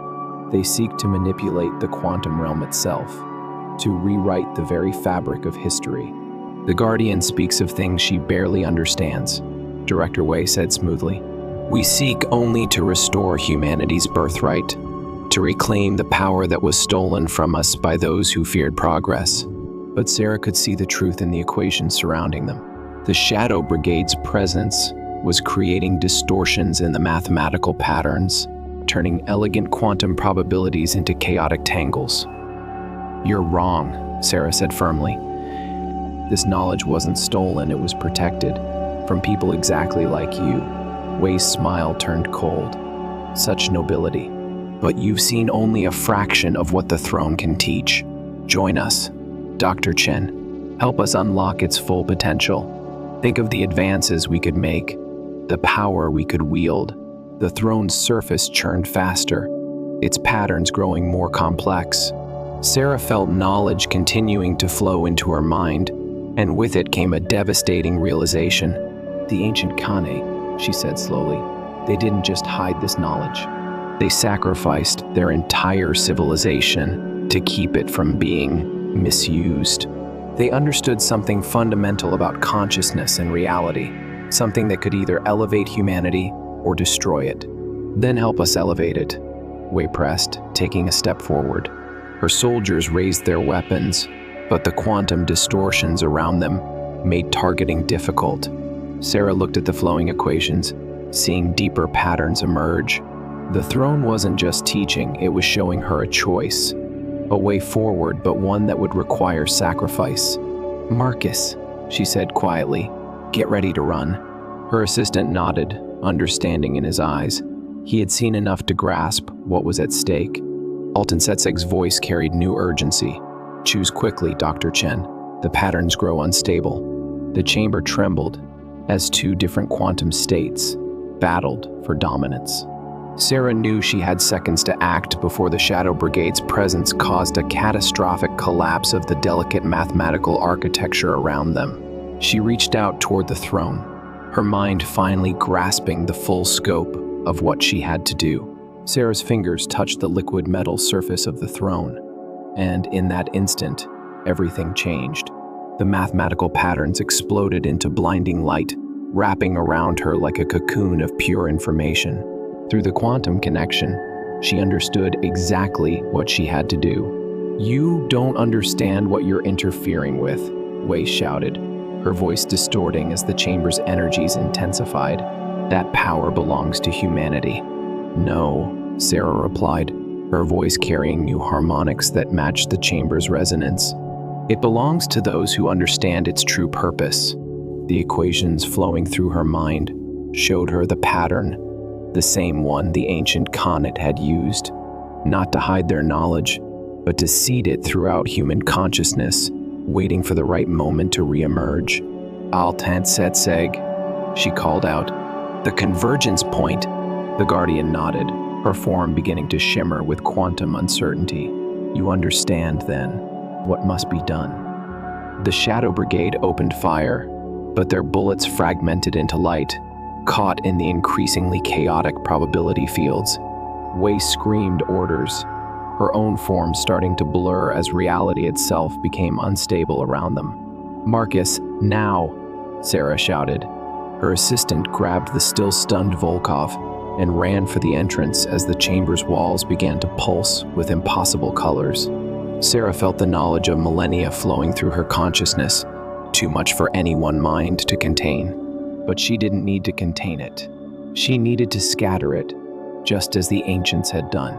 They seek to manipulate the quantum realm itself, to rewrite the very fabric of history. The Guardian speaks of things she barely understands, Director Wei said smoothly. We seek only to restore humanity's birthright, to reclaim the power that was stolen from us by those who feared progress. But Sarah could see the truth in the equations surrounding them. The Shadow Brigade's presence was creating distortions in the mathematical patterns, turning elegant quantum probabilities into chaotic tangles. You're wrong, Sarah said firmly. This knowledge wasn't stolen, it was protected, from people exactly like you. Wei's smile turned cold. Such nobility. But you've seen only a fraction of what the throne can teach. Join us, Dr. Chen. Help us unlock its full potential. Think of the advances we could make, the power we could wield. The throne's surface churned faster, its patterns growing more complex. Sarah felt knowledge continuing to flow into her mind, and with it came a devastating realization. The ancient Kane, she said slowly, they didn't just hide this knowledge. They sacrificed their entire civilization to keep it from being misused. They understood something fundamental about consciousness and reality, something that could either elevate humanity or destroy it. Then help us elevate it, Wei pressed, taking a step forward. Her soldiers raised their weapons, but the quantum distortions around them made targeting difficult. Sarah looked at the flowing equations, seeing deeper patterns emerge. The throne wasn't just teaching, it was showing her a choice. A way forward, but one that would require sacrifice. Marcus, she said quietly, get ready to run. Her assistant nodded, understanding in his eyes. He had seen enough to grasp what was at stake. Alton Setseg's voice carried new urgency. Choose quickly, Dr. Chen. The patterns grow unstable. The chamber trembled as two different quantum states battled for dominance. Sarah knew she had seconds to act before the Shadow Brigade's presence caused a catastrophic collapse of the delicate mathematical architecture around them. She reached out toward the throne, her mind finally grasping the full scope of what she had to do. Sarah's fingers touched the liquid metal surface of the throne, and in that instant, everything changed. The mathematical patterns exploded into blinding light, wrapping around her like a cocoon of pure information. Through the quantum connection, she understood exactly what she had to do. "You don't understand what you're interfering with," Wei shouted, her voice distorting as the chamber's energies intensified. "That power belongs to humanity." "No," Sarah replied, her voice carrying new harmonics that matched the chamber's resonance. "It belongs to those who understand its true purpose." The equations flowing through her mind showed her the pattern, the same one the ancient Khanate had used, not to hide their knowledge, but to seed it throughout human consciousness, waiting for the right moment to re-emerge. "Pt.7," she called out. "The convergence point." The Guardian nodded, her form beginning to shimmer with quantum uncertainty. "You understand, then, what must be done." The Shadow Brigade opened fire, but their bullets fragmented into light, caught in the increasingly chaotic probability fields. Wei screamed orders, her own form starting to blur as reality itself became unstable around them. "Marcus, now!" Sarah shouted. Her assistant grabbed the still-stunned Volkov and ran for the entrance as the chamber's walls began to pulse with impossible colors. Sarah felt the knowledge of millennia flowing through her consciousness, too much for any one mind to contain. But she didn't need to contain it. She needed to scatter it, just as the ancients had done.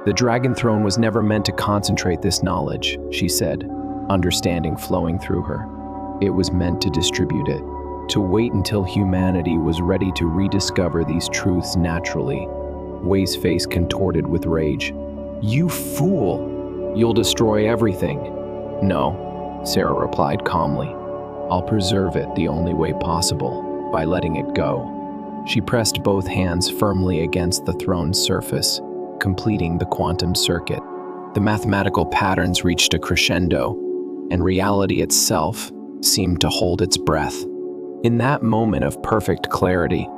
"The Dragon Throne was never meant to concentrate this knowledge," she said, understanding flowing through her. "It was meant to distribute it, to wait until humanity was ready to rediscover these truths naturally." Wei's face contorted with rage. "You fool! You'll destroy everything." "No," Sarah replied calmly. "I'll preserve it the only way possible, by letting it go." She pressed both hands firmly against the throne's surface, completing the quantum circuit. The mathematical patterns reached a crescendo, and reality itself seemed to hold its breath. In that moment of perfect clarity,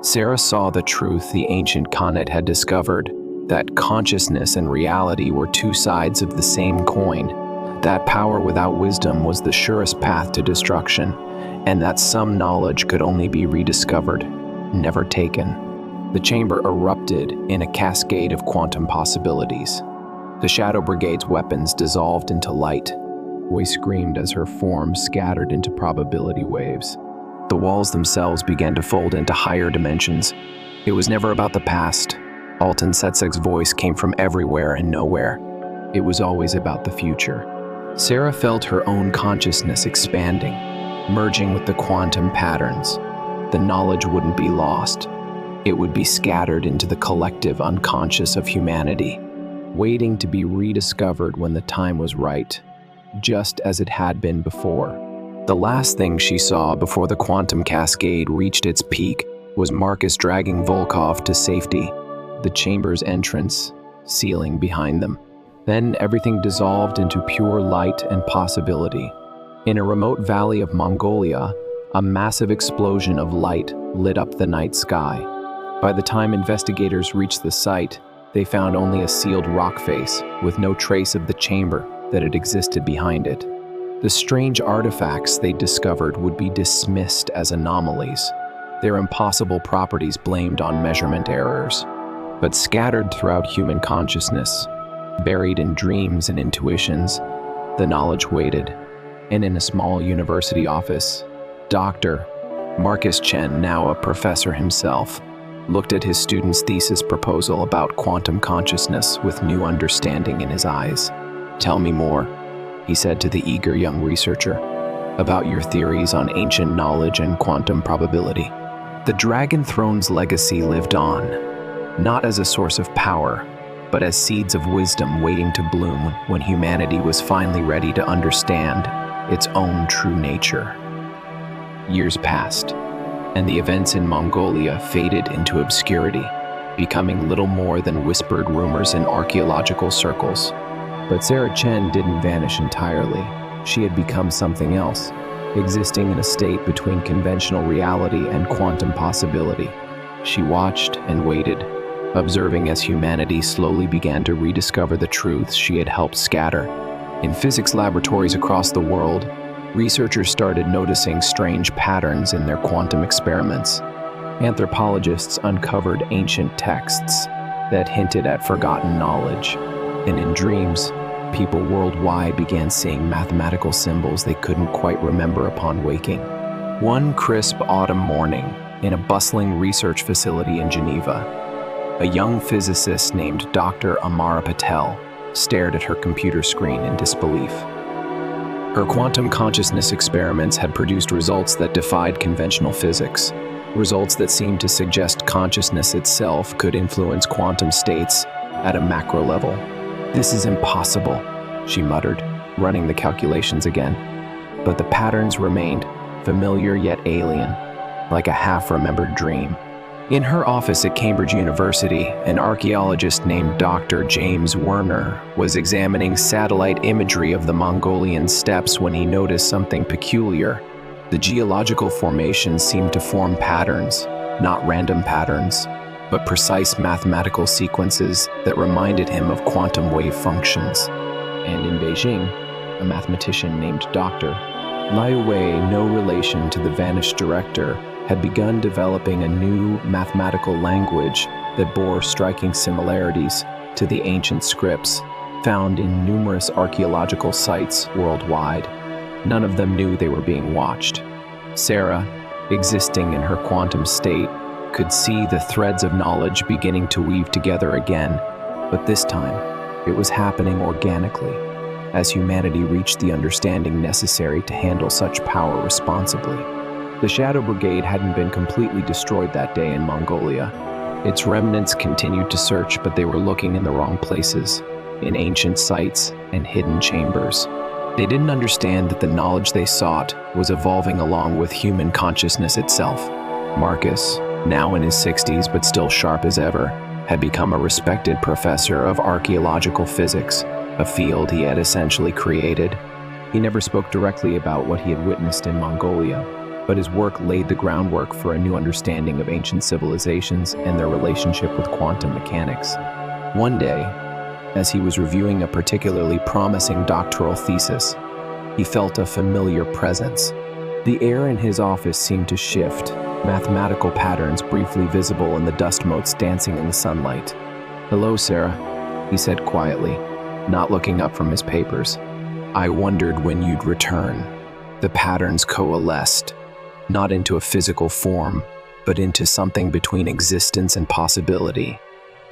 Sarah saw the truth the ancient Khanate had discovered, that consciousness and reality were two sides of the same coin, that power without wisdom was the surest path to destruction, and that some knowledge could only be rediscovered, never taken. The chamber erupted in a cascade of quantum possibilities. The Shadow Brigade's weapons dissolved into light. Wei screamed as her form scattered into probability waves. The walls themselves began to fold into higher dimensions. It was never about the past. Pt.7's voice came from everywhere and nowhere. It was always about the future. Sarah felt her own consciousness expanding, merging with the quantum patterns. The knowledge wouldn't be lost. It would be scattered into the collective unconscious of humanity, waiting to be rediscovered when the time was right, just as it had been before. The last thing she saw before the quantum cascade reached its peak was Marcus dragging Volkov to safety, the chamber's entrance sealing behind them. Then everything dissolved into pure light and possibility. In a remote valley of Mongolia, a massive explosion of light lit up the night sky. By the time investigators reached the site, they found only a sealed rock face with no trace of the chamber that had existed behind it. The strange artifacts they discovered would be dismissed as anomalies, their impossible properties blamed on measurement errors. But scattered throughout human consciousness, buried in dreams and intuitions, the knowledge waited. And in a small university office, Dr. Marcus Chen, now a professor himself, looked at his student's thesis proposal about quantum consciousness with new understanding in his eyes. "Tell me more," he said to the eager young researcher, "about your theories on ancient knowledge and quantum probability." The Dragon Throne's legacy lived on, not as a source of power, but as seeds of wisdom waiting to bloom when humanity was finally ready to understand its own true nature. Years passed, and the events in Mongolia faded into obscurity, becoming little more than whispered rumors in archaeological circles. But Sarah Chen didn't vanish entirely. She had become something else, existing in a state between conventional reality and quantum possibility. She watched and waited, observing as humanity slowly began to rediscover the truths she had helped scatter. In physics laboratories across the world, researchers started noticing strange patterns in their quantum experiments. Anthropologists uncovered ancient texts that hinted at forgotten knowledge. And in dreams, people worldwide began seeing mathematical symbols they couldn't quite remember upon waking. One crisp autumn morning, in a bustling research facility in Geneva, a young physicist named Dr. Amara Patel stared at her computer screen in disbelief. Her quantum consciousness experiments had produced results that defied conventional physics, results that seemed to suggest consciousness itself could influence quantum states at a macro level. "This is impossible," she muttered, running the calculations again. But the patterns remained, familiar yet alien, like a half-remembered dream. In her office at Cambridge University, an archaeologist named Dr. James Werner was examining satellite imagery of the Mongolian steppes when he noticed something peculiar. The geological formations seemed to form patterns, not random patterns, but precise mathematical sequences that reminded him of quantum wave functions. And in Beijing, a mathematician named Dr. Liu Wei, no relation to the vanished director, had begun developing a new mathematical language that bore striking similarities to the ancient scripts found in numerous archaeological sites worldwide. None of them knew they were being watched. Sarah, existing in her quantum state, could see the threads of knowledge beginning to weave together again, but this time, it was happening organically, as humanity reached the understanding necessary to handle such power responsibly. The Shadow Brigade hadn't been completely destroyed that day in Mongolia. Its remnants continued to search, but they were looking in the wrong places, in ancient sites and hidden chambers. They didn't understand that the knowledge they sought was evolving along with human consciousness itself. Marcus, now in his 60s but still sharp as ever, had become a respected professor of archaeological physics, a field he had essentially created. He never spoke directly about what he had witnessed in Mongolia, but his work laid the groundwork for a new understanding of ancient civilizations and their relationship with quantum mechanics. One day, as he was reviewing a particularly promising doctoral thesis, he felt a familiar presence. The air in his office seemed to shift, mathematical patterns briefly visible in the dust motes dancing in the sunlight. "Hello, Sarah," he said quietly, not looking up from his papers. "I wondered when you'd return." The patterns coalesced, not into a physical form, but into something between existence and possibility.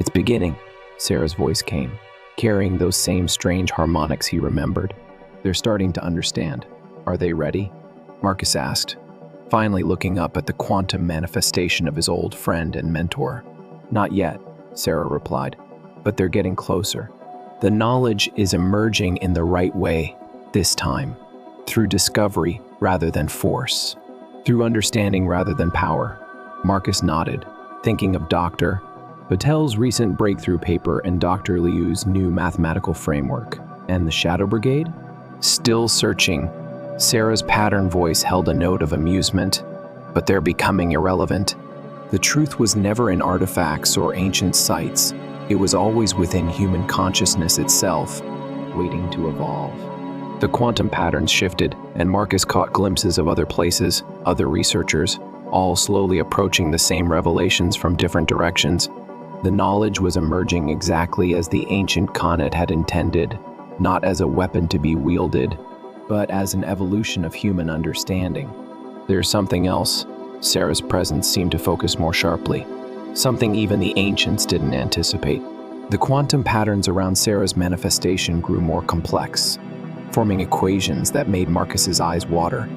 "It's beginning," Sarah's voice came, carrying those same strange harmonics he remembered. "They're starting to understand. Are they ready?" Marcus asked, finally looking up at the quantum manifestation of his old friend and mentor. "Not yet," Sarah replied, "but they're getting closer. The knowledge is emerging in the right way, this time, through discovery rather than force. Through understanding rather than power." Marcus nodded, thinking of Dr. Patel's recent breakthrough paper and Dr. Liu's new mathematical framework. And the Shadow Brigade? Still searching, Sarah's pattern voice held a note of amusement, but they're becoming irrelevant. The truth was never in artifacts or ancient sites. It was always within human consciousness itself, waiting to evolve. The quantum patterns shifted, and Marcus caught glimpses of other places, other researchers, all slowly approaching the same revelations from different directions. The knowledge was emerging exactly as the ancient Khanate had intended, not as a weapon to be wielded, but as an evolution of human understanding. There's something else. Sarah's presence seemed to focus more sharply, something even the ancients didn't anticipate. The quantum patterns around Sarah's manifestation grew more complex, forming equations that made Marcus's eyes water.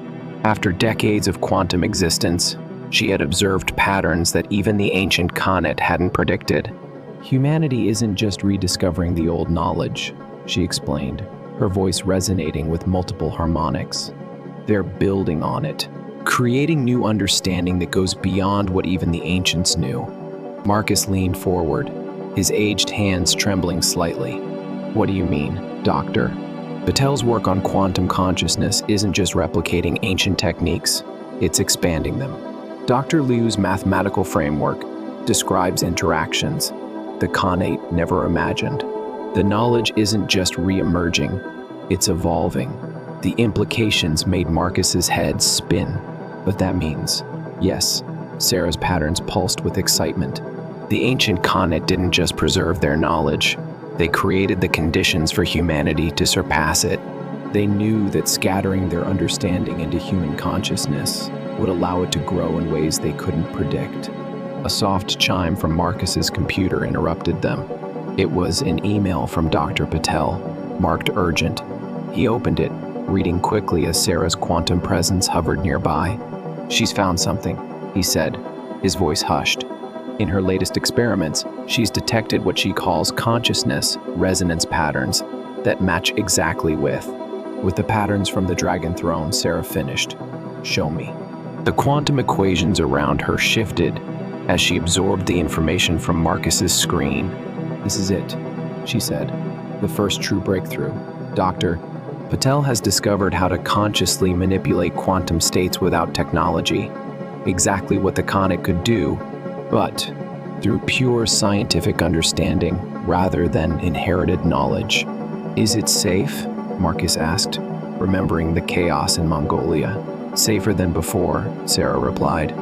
After decades of quantum existence, she had observed patterns that even the ancient Khanate hadn't predicted. "Humanity isn't just rediscovering the old knowledge," she explained, her voice resonating with multiple harmonics. "They're building on it, creating new understanding that goes beyond what even the ancients knew. Marcus leaned forward, his aged hands trembling slightly. What do you mean, Doctor? Patel's work on quantum consciousness isn't just replicating ancient techniques, it's expanding them. Dr. Liu's mathematical framework describes interactions the Khanate never imagined. The knowledge isn't just re-emerging, it's evolving. The implications made Marcus's head spin. But that means, yes, Sarah's patterns pulsed with excitement. The ancient Khanate didn't just preserve their knowledge, they created the conditions for humanity to surpass it. They knew that scattering their understanding into human consciousness would allow it to grow in ways they couldn't predict. A soft chime from Marcus's computer interrupted them. It was an email from Dr. Patel, marked urgent. He opened it, reading quickly as Sarah's quantum presence hovered nearby. "She's found something," he said, his voice hushed. In her latest experiments, she's detected what she calls consciousness resonance patterns that match exactly with the patterns from the Dragon Throne. Sarah finished. "Show me." The quantum equations around her shifted as she absorbed the information from Marcus's screen. "This is it," she said, "the first true breakthrough. Dr. Patel has discovered how to consciously manipulate quantum states without technology. Exactly what the Khanate could do, but through pure scientific understanding rather than inherited knowledge. "Is it safe?" Marcus asked, remembering the chaos in Mongolia. "Safer than before," Sarah replied,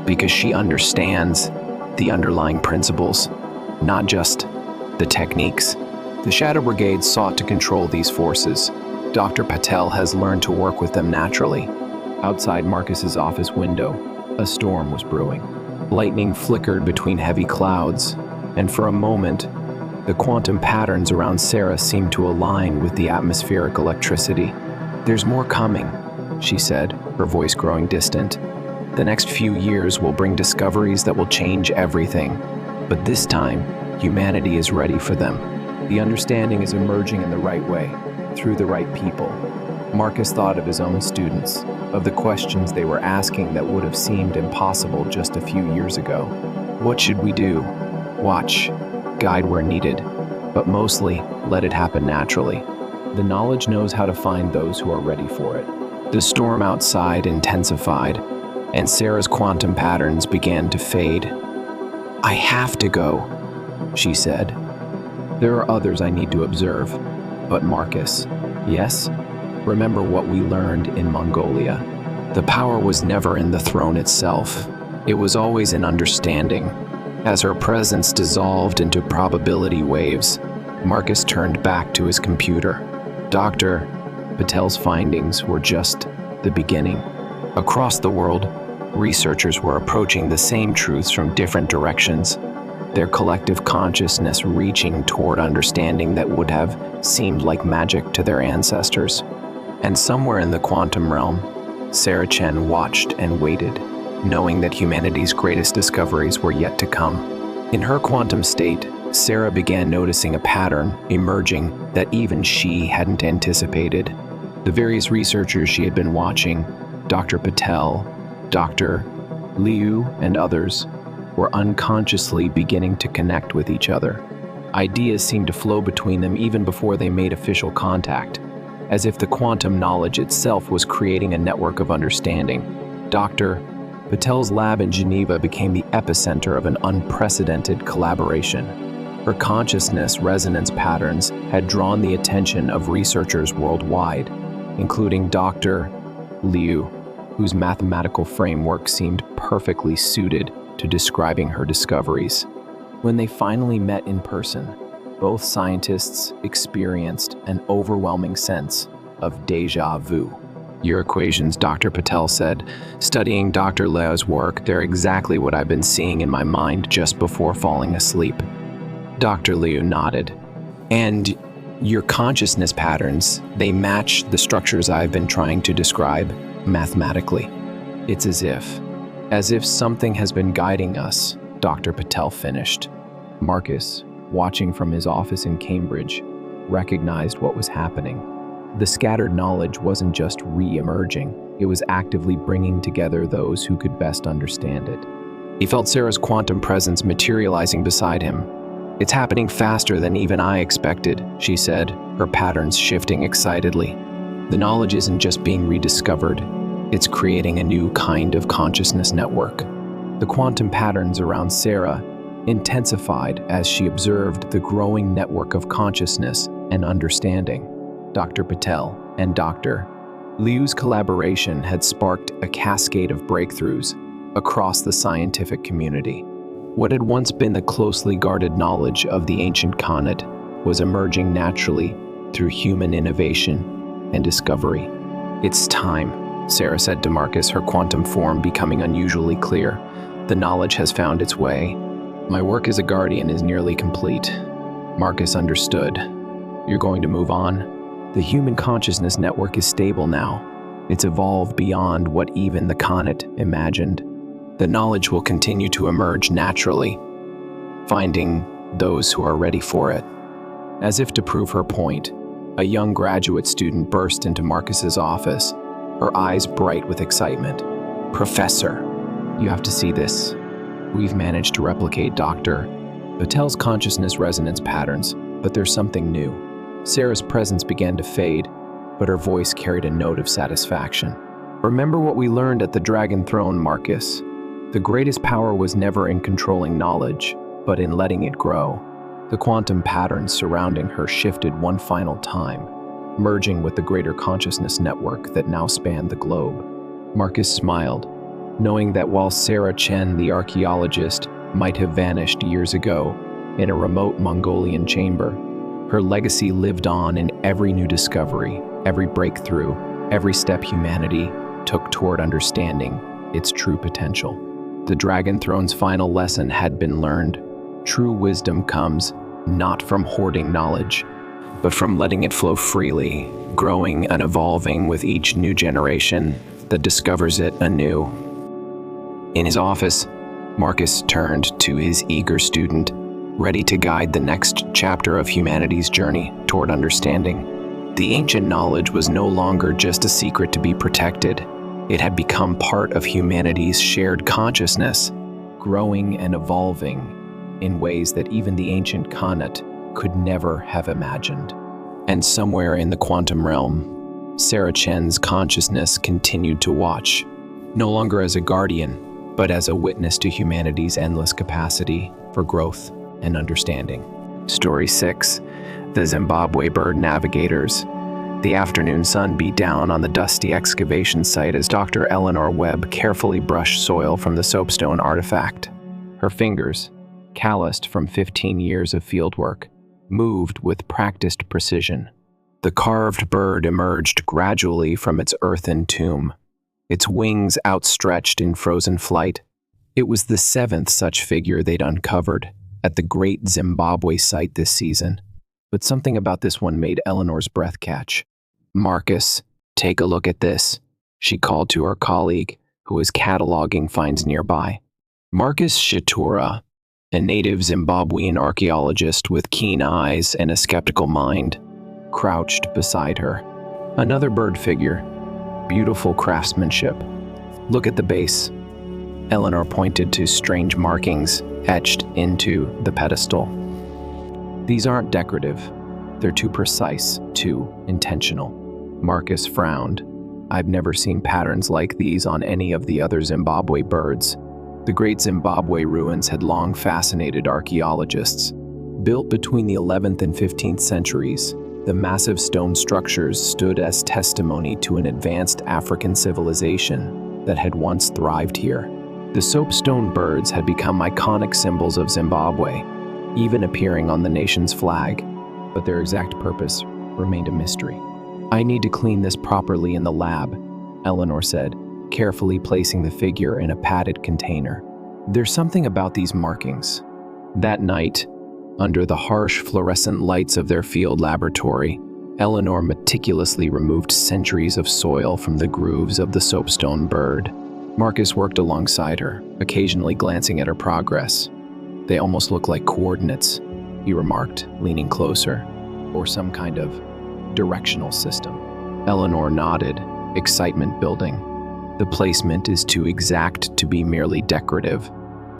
"because she understands the underlying principles, not just the techniques." The Shadow Brigade sought to control these forces. Dr. Patel has learned to work with them naturally. Outside Marcus's office window, a storm was brewing. Lightning flickered between heavy clouds, and for a moment, the quantum patterns around Sarah seemed to align with the atmospheric electricity. "There's more coming," she said, her voice growing distant. "The next few years will bring discoveries that will change everything. But this time, humanity is ready for them. The understanding is emerging in the right way, through the right people." Marcus thought of his own students, of the questions they were asking that would have seemed impossible just a few years ago. What should we do? Watch, guide where needed, but mostly let it happen naturally. The knowledge knows how to find those who are ready for it. The storm outside intensified, and Sarah's quantum patterns began to fade. "I have to go," she said. "There are others I need to observe." "But Marcus." "Yes? Remember what we learned in Mongolia. The power was never in the throne itself. It was always in understanding." As her presence dissolved into probability waves, Marcus turned back to his computer. Dr. Patel's findings were just the beginning. Across the world, researchers were approaching the same truths from different directions, their collective consciousness reaching toward understanding that would have seemed like magic to their ancestors. And somewhere in the quantum realm, Sarah Chen watched and waited, knowing that humanity's greatest discoveries were yet to come. In her quantum state, Sarah began noticing a pattern emerging that even she hadn't anticipated. The various researchers she had been watching, Dr. Patel, Dr. Liu, and others, were unconsciously beginning to connect with each other. Ideas seemed to flow between them even before they made official contact, as if the quantum knowledge itself was creating a network of understanding. Dr. Patel's lab in Geneva became the epicenter of an unprecedented collaboration. Her consciousness resonance patterns had drawn the attention of researchers worldwide, including Dr. Liu, whose mathematical framework seemed perfectly suited to describing her discoveries. When they finally met in person, both scientists experienced an overwhelming sense of déjà vu. "Your equations," Dr. Patel said. "Studying Dr. Liu's work, they're exactly what I've been seeing in my mind just before falling asleep." Dr. Liu nodded. "And your consciousness patterns, they match the structures I've been trying to describe mathematically. It's as if something has been guiding us," Dr. Patel finished. Marcus, watching from his office in Cambridge, recognized what was happening. The scattered knowledge wasn't just re-emerging, It was actively bringing together those who could best understand it. He felt Sarah's quantum presence materializing beside him. "It's happening faster than even I expected," she said, her patterns shifting excitedly. "The knowledge isn't just being rediscovered, it's creating a new kind of consciousness network." The quantum patterns around Sarah intensified as she observed the growing network of consciousness and understanding. Dr. Patel and Dr. Liu's collaboration had sparked a cascade of breakthroughs across the scientific community. What had once been the closely guarded knowledge of the ancient Khanate was emerging naturally through human innovation and discovery. "It's time," Sarah said to Marcus, her quantum form becoming unusually clear. "The knowledge has found its way. My work as a guardian is nearly complete." Marcus understood. "You're going to move on?" "The human consciousness network is stable now. It's evolved beyond what even the Khanate imagined. The knowledge will continue to emerge naturally, finding those who are ready for it." As if to prove her point, a young graduate student burst into Marcus's office, her eyes bright with excitement. "Professor, you have to see this. We've managed to replicate Dr. Patel's consciousness resonance patterns, but there's something new." Sarah's presence began to fade, but her voice carried a note of satisfaction. "Remember what we learned at the Dragon Throne, Marcus. The greatest power was never in controlling knowledge, but in letting it grow." The quantum patterns surrounding her shifted one final time, merging with the greater consciousness network that now spanned the globe. Marcus smiled, knowing that while Sarah Chen, the archaeologist, might have vanished years ago in a remote Mongolian chamber, her legacy lived on in every new discovery, every breakthrough, every step humanity took toward understanding its true potential. The Dragon Throne's final lesson had been learned. True wisdom comes not from hoarding knowledge, but from letting it flow freely, growing and evolving with each new generation that discovers it anew. In his office, Marcus turned to his eager student, ready to guide the next chapter of humanity's journey toward understanding. The ancient knowledge was no longer just a secret to be protected. It had become part of humanity's shared consciousness, growing and evolving in ways that even the ancient Khanate could never have imagined. And somewhere in the quantum realm, Sarah Chen's consciousness continued to watch, no longer as a guardian, but as a witness to humanity's endless capacity for growth and understanding. Story 6. The Zimbabwe Bird Navigators. The afternoon sun beat down on the dusty excavation site as Dr. Eleanor Webb carefully brushed soil from the soapstone artifact. Her fingers, calloused from 15 years of fieldwork, moved with practiced precision. The carved bird emerged gradually from its earthen tomb, its wings outstretched in frozen flight. It was the 7th such figure they'd uncovered at the great Zimbabwe site this season, but something about this one made Eleanor's breath catch. "Marcus, take a look at this," she called to her colleague, who was cataloging finds nearby. Marcus Shitura, a native Zimbabwean archaeologist with keen eyes and a skeptical mind, crouched beside her. Another bird figure, beautiful craftsmanship. "Look at the base." Eleanor pointed to strange markings etched into the pedestal. "These aren't decorative. They're too precise, too intentional." Marcus frowned. "I've never seen patterns like these on any of the other Zimbabwe birds." The Great Zimbabwe ruins had long fascinated archaeologists. Built between the 11th and 15th centuries, the massive stone structures stood as testimony to an advanced African civilization that had once thrived here. The soapstone birds had become iconic symbols of Zimbabwe, even appearing on the nation's flag, but their exact purpose remained a mystery. "I need to clean this properly in the lab," Eleanor said, carefully placing the figure in a padded container. "There's something about these markings." That night, under the harsh fluorescent lights of their field laboratory, Eleanor meticulously removed centuries of soil from the grooves of the soapstone bird. Marcus worked alongside her, occasionally glancing at her progress. "They almost look like coordinates," he remarked, leaning closer, "or some kind of directional system." Eleanor nodded, excitement building. The placement is too exact to be merely decorative.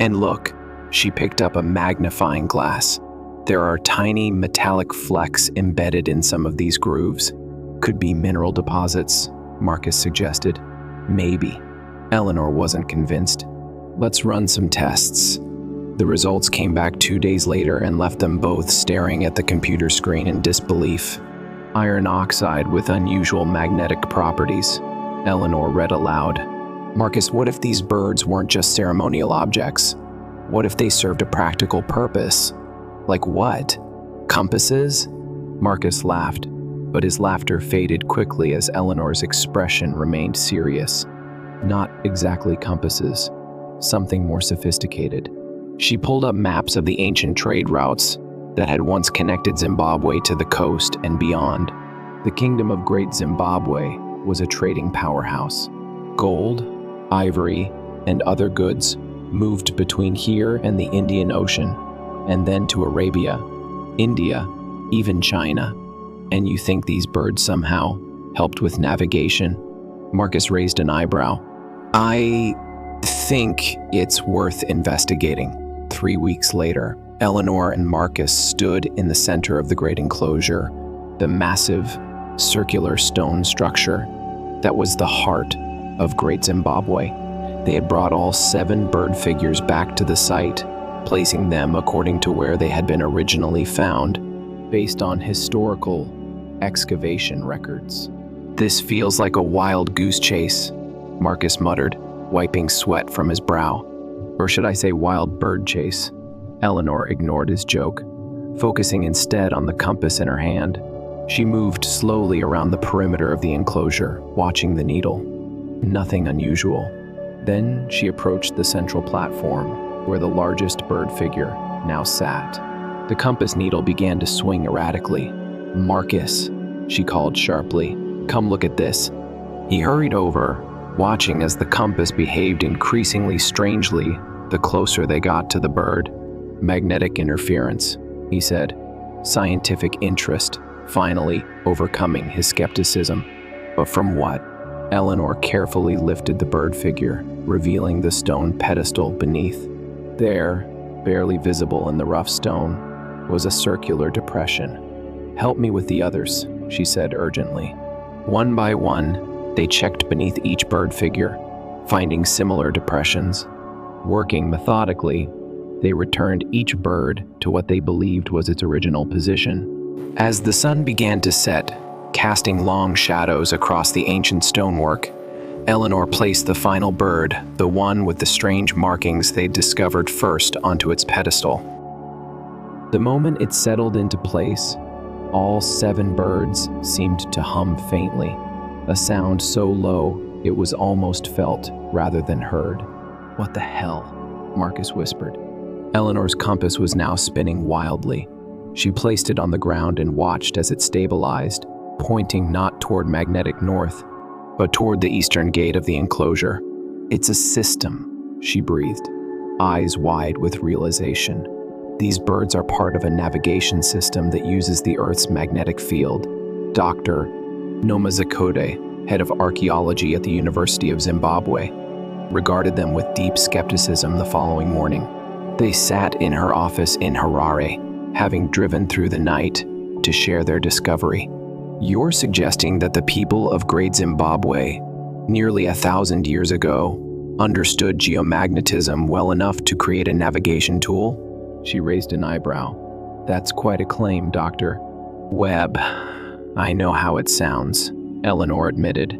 And look, she picked up a magnifying glass. There are tiny metallic flecks embedded in some of these grooves. Could be mineral deposits, Marcus suggested. Maybe. Eleanor wasn't convinced. Let's run some tests. The results came back 2 days later and left them both staring at the computer screen in disbelief. Iron oxide with unusual magnetic properties. Eleanor read aloud. Marcus, what if these birds weren't just ceremonial objects? What if they served a practical purpose? Like what? Compasses? Marcus laughed, but his laughter faded quickly as Eleanor's expression remained serious. Not exactly compasses. Something more sophisticated. She pulled up maps of the ancient trade routes that had once connected Zimbabwe to the coast and beyond. The Kingdom of Great Zimbabwe was a trading powerhouse. Gold, ivory, and other goods moved between here and the Indian Ocean, and then to Arabia, India, even China. And you think these birds somehow helped with navigation? Marcus raised an eyebrow. I think it's worth investigating. 3 weeks later, Eleanor and Marcus stood in the center of the great enclosure, the massive, circular stone structure that was the heart of Great Zimbabwe. They had brought all 7 bird figures back to the site, placing them according to where they had been originally found, based on historical excavation records. This feels like a wild goose chase, Marcus muttered, wiping sweat from his brow. Or should I say wild bird chase? Eleanor ignored his joke, focusing instead on the compass in her hand. She moved slowly around the perimeter of the enclosure, watching the needle. Nothing unusual. Then she approached the central platform, where the largest bird figure now sat. The compass needle began to swing erratically. Marcus, she called sharply, come look at this. He hurried over, watching as the compass behaved increasingly strangely the closer they got to the bird. Magnetic interference, he said, scientific interest finally overcoming his skepticism. But from what? Eleanor carefully lifted the bird figure, revealing the stone pedestal beneath. There, barely visible in the rough stone, was a circular depression. Help me with the others, she said urgently. One by one, they checked beneath each bird figure, finding similar depressions. Working methodically, they returned each bird to what they believed was its original position. As the sun began to set, casting long shadows across the ancient stonework, Eleanor placed the final bird, the one with the strange markings they'd discovered first, onto its pedestal. The moment it settled into place, all 7 birds seemed to hum faintly, a sound so low it was almost felt rather than heard. What the hell? Marcus whispered. Eleanor's compass was now spinning wildly. She placed it on the ground and watched as it stabilized, pointing not toward magnetic north, but toward the eastern gate of the enclosure. It's a system, she breathed, eyes wide with realization. These birds are part of a navigation system that uses the Earth's magnetic field. Dr. Nomazakode, head of archaeology at the University of Zimbabwe, regarded them with deep skepticism the following morning. They sat in her office in Harare, having driven through the night to share their discovery. You're suggesting that the people of Great Zimbabwe, nearly 1,000 years ago, understood geomagnetism well enough to create a navigation tool? She raised an eyebrow. That's quite a claim, Dr. Webb. I know how it sounds, Eleanor admitted.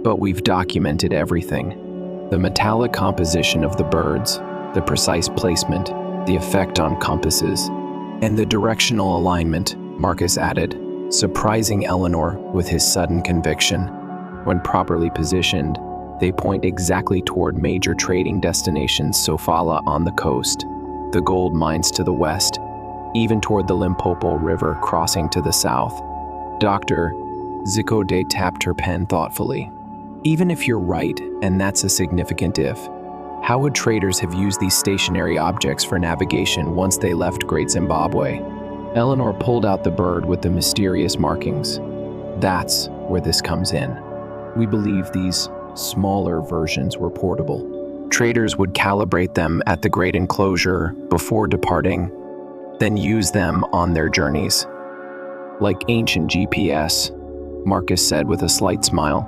But we've documented everything. The metallic composition of the birds, the precise placement, the effect on compasses, and the directional alignment, Marcus added, surprising Eleanor with his sudden conviction. When properly positioned, they point exactly toward major trading destinations: Sofala on the coast, the gold mines to the west, even toward the Limpopo River crossing to the south. Dr. Zikode tapped her pen thoughtfully. Even if you're right, and that's a significant if, how would traders have used these stationary objects for navigation once they left Great Zimbabwe? Eleanor pulled out the bird with the mysterious markings. That's where this comes in. We believe these Smaller versions were portable. Traders would calibrate them at the Great Enclosure before departing, then use them on their journeys. Like ancient GPS, Marcus said with a slight smile.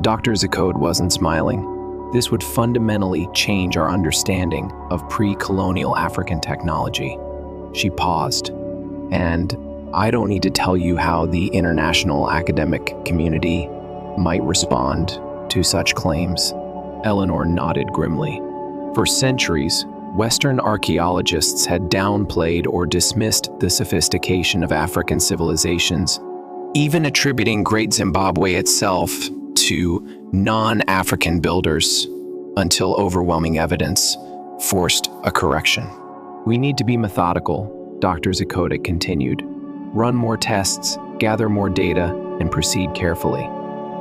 Dr. Zakode wasn't smiling. This would fundamentally change our understanding of pre-colonial African technology. She paused, and I don't need to tell you how the international academic community might respond to such claims. Eleanor nodded grimly. For centuries, Western archaeologists had downplayed or dismissed the sophistication of African civilizations, even attributing Great Zimbabwe itself to non-African builders, until overwhelming evidence forced a correction. We need to be methodical, Dr. Zakode continued. Run more tests, gather more data, and proceed carefully.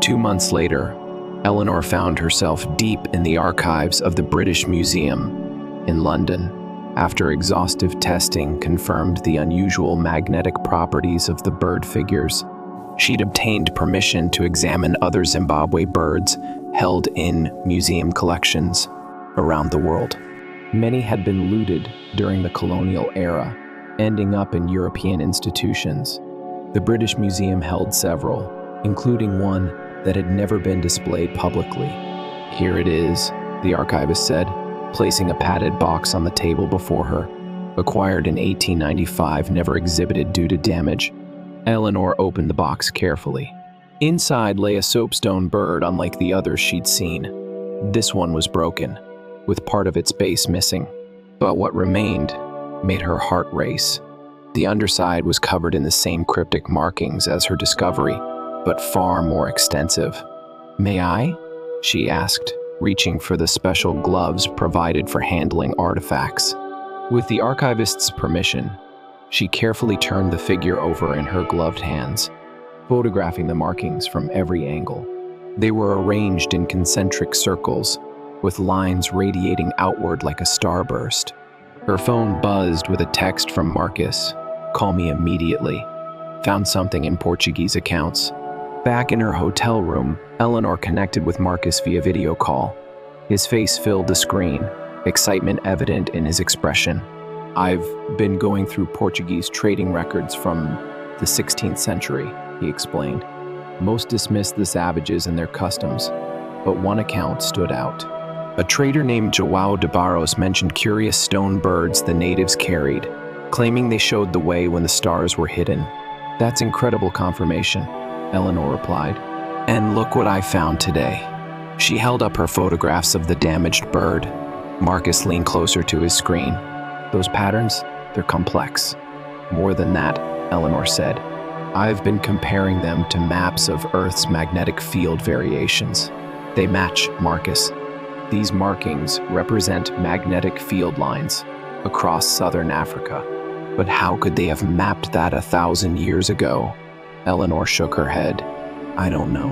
2 months later, Eleanor found herself deep in the archives of the British Museum in London, after exhaustive testing confirmed the unusual magnetic properties of the bird figures. She'd obtained permission to examine other Zimbabwe birds held in museum collections around the world. Many had been looted during the colonial era, ending up in European institutions. The British Museum held several, including one that had never been displayed publicly. Here it is, the archivist said, placing a padded box on the table before her. Acquired in 1895, never exhibited due to damage. Eleanor opened the box carefully. Inside lay a soapstone bird unlike the others she'd seen. This one was broken, with part of its base missing. But what remained made her heart race. The underside was covered in the same cryptic markings as her discovery, but far more extensive. "May I?" she asked, reaching for the special gloves provided for handling artifacts. With the archivist's permission, she carefully turned the figure over in her gloved hands, photographing the markings from every angle. They were arranged in concentric circles, with lines radiating outward like a starburst. Her phone buzzed with a text from Marcus. "Call me immediately. Found something in Portuguese accounts." Back in her hotel room, Eleanor connected with Marcus via video call. His face filled the screen, excitement evident in his expression. "I've been going through Portuguese trading records from the 16th century, he explained. Most dismissed the savages and their customs, but one account stood out. A trader named João de Barros mentioned curious stone birds the natives carried, claiming they showed the way when the stars were hidden. "That's incredible confirmation," Eleanor replied. "And look what I found today." She held up her photographs of the damaged bird. Marcus leaned closer to his screen. "Those patterns, they're complex." "More than that," Eleanor said. "I've been comparing them to maps of Earth's magnetic field variations. They match, Marcus. These markings represent magnetic field lines across southern Africa. But how could they have mapped that 1,000 years ago?" Eleanor shook her head. "I don't know,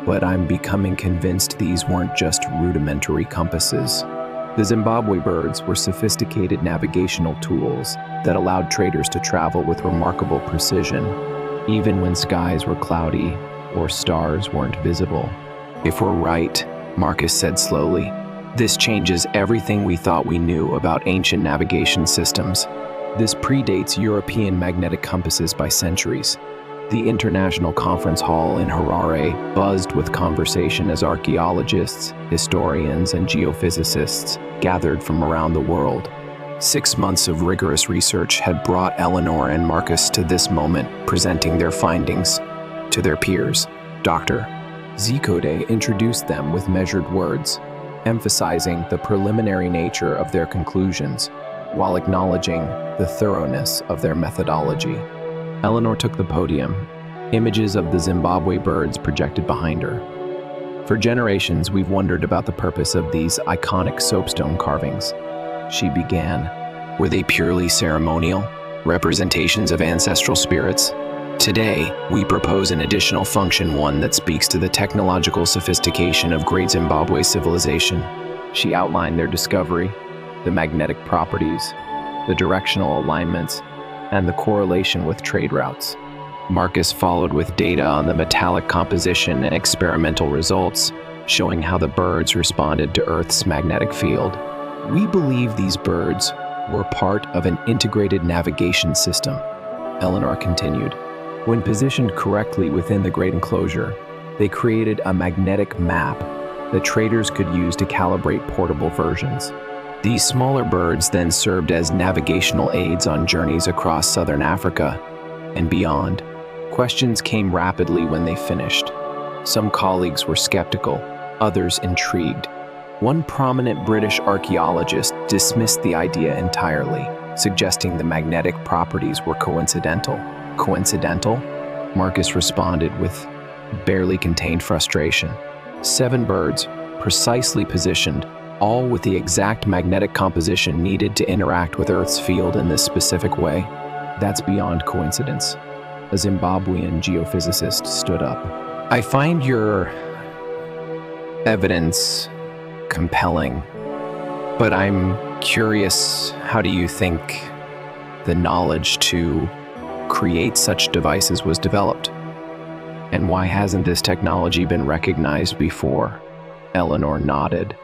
but I'm becoming convinced these weren't just rudimentary compasses. The Zimbabwe birds were sophisticated navigational tools that allowed traders to travel with remarkable precision, even when skies were cloudy or stars weren't visible." "If we're right," Marcus said slowly, "this changes everything we thought we knew about ancient navigation systems. This predates European magnetic compasses by centuries." The International Conference Hall in Harare buzzed with conversation as archaeologists, historians, and geophysicists gathered from around the world. 6 months of rigorous research had brought Eleanor and Marcus to this moment, presenting their findings to their peers. Dr. Zakode introduced them with measured words, emphasizing the preliminary nature of their conclusions, while acknowledging the thoroughness of their methodology. Eleanor took the podium, images of the Zimbabwe birds projected behind her. "For generations, we've wondered about the purpose of these iconic soapstone carvings," she began. "Were they purely ceremonial, representations of ancestral spirits? Today, we propose an additional function, one that speaks to the technological sophistication of Great Zimbabwe civilization." She outlined their discovery, the magnetic properties, the directional alignments, and the correlation with trade routes. Marcus followed with data on the metallic composition and experimental results, showing how the birds responded to Earth's magnetic field. "We believe these birds were part of an integrated navigation system," Eleanor continued. "When positioned correctly within the great enclosure, they created a magnetic map that traders could use to calibrate portable versions. These smaller birds then served as navigational aids on journeys across southern Africa and beyond." Questions came rapidly when they finished. Some colleagues were skeptical, others intrigued. One prominent British archaeologist dismissed the idea entirely, suggesting the magnetic properties were coincidental. "Coincidental?" Marcus responded with barely contained frustration. 7 birds, precisely positioned, all with the exact magnetic composition needed to interact with Earth's field in this specific way. "That's beyond coincidence." A Zimbabwean geophysicist stood up. "I find your evidence compelling, but I'm curious, how do you think the knowledge to create such devices was developed? And why hasn't this technology been recognized before?" Eleanor nodded.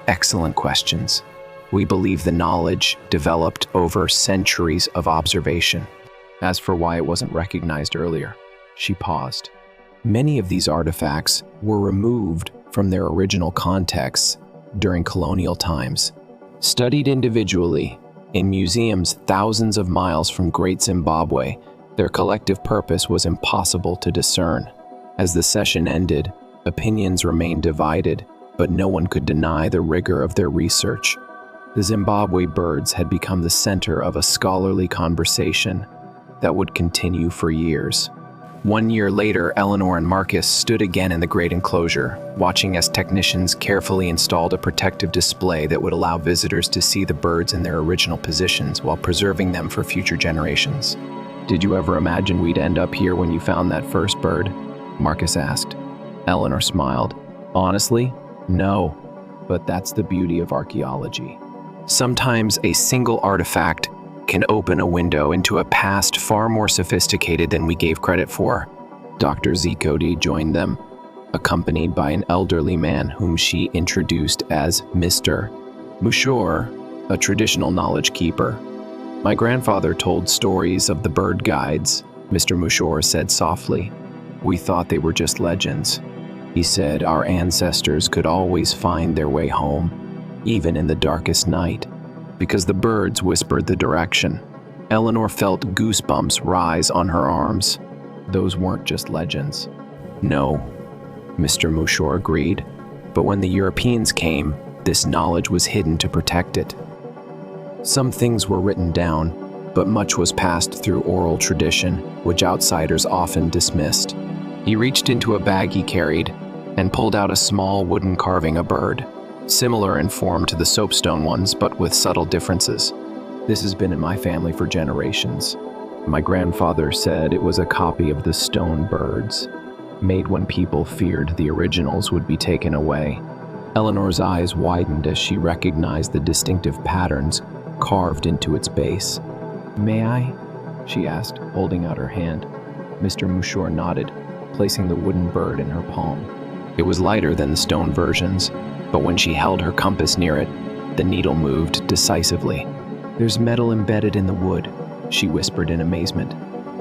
"Excellent questions. We believe the knowledge developed over centuries of observation. As for why it wasn't recognized earlier," she paused. "Many of these artifacts were removed from their original contexts during colonial times. Studied individually in museums thousands of miles from Great Zimbabwe, their collective purpose was impossible to discern. As the session ended, opinions remained divided, but no one could deny the rigor of their research. The Zimbabwe birds had become the center of a scholarly conversation that would continue for years. 1 year later, Eleanor and Marcus stood again in the great enclosure, watching as technicians carefully installed a protective display that would allow visitors to see the birds in their original positions while preserving them for future generations. "Did you ever imagine we'd end up here when you found that first bird?" Marcus asked. Eleanor smiled. "Honestly, no, but that's the beauty of archaeology. Sometimes a single artifact can open a window into a past far more sophisticated than we gave credit for." Dr. Zikodi joined them, accompanied by an elderly man whom she introduced as Mr. Mushor, a traditional knowledge keeper. "My grandfather told stories of the bird guides," Mr. Mushor said softly. "We thought they were just legends. He said our ancestors could always find their way home, even in the darkest night, because the birds whispered the direction." Eleanor felt goosebumps rise on her arms. "Those weren't just legends." "No," Mr. Mushor agreed, "but when the Europeans came, this knowledge was hidden to protect it. Some things were written down, but much was passed through oral tradition, which outsiders often dismissed." He reached into a bag he carried and pulled out a small wooden carving of a bird, similar in form to the soapstone ones, but with subtle differences. "This has been in my family for generations. My grandfather said it was a copy of the stone birds, made when people feared the originals would be taken away." Eleanor's eyes widened as she recognized the distinctive patterns carved into its base. "May I?" she asked, holding out her hand. Mr. Mushor nodded, placing the wooden bird in her palm. It was lighter than the stone versions, but when she held her compass near it, the needle moved decisively. "There's metal embedded in the wood," she whispered in amazement.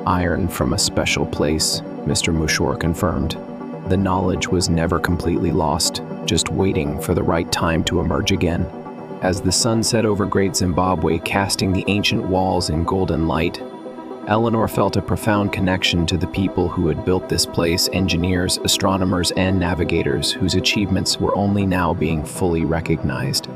"Iron from a special place," Mr. Mushor confirmed. The knowledge was never completely lost, just waiting for the right time to emerge again. As the sun set over Great Zimbabwe, casting the ancient walls in golden light, Eleanor felt a profound connection to the people who had built this place, engineers, astronomers, and navigators whose achievements were only now being fully recognized.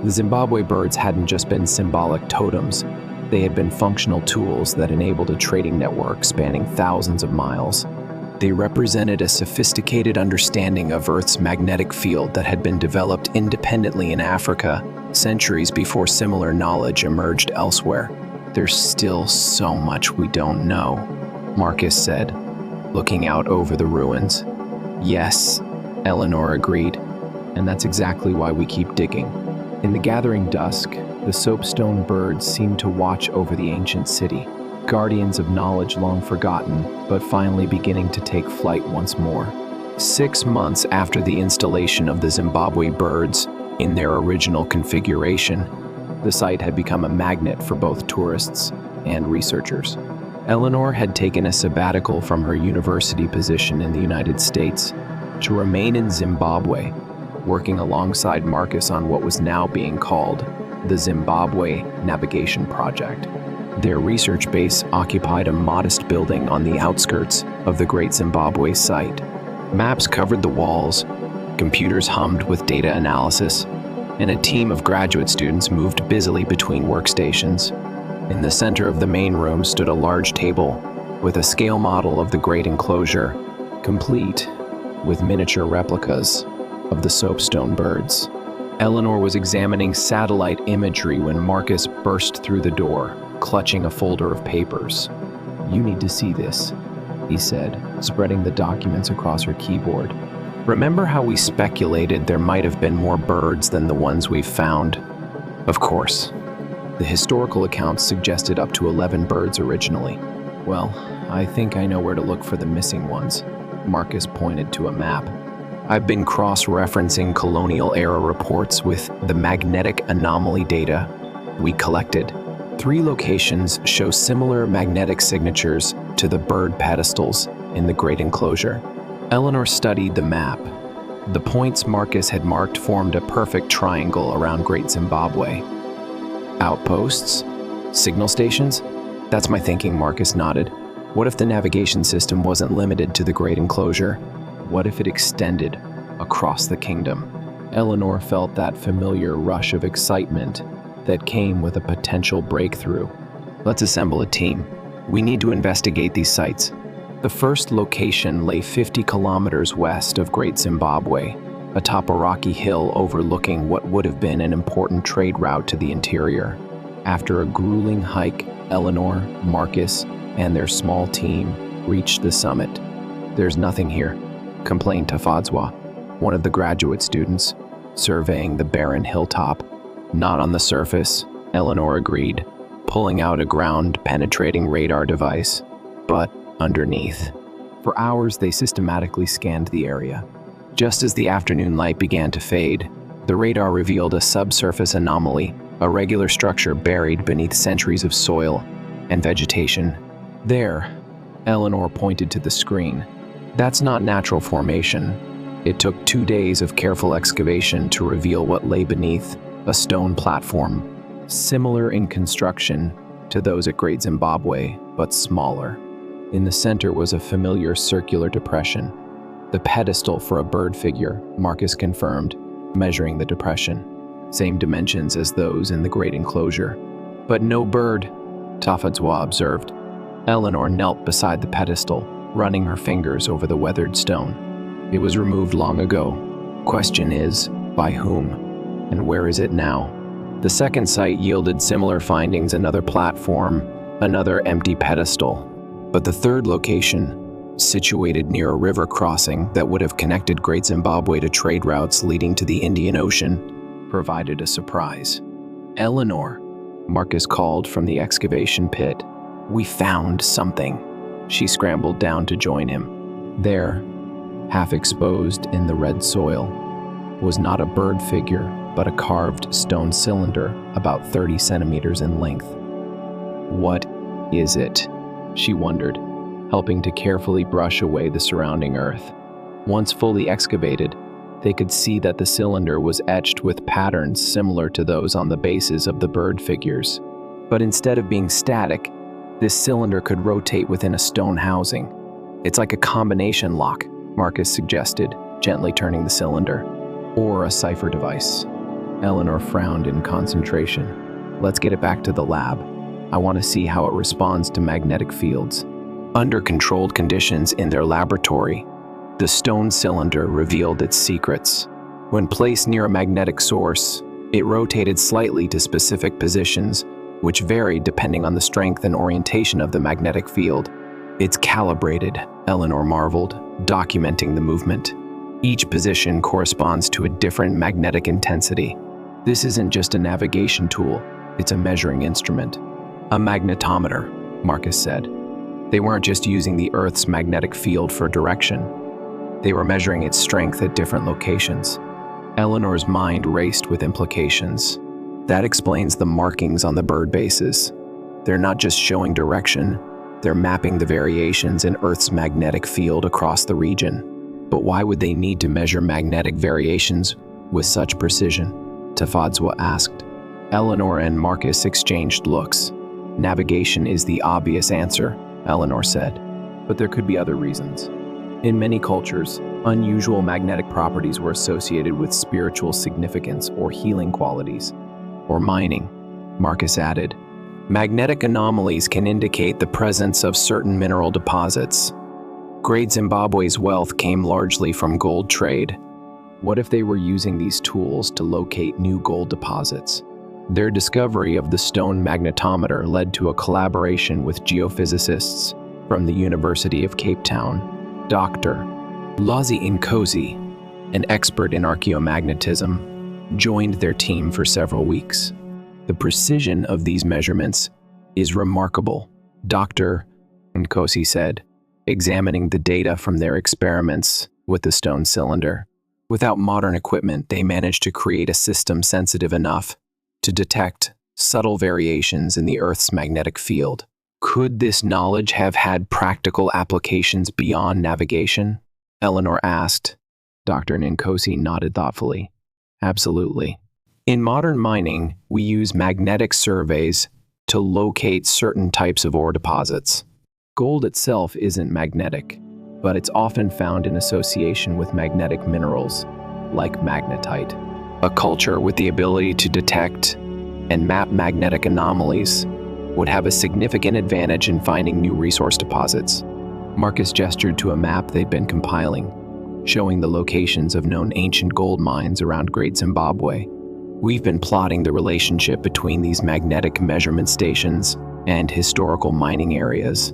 The Zimbabwe birds hadn't just been symbolic totems, they had been functional tools that enabled a trading network spanning thousands of miles. They represented a sophisticated understanding of Earth's magnetic field that had been developed independently in Africa centuries before similar knowledge emerged elsewhere. "There's still so much we don't know," Marcus said, looking out over the ruins. "Yes," Eleanor agreed, "and that's exactly why we keep digging." In the gathering dusk, the soapstone birds seemed to watch over the ancient city, guardians of knowledge long forgotten, but finally beginning to take flight once more. 6 months after the installation of the Zimbabwe birds in their original configuration, the site had become a magnet for both tourists and researchers. Eleanor had taken a sabbatical from her university position in the United States to remain in Zimbabwe, working alongside Marcus on what was now being called the Zimbabwe Navigation Project. Their research base occupied a modest building on the outskirts of the Great Zimbabwe site. Maps covered the walls, computers hummed with data analysis, and a team of graduate students moved busily between workstations. In the center of the main room stood a large table with a scale model of the great enclosure, complete with miniature replicas of the soapstone birds. Eleanor was examining satellite imagery when Marcus burst through the door, clutching a folder of papers. "You need to see this," he said, spreading the documents across her keyboard. "Remember how we speculated there might have been more birds than the ones we've found? Of course. The historical accounts suggested up to 11 birds originally. Well, I think I know where to look for the missing ones." Marcus pointed to a map. "I've been cross-referencing colonial-era reports with the magnetic anomaly data we collected. 3 locations show similar magnetic signatures to the bird pedestals in the great enclosure." Eleanor studied the map. The points Marcus had marked formed a perfect triangle around Great Zimbabwe. "Outposts? Signal stations? That's my thinking," Marcus nodded. "What if the navigation system wasn't limited to the great enclosure? What if it extended across the kingdom?" Eleanor felt that familiar rush of excitement that came with a potential breakthrough. "Let's assemble a team. We need to investigate these sites." The first location lay 50 kilometers west of Great Zimbabwe, atop a rocky hill overlooking what would have been an important trade route to the interior. After a grueling hike, Eleanor, Marcus, and their small team reached the summit. "There's nothing here," complained Tafadzwa, one of the graduate students, surveying the barren hilltop. "Not on the surface," Eleanor agreed, pulling out a ground-penetrating radar device, "but underneath." For hours, they systematically scanned the area. Just as the afternoon light began to fade, the radar revealed a subsurface anomaly, a regular structure buried beneath centuries of soil and vegetation. "There," Eleanor pointed to the screen. "That's not natural formation. It took 2 days of careful excavation to reveal what lay beneath, a stone platform, similar in construction to those at Great Zimbabwe, but smaller. In the center was a familiar circular depression, the pedestal for a bird figure," Marcus confirmed, measuring the depression. "Same dimensions as those in the great enclosure." "But no bird," Tafadzwa observed. Eleanor knelt beside the pedestal, running her fingers over the weathered stone. "It was removed long ago. Question is, by whom? And where is it now?" The second site yielded similar findings: another platform, another empty pedestal. But the third location, situated near a river crossing that would have connected Great Zimbabwe to trade routes leading to the Indian Ocean, provided a surprise. "Eleanor," Marcus called from the excavation pit. "We found something." She scrambled down to join him. There, half exposed in the red soil, was not a bird figure, but a carved stone cylinder about 30 centimeters in length. "What is it?" she wondered, helping to carefully brush away the surrounding earth. Once fully excavated, they could see that the cylinder was etched with patterns similar to those on the bases of the bird figures. But instead of being static, this cylinder could rotate within a stone housing. "It's like a combination lock," Marcus suggested, gently turning the cylinder. "Or a cipher device." Eleanor frowned in concentration. "Let's get it back to the lab. I want to see how it responds to magnetic fields." Under controlled conditions in their laboratory, the stone cylinder revealed its secrets. When placed near a magnetic source, it rotated slightly to specific positions, which varied depending on the strength and orientation of the magnetic field. "It's calibrated," Eleanor marveled, documenting the movement. "Each position corresponds to a different magnetic intensity. This isn't just a navigation tool, it's a measuring instrument." "A magnetometer," Marcus said. "They weren't just using the Earth's magnetic field for direction. They were measuring its strength at different locations. Eleanor's mind raced with implications. That explains the markings on the bird bases. They're not just showing direction, they're mapping the variations in Earth's magnetic field across the region. But why would they need to measure magnetic variations with such precision? Tafadzwa asked. Eleanor and Marcus exchanged looks. Navigation is the obvious answer, Eleanor said, but there could be other reasons. In many cultures, unusual magnetic properties were associated with spiritual significance or healing qualities. Or mining, Marcus added. Magnetic anomalies can indicate the presence of certain mineral deposits. Great Zimbabwe's wealth came largely from gold trade. What if they were using these tools to locate new gold deposits? Their discovery of the stone magnetometer led to a collaboration with geophysicists from the University of Cape Town. Dr. Lazi Nkosi, an expert in archaeomagnetism, joined their team for several weeks. The precision of these measurements is remarkable, Dr. Nkosi said, examining the data from their experiments with the stone cylinder. Without modern equipment, they managed to create a system sensitive enough to detect subtle variations in the Earth's magnetic field. Could this knowledge have had practical applications beyond navigation? Eleanor asked. Dr. Nkosi nodded thoughtfully. Absolutely. In modern mining, we use magnetic surveys to locate certain types of ore deposits. Gold itself isn't magnetic, but it's often found in association with magnetic minerals, like magnetite. A culture with the ability to detect and map magnetic anomalies would have a significant advantage in finding new resource deposits. Marcus gestured to a map they'd been compiling, showing the locations of known ancient gold mines around Great Zimbabwe. We've been plotting the relationship between these magnetic measurement stations and historical mining areas.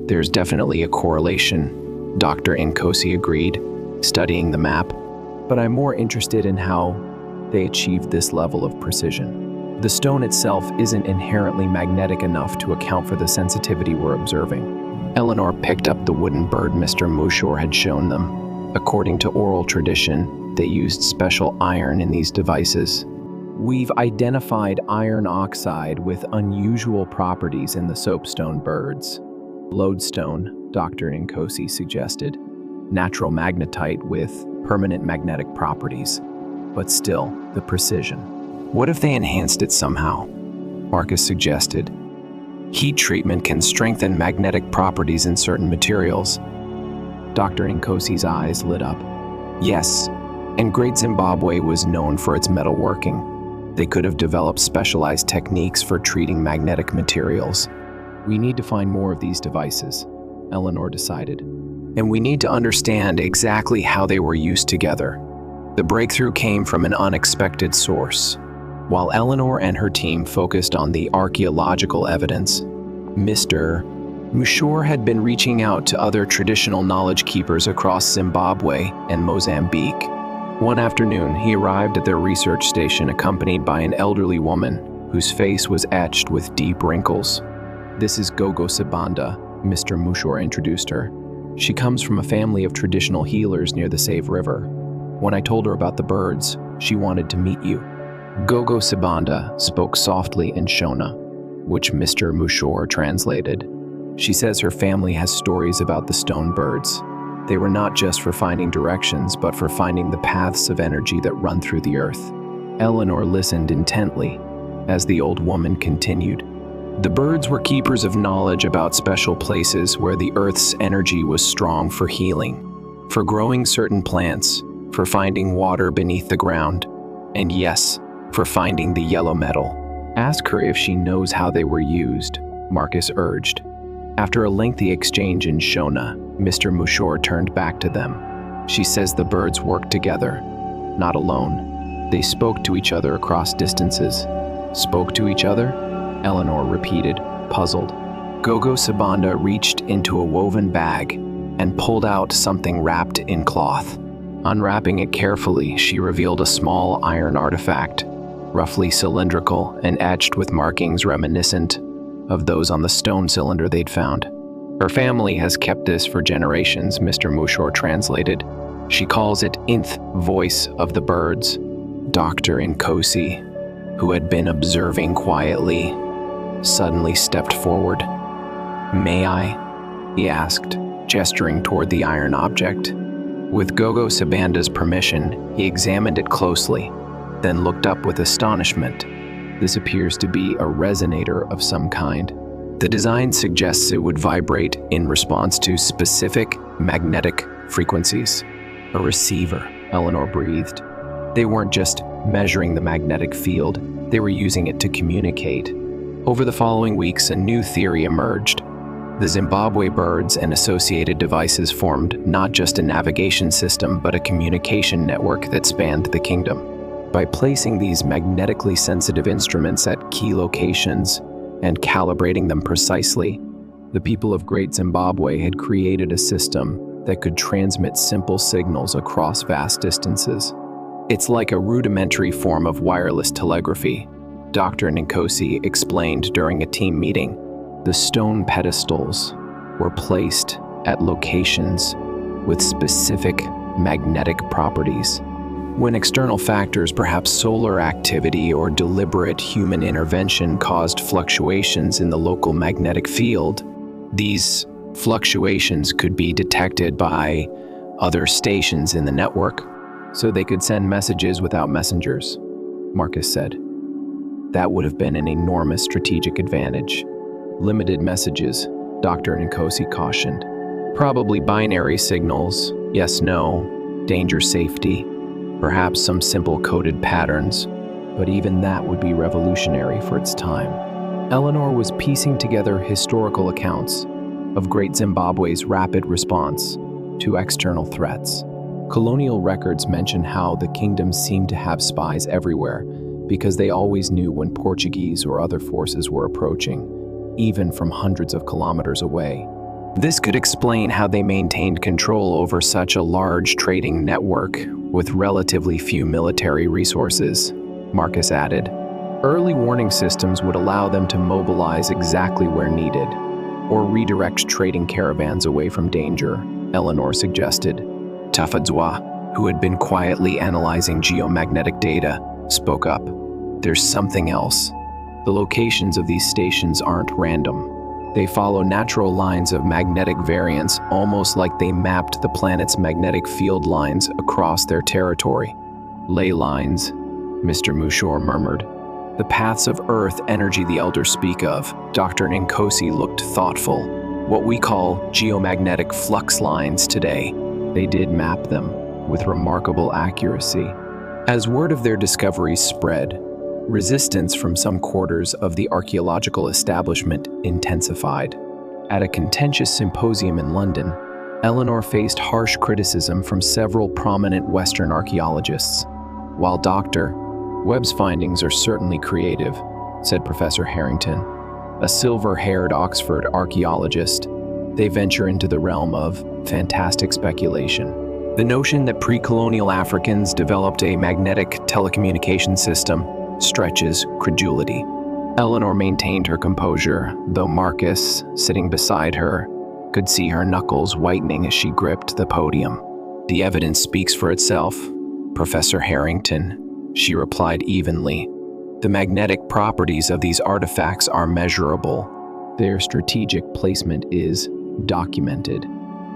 There's definitely a correlation, Dr. Nkosi agreed, studying the map, but I'm more interested in how they achieved this level of precision. The stone itself isn't inherently magnetic enough to account for the sensitivity we're observing. Eleanor picked up the wooden bird Mr. Mushor had shown them. According to oral tradition, they used special iron in these devices. We've identified iron oxide with unusual properties in the soapstone birds. Lodestone, Dr. Nkosi suggested. Natural magnetite with permanent magnetic properties. But still, the precision. What if they enhanced it somehow? Marcus suggested. Heat treatment can strengthen magnetic properties in certain materials. Dr. Nkosi's eyes lit up. Yes, and Great Zimbabwe was known for its metalworking. They could have developed specialized techniques for treating magnetic materials. We need to find more of these devices, Eleanor decided. And we need to understand exactly how they were used together. The breakthrough came from an unexpected source. While Eleanor and her team focused on the archaeological evidence, Mr. Mushor had been reaching out to other traditional knowledge keepers across Zimbabwe and Mozambique. One afternoon, he arrived at their research station accompanied by an elderly woman whose face was etched with deep wrinkles. This is Gogo Sibanda, Mr. Mushor introduced her. She comes from a family of traditional healers near the Save River. When I told her about the birds, she wanted to meet you. Gogo Sibanda spoke softly in Shona, which Mr. Mushor translated. She says her family has stories about the stone birds. They were not just for finding directions, but for finding the paths of energy that run through the earth. Eleanor listened intently as the old woman continued. The birds were keepers of knowledge about special places where the earth's energy was strong for healing, for growing certain plants, for finding water beneath the ground, and yes, for finding the yellow metal. Ask her if she knows how they were used, Marcus urged. After a lengthy exchange in Shona, Mr. Mushor turned back to them. She says the birds worked together, not alone. They spoke to each other across distances. Spoke to each other? Eleanor repeated, puzzled. Gogo Sibanda reached into a woven bag and pulled out something wrapped in cloth. Unwrapping it carefully, she revealed a small iron artifact, roughly cylindrical and etched with markings reminiscent of those on the stone cylinder they'd found. Her family has kept this for generations, Mr. Mushor translated. She calls it Nth voice of the birds. Dr. Nkosi, who had been observing quietly, suddenly stepped forward. "May I?" he asked, gesturing toward the iron object. With Gogo Sabanda's permission, he examined it closely, then looked up with astonishment. This appears to be a resonator of some kind. The design suggests it would vibrate in response to specific magnetic frequencies. A receiver, Eleanor breathed. They weren't just measuring the magnetic field, they were using it to communicate. Over the following weeks, a new theory emerged. The Zimbabwe birds and associated devices formed not just a navigation system, but a communication network that spanned the kingdom. By placing these magnetically sensitive instruments at key locations and calibrating them precisely, the people of Great Zimbabwe had created a system that could transmit simple signals across vast distances. It's like a rudimentary form of wireless telegraphy, Dr. Nkosi explained during a team meeting. The stone pedestals were placed at locations with specific magnetic properties. When external factors, perhaps solar activity or deliberate human intervention, caused fluctuations in the local magnetic field, these fluctuations could be detected by other stations in the network, so they could send messages without messengers, Marcus said. That would have been an enormous strategic advantage. Limited messages, Dr. Nkosi cautioned. Probably binary signals, yes, no, danger, safety, perhaps some simple coded patterns, but even that would be revolutionary for its time. Eleanor was piecing together historical accounts of Great Zimbabwe's rapid response to external threats. Colonial records mention how the kingdom seemed to have spies everywhere because they always knew when Portuguese or other forces were approaching, even from hundreds of kilometers away. This could explain how they maintained control over such a large trading network with relatively few military resources, Marcus added. Early warning systems would allow them to mobilize exactly where needed, or redirect trading caravans away from danger, Eleanor suggested. Tafadzwa, who had been quietly analyzing geomagnetic data, spoke up. There's something else. The locations of these stations aren't random. They follow natural lines of magnetic variance, almost like they mapped the planet's magnetic field lines across their territory. Ley lines, Mr. Mushor murmured. The paths of Earth energy the elders speak of. Dr. Nkosi looked thoughtful. What we call geomagnetic flux lines today. They did map them with remarkable accuracy. As word of their discoveries spread, resistance from some quarters of the archaeological establishment intensified. At a contentious symposium in London, Eleanor faced harsh criticism from several prominent Western archaeologists. While Dr. Webb's findings are certainly creative, said Professor Harrington, a silver-haired Oxford archaeologist, they venture into the realm of fantastic speculation. The notion that pre-colonial Africans developed a magnetic telecommunication system stretches credulity. Eleanor maintained her composure, though Marcus, sitting beside her, could see her knuckles whitening as she gripped the podium. The evidence speaks for itself, Professor Harrington, she replied evenly. The magnetic properties of these artifacts are measurable. Their strategic placement is documented.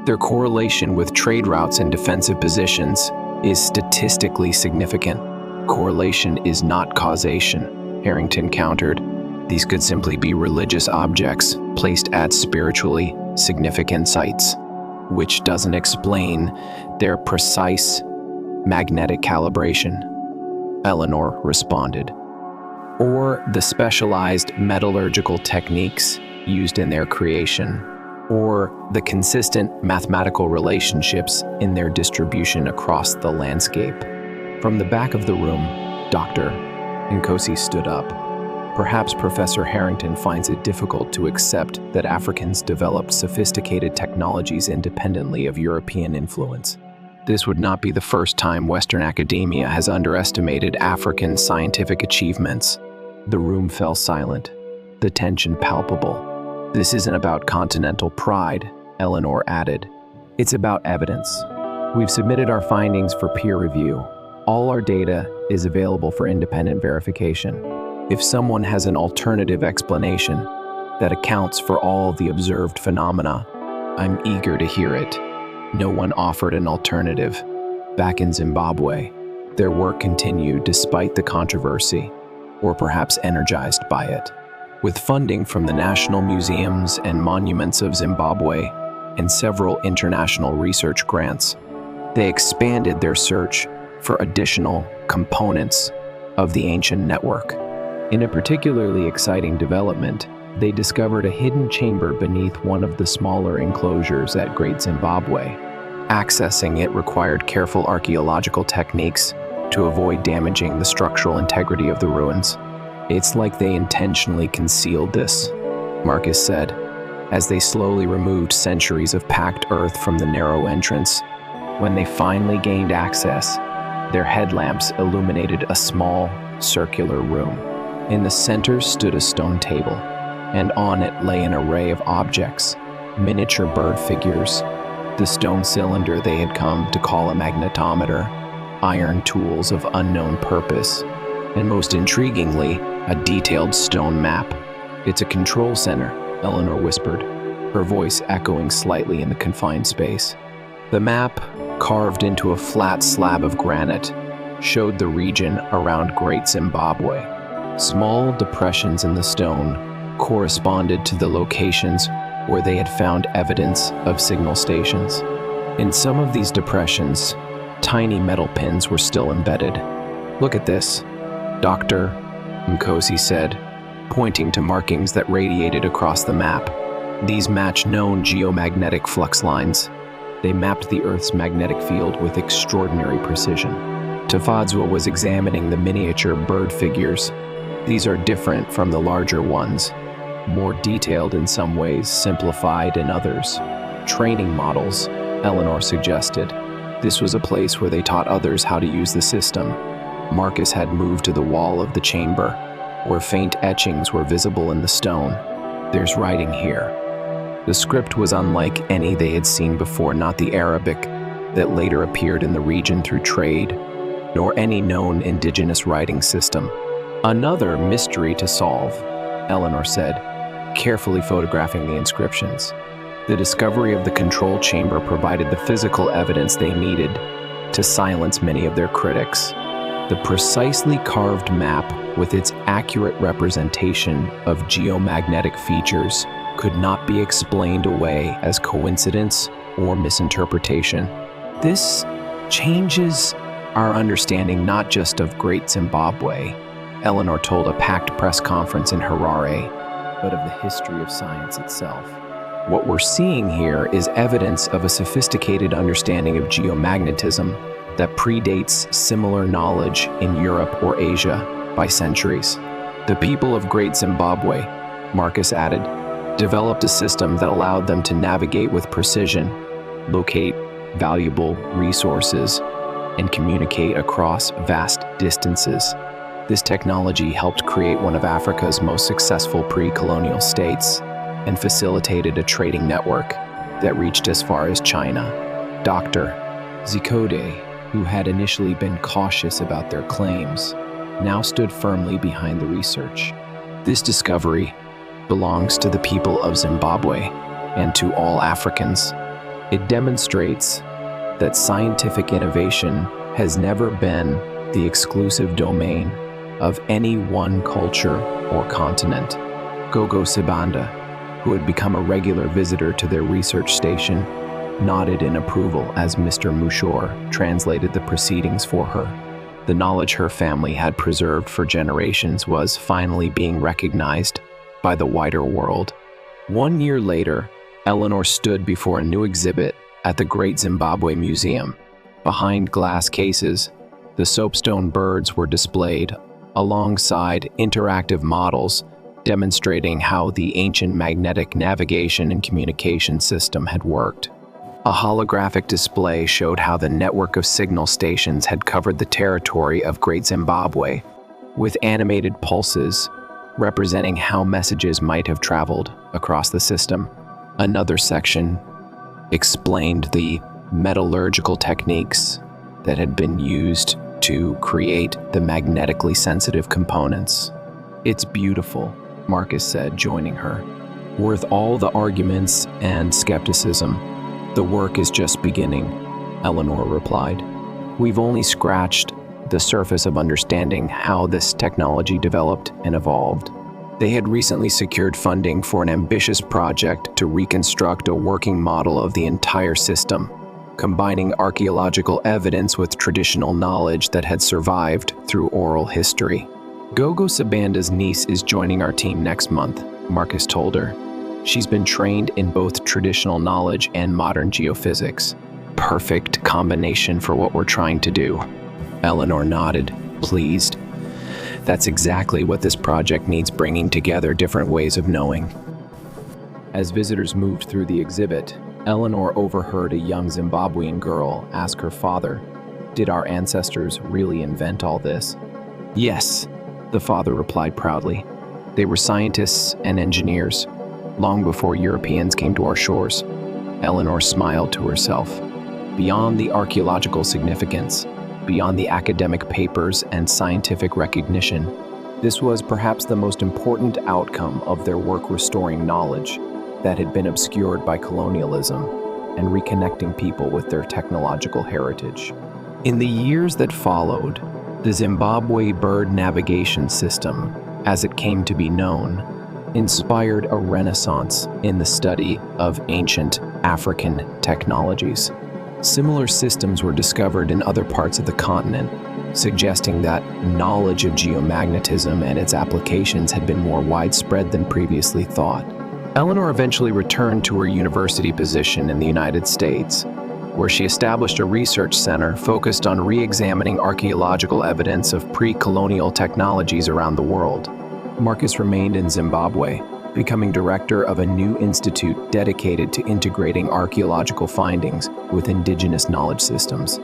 Their correlation with trade routes and defensive positions is statistically significant. Correlation is not causation, Harrington countered. These could simply be religious objects placed at spiritually significant sites, which doesn't explain their precise magnetic calibration, Eleanor responded, or the specialized metallurgical techniques used in their creation, or the consistent mathematical relationships in their distribution across the landscape. From the back of the room, Dr. Nkosi stood up. Perhaps Professor Harrington finds it difficult to accept that Africans developed sophisticated technologies independently of European influence. This would not be the first time Western academia has underestimated African scientific achievements. The room fell silent, the tension palpable. This isn't about continental pride, Eleanor added. It's about evidence. We've submitted our findings for peer review. All our data is available for independent verification. If someone has an alternative explanation that accounts for all the observed phenomena, I'm eager to hear it. No one offered an alternative. Back in Zimbabwe, their work continued despite the controversy, or perhaps energized by it. With funding from the National Museums and Monuments of Zimbabwe and several international research grants, they expanded their search for additional components of the ancient network. In a particularly exciting development, they discovered a hidden chamber beneath one of the smaller enclosures at Great Zimbabwe. Accessing it required careful archaeological techniques to avoid damaging the structural integrity of the ruins. "It's like they intentionally concealed this," Marcus said, as they slowly removed centuries of packed earth from the narrow entrance. When they finally gained access, their headlamps illuminated a small, circular room. In the center stood a stone table, and on it lay an array of objects, miniature bird figures, the stone cylinder they had come to call a magnetometer, iron tools of unknown purpose, and most intriguingly, a detailed stone map. "It's a control center," Eleanor whispered, her voice echoing slightly in the confined space. The map, carved into a flat slab of granite, showed the region around Great Zimbabwe. Small depressions in the stone corresponded to the locations where they had found evidence of signal stations. In some of these depressions, tiny metal pins were still embedded. "Look at this," Dr. Nkosi said, pointing to markings that radiated across the map. "These match known geomagnetic flux lines. They mapped the Earth's magnetic field with extraordinary precision." Tafadzwa was examining the miniature bird figures. "These are different from the larger ones, more detailed in some ways, simplified in others. Training models," Eleanor suggested. This was a place where they taught others how to use the system. Marcus had moved to the wall of the chamber, where faint etchings were visible in the stone. "There's writing here." The script was unlike any they had seen before, not the Arabic that later appeared in the region through trade, nor any known indigenous writing system. "Another mystery to solve," Eleanor said, carefully photographing the inscriptions. The discovery of the control chamber provided the physical evidence they needed to silence many of their critics. The precisely carved map, with its accurate representation of geomagnetic features, could not be explained away as coincidence or misinterpretation. "This changes our understanding not just of Great Zimbabwe," Eleanor told a packed press conference in Harare, "but of the history of science itself. What we're seeing here is evidence of a sophisticated understanding of geomagnetism that predates similar knowledge in Europe or Asia by centuries. The people of Great Zimbabwe," Marcus added, "developed a system that allowed them to navigate with precision, locate valuable resources, and communicate across vast distances. This technology helped create one of Africa's most successful pre-colonial states and facilitated a trading network that reached as far as China." Dr. Zikode, who had initially been cautious about their claims, now stood firmly behind the research. "This discovery belongs to the people of Zimbabwe and to all Africans. It demonstrates that scientific innovation has never been the exclusive domain of any one culture or continent." Gogo Sibanda, who had become a regular visitor to their research station, nodded in approval as Mr. Mushor translated the proceedings for her. The knowledge her family had preserved for generations was finally being recognized by the wider world. 1 year later, Eleanor stood before a new exhibit at the Great Zimbabwe Museum. Behind glass cases, the soapstone birds were displayed alongside interactive models demonstrating how the ancient magnetic navigation and communication system had worked. A holographic display showed how the network of signal stations had covered the territory of Great Zimbabwe, with animated pulses representing how messages might have traveled across the system. Another section explained the metallurgical techniques that had been used to create the magnetically sensitive components. "It's beautiful," Marcus said, joining her. "Worth all the arguments and skepticism. The work is just beginning," Eleanor replied. "We've only scratched the surface of understanding how this technology developed and evolved." They had recently secured funding for an ambitious project to reconstruct a working model of the entire system, combining archaeological evidence with traditional knowledge that had survived through oral history. "Gogo Sabanda's niece is joining our team next month," Marcus told her. "She's been trained in both traditional knowledge and modern geophysics. Perfect combination for what we're trying to do." Eleanor nodded, pleased. That's exactly what this project needs, bringing together different ways of knowing. As visitors moved through the exhibit, Eleanor overheard a young Zimbabwean girl ask her father, "Did our ancestors really invent all this?" "Yes," the father replied proudly. "They were scientists and engineers, long before Europeans came to our shores." Eleanor smiled to herself. Beyond the archaeological significance, beyond the academic papers and scientific recognition, this was perhaps the most important outcome of their work restoring knowledge that had been obscured by colonialism and reconnecting people with their technological heritage. In the years that followed, the Zimbabwe Bird Navigation System, as it came to be known, inspired a renaissance in the study of ancient African technologies. Similar systems were discovered in other parts of the continent, suggesting that knowledge of geomagnetism and its applications had been more widespread than previously thought. Eleanor eventually returned to her university position in the United States, where she established a research center focused on re-examining archaeological evidence of pre-colonial technologies around the world. Marcus remained in Zimbabwe, becoming director of a new institute dedicated to integrating archaeological findings with indigenous knowledge systems.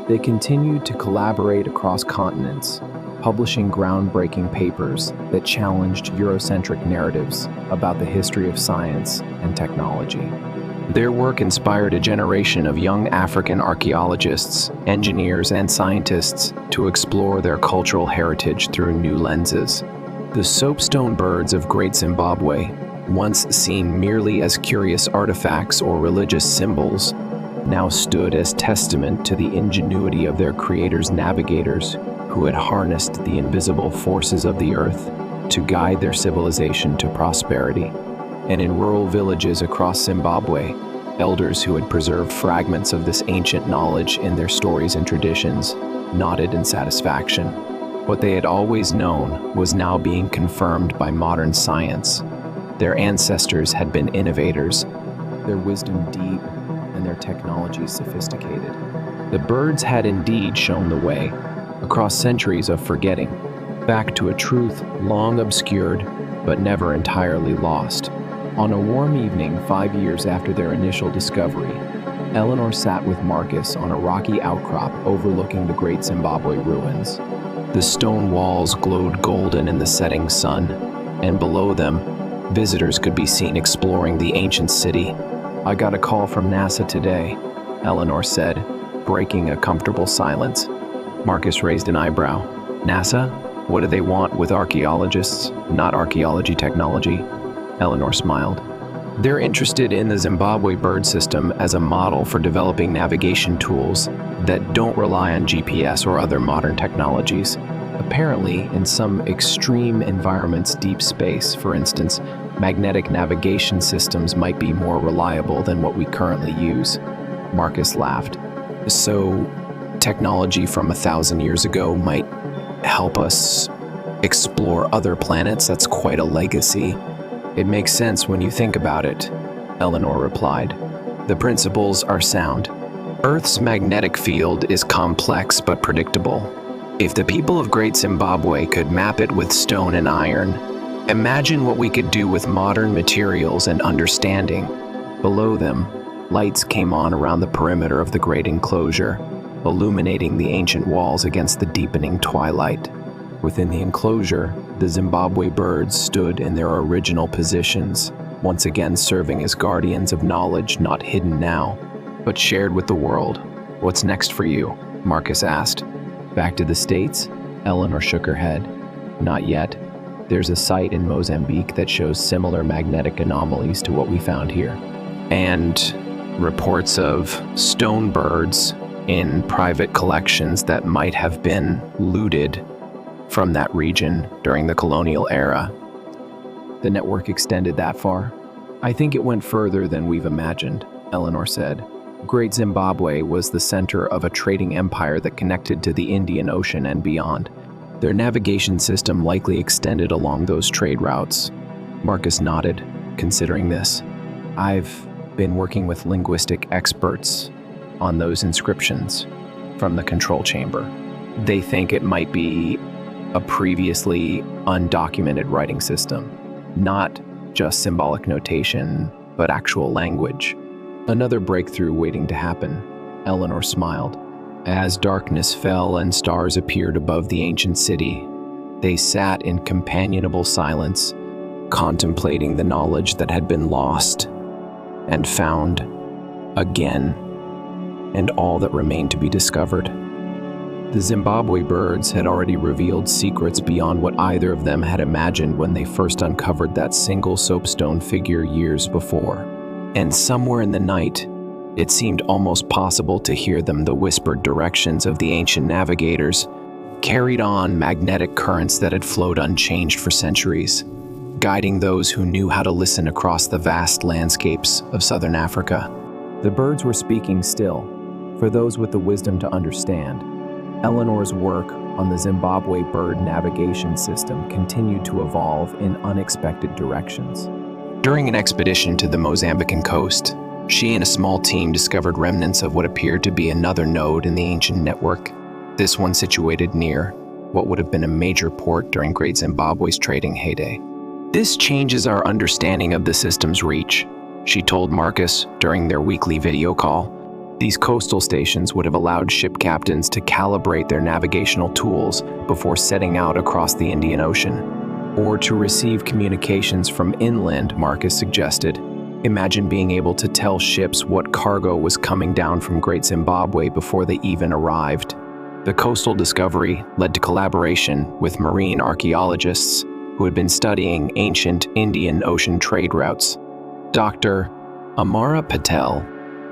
They continued to collaborate across continents, publishing groundbreaking papers that challenged Eurocentric narratives about the history of science and technology. Their work inspired a generation of young African archaeologists, engineers, and scientists to explore their cultural heritage through new lenses. The soapstone birds of Great Zimbabwe, once seen merely as curious artifacts or religious symbols, now stood as testament to the ingenuity of their creators' navigators who had harnessed the invisible forces of the earth to guide their civilization to prosperity. And in rural villages across Zimbabwe, elders who had preserved fragments of this ancient knowledge in their stories and traditions nodded in satisfaction. What they had always known was now being confirmed by modern science. Their ancestors had been innovators, their wisdom deep, and their technology sophisticated. The birds had indeed shown the way, across centuries of forgetting, back to a truth long obscured but never entirely lost. On a warm evening 5 years after their initial discovery, Eleanor sat with Marcus on a rocky outcrop overlooking the Great Zimbabwe ruins. The stone walls glowed golden in the setting sun, and below them, visitors could be seen exploring the ancient city. "I got a call from NASA today," Eleanor said, breaking a comfortable silence. Marcus raised an eyebrow. "NASA? What do they want with archaeologists, not archaeology technology?" Eleanor smiled. "They're interested in the Zimbabwe bird system as a model for developing navigation tools that don't rely on GPS or other modern technologies. Apparently, in some extreme environments, deep space, for instance, magnetic navigation systems might be more reliable than what we currently use." Marcus laughed. "So, technology from 1,000 years ago might help us explore other planets? That's quite a legacy." "It makes sense when you think about it," Eleanor replied. "The principles are sound. Earth's magnetic field is complex but predictable. If the people of Great Zimbabwe could map it with stone and iron, imagine what we could do with modern materials and understanding." Below them, lights came on around the perimeter of the great enclosure, illuminating the ancient walls against the deepening twilight. Within the enclosure, the Zimbabwe birds stood in their original positions, once again serving as guardians of knowledge not hidden now, but shared with the world. What's next for you? Marcus asked. Back to the States? Eleanor shook her head. Not yet. There's a site in Mozambique that shows similar magnetic anomalies to what we found here. And reports of stone birds in private collections that might have been looted from that region during the colonial era. The network extended that far? I think it went further than we've imagined, Eleanor said. Great Zimbabwe was the center of a trading empire that connected to the Indian Ocean and beyond. Their navigation system likely extended along those trade routes. Marcus nodded, considering this. I've been working with linguistic experts on those inscriptions from the control chamber. They think it might be a previously undocumented writing system, not just symbolic notation, but actual language. Another breakthrough waiting to happen. Eleanor smiled. As darkness fell and stars appeared above the ancient city, they sat in companionable silence, contemplating the knowledge that had been lost and found again, and all that remained to be discovered. The Zimbabwe birds had already revealed secrets beyond what either of them had imagined when they first uncovered that single soapstone figure years before. And somewhere in the night, it seemed almost possible to hear them, the whispered directions of the ancient navigators, carried on magnetic currents that had flowed unchanged for centuries, guiding those who knew how to listen across the vast landscapes of southern Africa. The birds were speaking still, for those with the wisdom to understand. Eleanor's work on the Zimbabwe bird navigation system continued to evolve in unexpected directions. During an expedition to the Mozambican coast, she and a small team discovered remnants of what appeared to be another node in the ancient network, this one situated near what would have been a major port during Great Zimbabwe's trading heyday. This changes our understanding of the system's reach, she told Marcus during their weekly video call. These coastal stations would have allowed ship captains to calibrate their navigational tools before setting out across the Indian Ocean, or to receive communications from inland, Marcus suggested. Imagine being able to tell ships what cargo was coming down from Great Zimbabwe before they even arrived. The coastal discovery led to collaboration with marine archaeologists who had been studying ancient Indian Ocean trade routes. Dr. Amara Patel,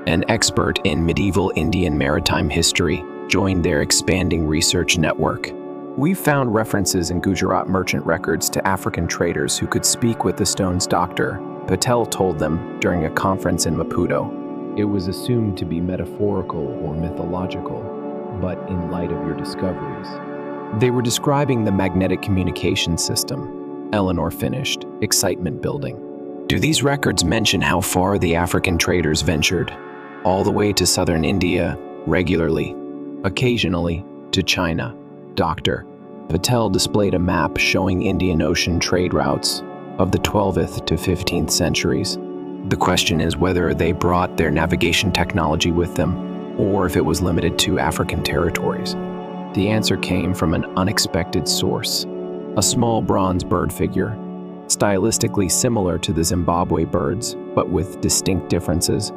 an expert in medieval Indian maritime history, joined their expanding research network. We found references in Gujarat merchant records to African traders who could speak with the stone's doctor, Patel told them during a conference in Maputo. It was assumed to be metaphorical or mythological, but in light of your discoveries. They were describing the magnetic communication system, Eleanor finished, excitement building. Do these records mention how far the African traders ventured? All the way to southern India, regularly, occasionally to China. Dr. Patel displayed a map showing Indian Ocean trade routes of the 12th to 15th centuries. The question is whether they brought their navigation technology with them, or if it was limited to African territories. The answer came from an unexpected source, a small bronze bird figure, stylistically similar to the Zimbabwe birds, but with distinct differences,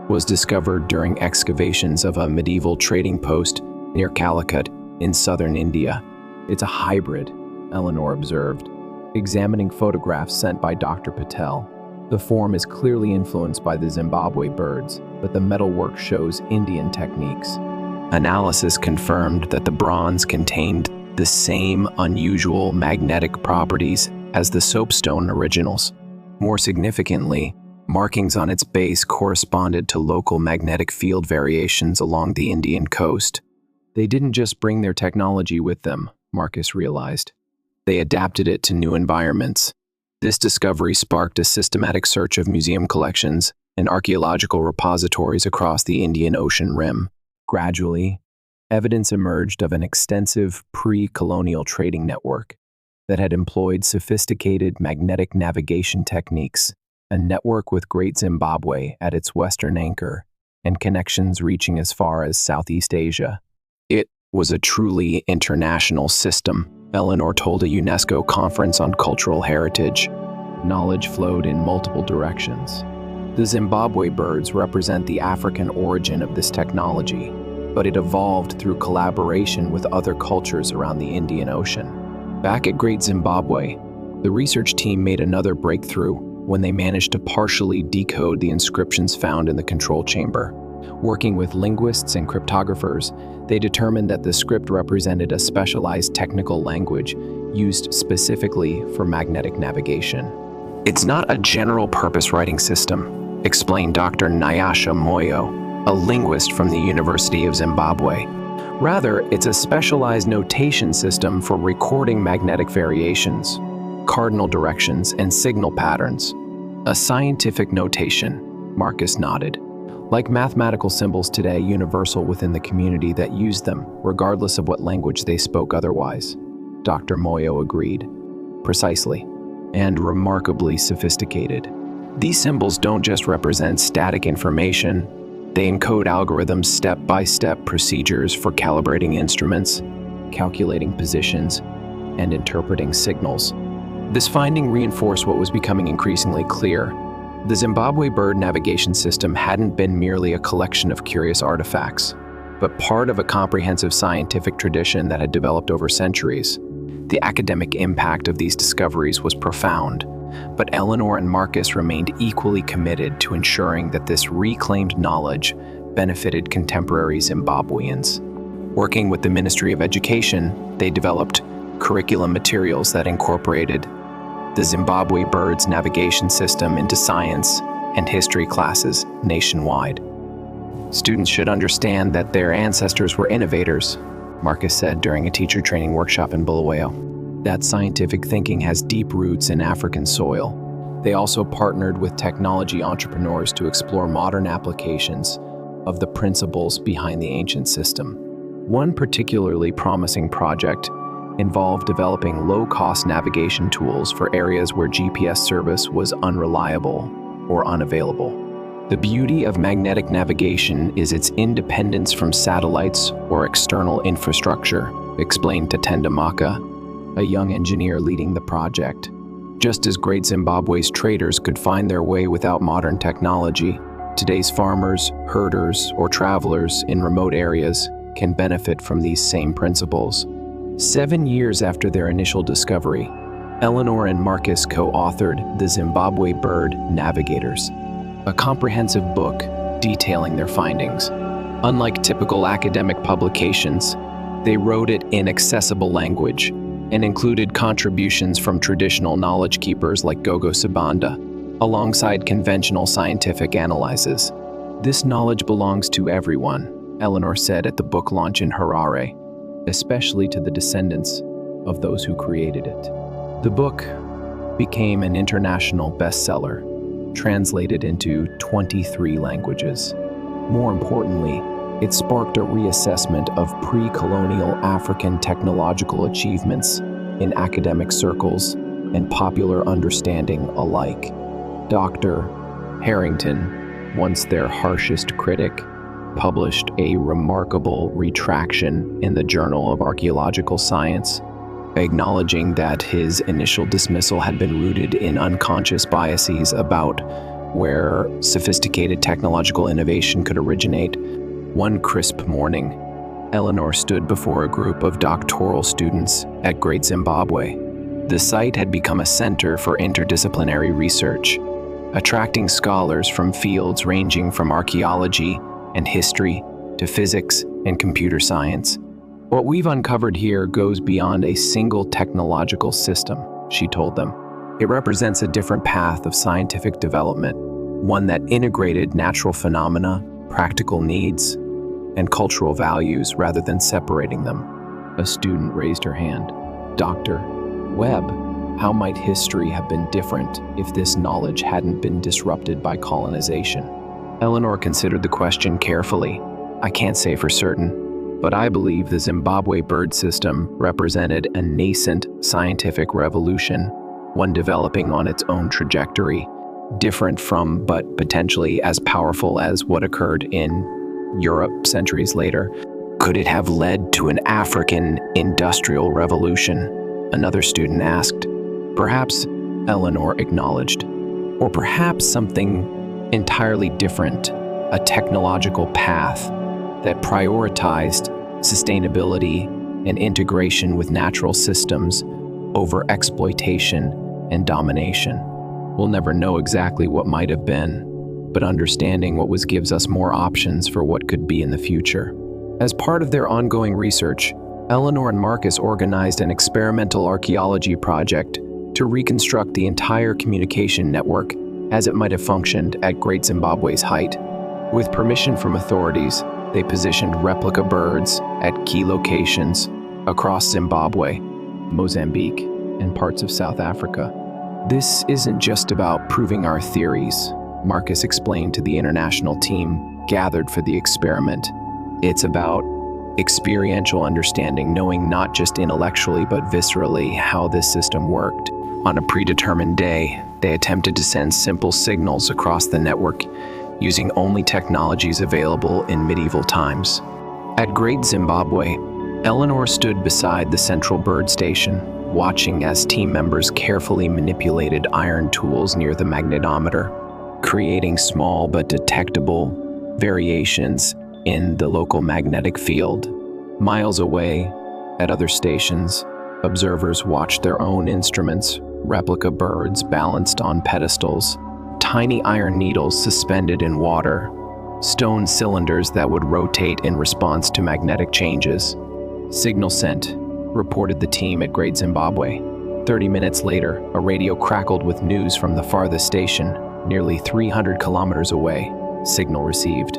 was discovered during excavations of a medieval trading post near Calicut in southern India. It's a hybrid, Eleanor observed, examining photographs sent by Dr. Patel. The form is clearly influenced by the Zimbabwe birds, but the metalwork shows Indian techniques. Analysis confirmed that the bronze contained the same unusual magnetic properties as the soapstone originals. More significantly, markings on its base corresponded to local magnetic field variations along the Indian coast. They didn't just bring their technology with them, Marcus realized. They adapted it to new environments. This discovery sparked a systematic search of museum collections and archaeological repositories across the Indian Ocean rim. Gradually, evidence emerged of an extensive pre-colonial trading network that had employed sophisticated magnetic navigation techniques, a network with Great Zimbabwe at its western anchor, and connections reaching as far as Southeast Asia. It was a truly international system, Eleanor told a UNESCO conference on cultural heritage. Knowledge flowed in multiple directions. The Zimbabwe birds represent the African origin of this technology, but it evolved through collaboration with other cultures around the Indian Ocean. Back at Great Zimbabwe, the research team made another breakthrough when they managed to partially decode the inscriptions found in the control chamber. Working with linguists and cryptographers, they determined that the script represented a specialized technical language used specifically for magnetic navigation. "It's not a general-purpose writing system," explained Dr. Nyasha Moyo, a linguist from the University of Zimbabwe. "Rather, it's a specialized notation system for recording magnetic variations, cardinal directions, and signal patterns." "A scientific notation," Marcus nodded. "Like mathematical symbols today, universal within the community that used them, regardless of what language they spoke otherwise." Dr. Moyo agreed. "Precisely, and remarkably sophisticated. These symbols don't just represent static information, they encode algorithms, step-by-step procedures for calibrating instruments, calculating positions, and interpreting signals." This finding reinforced what was becoming increasingly clear. The Zimbabwe bird navigation system hadn't been merely a collection of curious artifacts, but part of a comprehensive scientific tradition that had developed over centuries. The academic impact of these discoveries was profound, but Eleanor and Marcus remained equally committed to ensuring that this reclaimed knowledge benefited contemporary Zimbabweans. Working with the Ministry of Education, they developed curriculum materials that incorporated the Zimbabwe birds navigation system into science and history classes nationwide. "Students should understand that their ancestors were innovators," Marcus said during a teacher training workshop in Bulawayo. "That scientific thinking has deep roots in African soil." They also partnered with technology entrepreneurs to explore modern applications of the principles behind the ancient system. One particularly promising project involved developing low-cost navigation tools for areas where GPS service was unreliable or unavailable. "The beauty of magnetic navigation is its independence from satellites or external infrastructure," explained Tatenda Maka, a young engineer leading the project. "Just as Great Zimbabwe's traders could find their way without modern technology, today's farmers, herders, or travelers in remote areas can benefit from these same principles." 7 years after their initial discovery, Eleanor and Marcus co-authored The Zimbabwe Bird Navigators, a comprehensive book detailing their findings. Unlike typical academic publications, they wrote it in accessible language and included contributions from traditional knowledge keepers like Gogo Sibanda, alongside conventional scientific analyses. "This knowledge belongs to everyone," Eleanor said at the book launch in Harare, "especially to the descendants of those who created it." The book became an international bestseller, translated into 23 languages. More importantly, it sparked a reassessment of pre-colonial African technological achievements in academic circles and popular understanding alike. Dr. Harrington, once their harshest critic, published a remarkable retraction in the Journal of Archaeological Science, acknowledging that his initial dismissal had been rooted in unconscious biases about where sophisticated technological innovation could originate. One crisp morning, Eleanor stood before a group of doctoral students at Great Zimbabwe. The site had become a center for interdisciplinary research, attracting scholars from fields ranging from archaeology and history to physics and computer science. "What we've uncovered here goes beyond a single technological system," she told them. "It represents a different path of scientific development, one that integrated natural phenomena, practical needs, and cultural values rather than separating them." A student raised her hand. "Dr. Webb, how might history have been different if this knowledge hadn't been disrupted by colonization?" Eleanor considered the question carefully. "I can't say for certain, but I believe the Zimbabwe bird system represented a nascent scientific revolution, one developing on its own trajectory, different from but potentially as powerful as what occurred in Europe centuries later. Could it have led to an African industrial revolution?" Another student asked. "Perhaps," Eleanor acknowledged. "Or perhaps something entirely different, a technological path that prioritized sustainability and integration with natural systems over exploitation and domination. We'll never know exactly what might have been, but understanding what was gives us more options for what could be in the future. As part of their ongoing research, Eleanor and Marcus organized an experimental archaeology project to reconstruct the entire communication network as it might have functioned at Great Zimbabwe's height. With permission from authorities, they positioned replica birds at key locations across Zimbabwe, Mozambique, and parts of South Africa. This isn't just about proving our theories, Marcus explained to the international team gathered for the experiment. It's about experiential understanding, knowing not just intellectually but viscerally how this system worked. On a predetermined day, they attempted to send simple signals across the network using only technologies available in medieval times. At Great Zimbabwe, Eleanor stood beside the central bird station, watching as team members carefully manipulated iron tools near the magnetometer, creating small but detectable variations in the local magnetic field. Miles away, at other stations, observers watched their own instruments, replica birds balanced on pedestals, tiny iron needles suspended in water, stone cylinders that would rotate in response to magnetic changes. Signal sent, reported the team at Great Zimbabwe. 30 minutes later, a radio crackled with news from the farthest station, nearly 300 kilometers away. Signal received.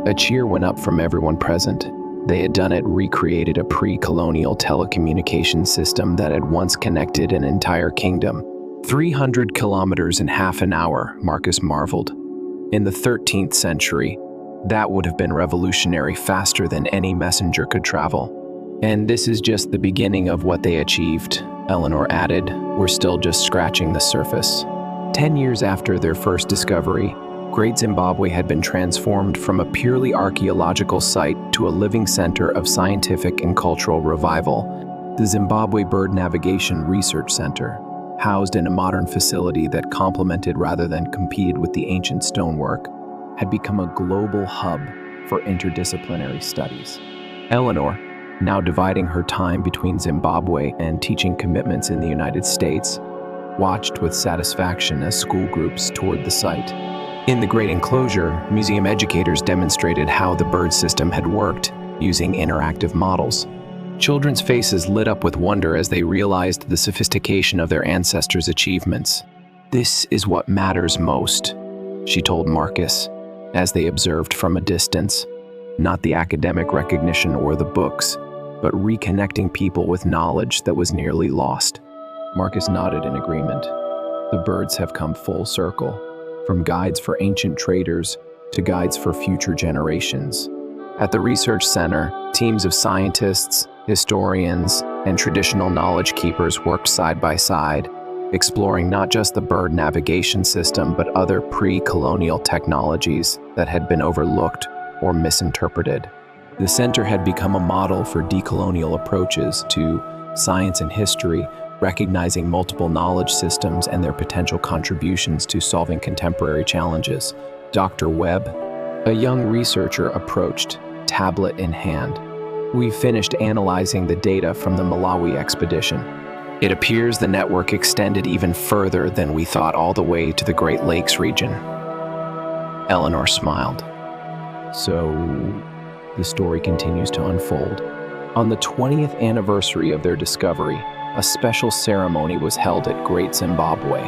A cheer went up from everyone present. They had done it, recreated a pre-colonial telecommunications system that had once connected an entire kingdom. 300 kilometers in half an hour, Marcus marveled. In the 13th century, that would have been revolutionary, faster than any messenger could travel. And this is just the beginning of what they achieved, Eleanor added. We're still just scratching the surface. 10 years after their first discovery, Great Zimbabwe had been transformed from a purely archaeological site to a living center of scientific and cultural revival. The Zimbabwe Bird Navigation Research Center, housed in a modern facility that complemented rather than competed with the ancient stonework, had become a global hub for interdisciplinary studies. Eleanor, now dividing her time between Zimbabwe and teaching commitments in the United States, watched with satisfaction as school groups toured the site. In the Great Enclosure, museum educators demonstrated how the bird system had worked using interactive models. Children's faces lit up with wonder as they realized the sophistication of their ancestors' achievements. This is what matters most, she told Marcus, as they observed from a distance. Not the academic recognition or the books, but reconnecting people with knowledge that was nearly lost. Marcus nodded in agreement. The birds have come full circle, from guides for ancient traders to guides for future generations. At the research center, teams of scientists, historians, and traditional knowledge keepers worked side by side, exploring not just the bird navigation system, but other pre-colonial technologies that had been overlooked or misinterpreted. The center had become a model for decolonial approaches to science and history, recognizing multiple knowledge systems and their potential contributions to solving contemporary challenges. Dr. Webb, a young researcher, approached, tablet in hand. We finished analyzing the data from the Malawi expedition. It appears the network extended even further than we thought, all the way to the Great Lakes region. Eleanor smiled. So, the story continues to unfold. On the 20th anniversary of their discovery, a special ceremony was held at Great Zimbabwe.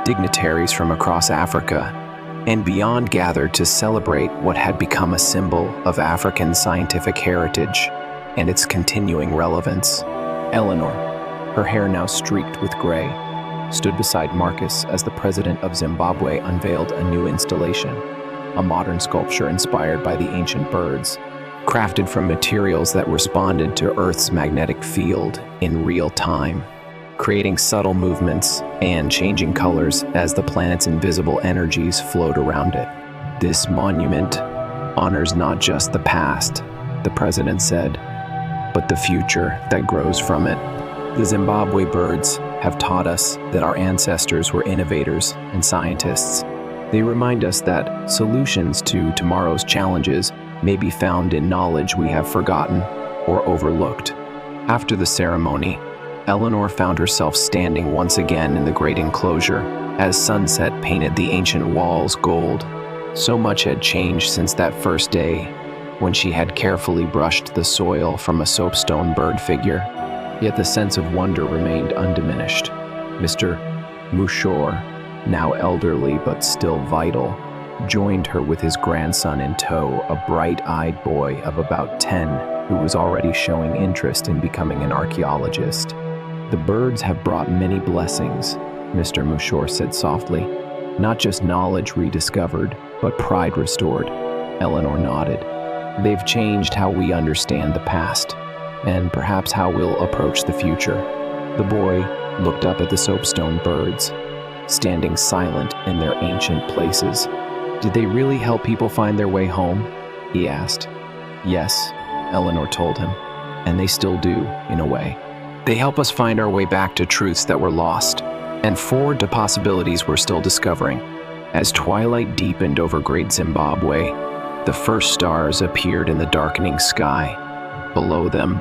Dignitaries from across Africa and beyond gathered to celebrate what had become a symbol of African scientific heritage and its continuing relevance. Eleanor, her hair now streaked with gray, stood beside Marcus as the president of Zimbabwe unveiled a new installation, a modern sculpture inspired by the ancient birds, crafted from materials that responded to Earth's magnetic field in real time, creating subtle movements and changing colors as the planet's invisible energies flowed around it. This monument honors not just the past, the president said, but the future that grows from it. The Zimbabwe birds have taught us that our ancestors were innovators and scientists. They remind us that solutions to tomorrow's challenges may be found in knowledge we have forgotten or overlooked. After the ceremony, Eleanor found herself standing once again in the great enclosure as sunset painted the ancient walls gold. So much had changed since that first day when she had carefully brushed the soil from a soapstone bird figure, yet the sense of wonder remained undiminished. Mr. Mouchor, now elderly but still vital, joined her with his grandson in tow, a bright-eyed boy of about 10 who was already showing interest in becoming an archaeologist. "The birds have brought many blessings," Mr. Mouchor said softly. "Not just knowledge rediscovered, but pride restored." Eleanor nodded. "They've changed how we understand the past, and perhaps how we'll approach the future." The boy looked up at the soapstone birds, standing silent in their ancient places. "Did they really help people find their way home?" he asked. "Yes," Eleanor told him, "and they still do, in a way. They help us find our way back to truths that were lost, and forward to possibilities we're still discovering." As twilight deepened over Great Zimbabwe, the first stars appeared in the darkening sky. Below them,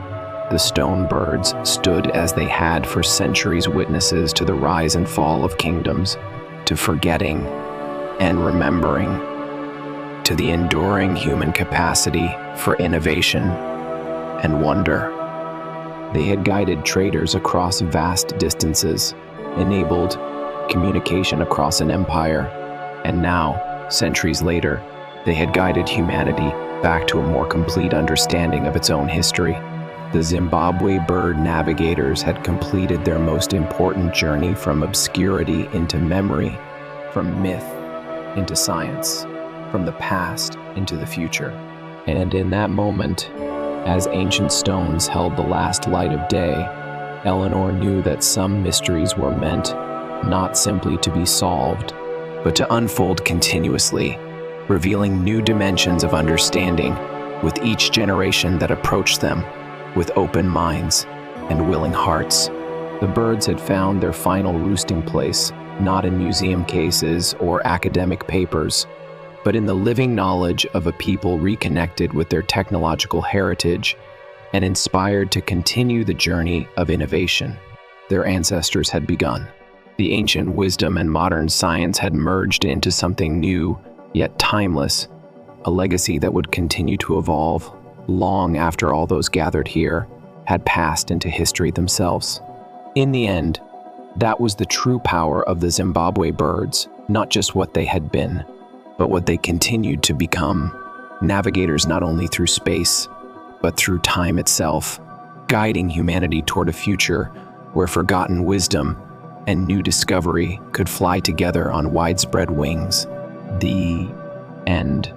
the stone birds stood as they had for centuries, witnesses to the rise and fall of kingdoms, to forgetting and remembering, to the enduring human capacity for innovation and wonder. They had guided traders across vast distances, enabled communication across an empire, and now, centuries later, they had guided humanity back to a more complete understanding of its own history. The Zimbabwe bird navigators had completed their most important journey from obscurity into memory, from myth into science, from the past into the future. And in that moment, as ancient stones held the last light of day, Eleanor knew that some mysteries were meant not simply to be solved, but to unfold continuously, revealing new dimensions of understanding with each generation that approached them with open minds and willing hearts. The birds had found their final roosting place, not in museum cases or academic papers, but in the living knowledge of a people reconnected with their technological heritage and inspired to continue the journey of innovation their ancestors had begun. The ancient wisdom and modern science had merged into something new, yet timeless, a legacy that would continue to evolve long after all those gathered here had passed into history themselves. In the end, that was the true power of the Zimbabwe birds, not just what they had been, but what they continued to become, navigators not only through space, but through time itself, guiding humanity toward a future where forgotten wisdom and new discovery could fly together on widespread wings. The end.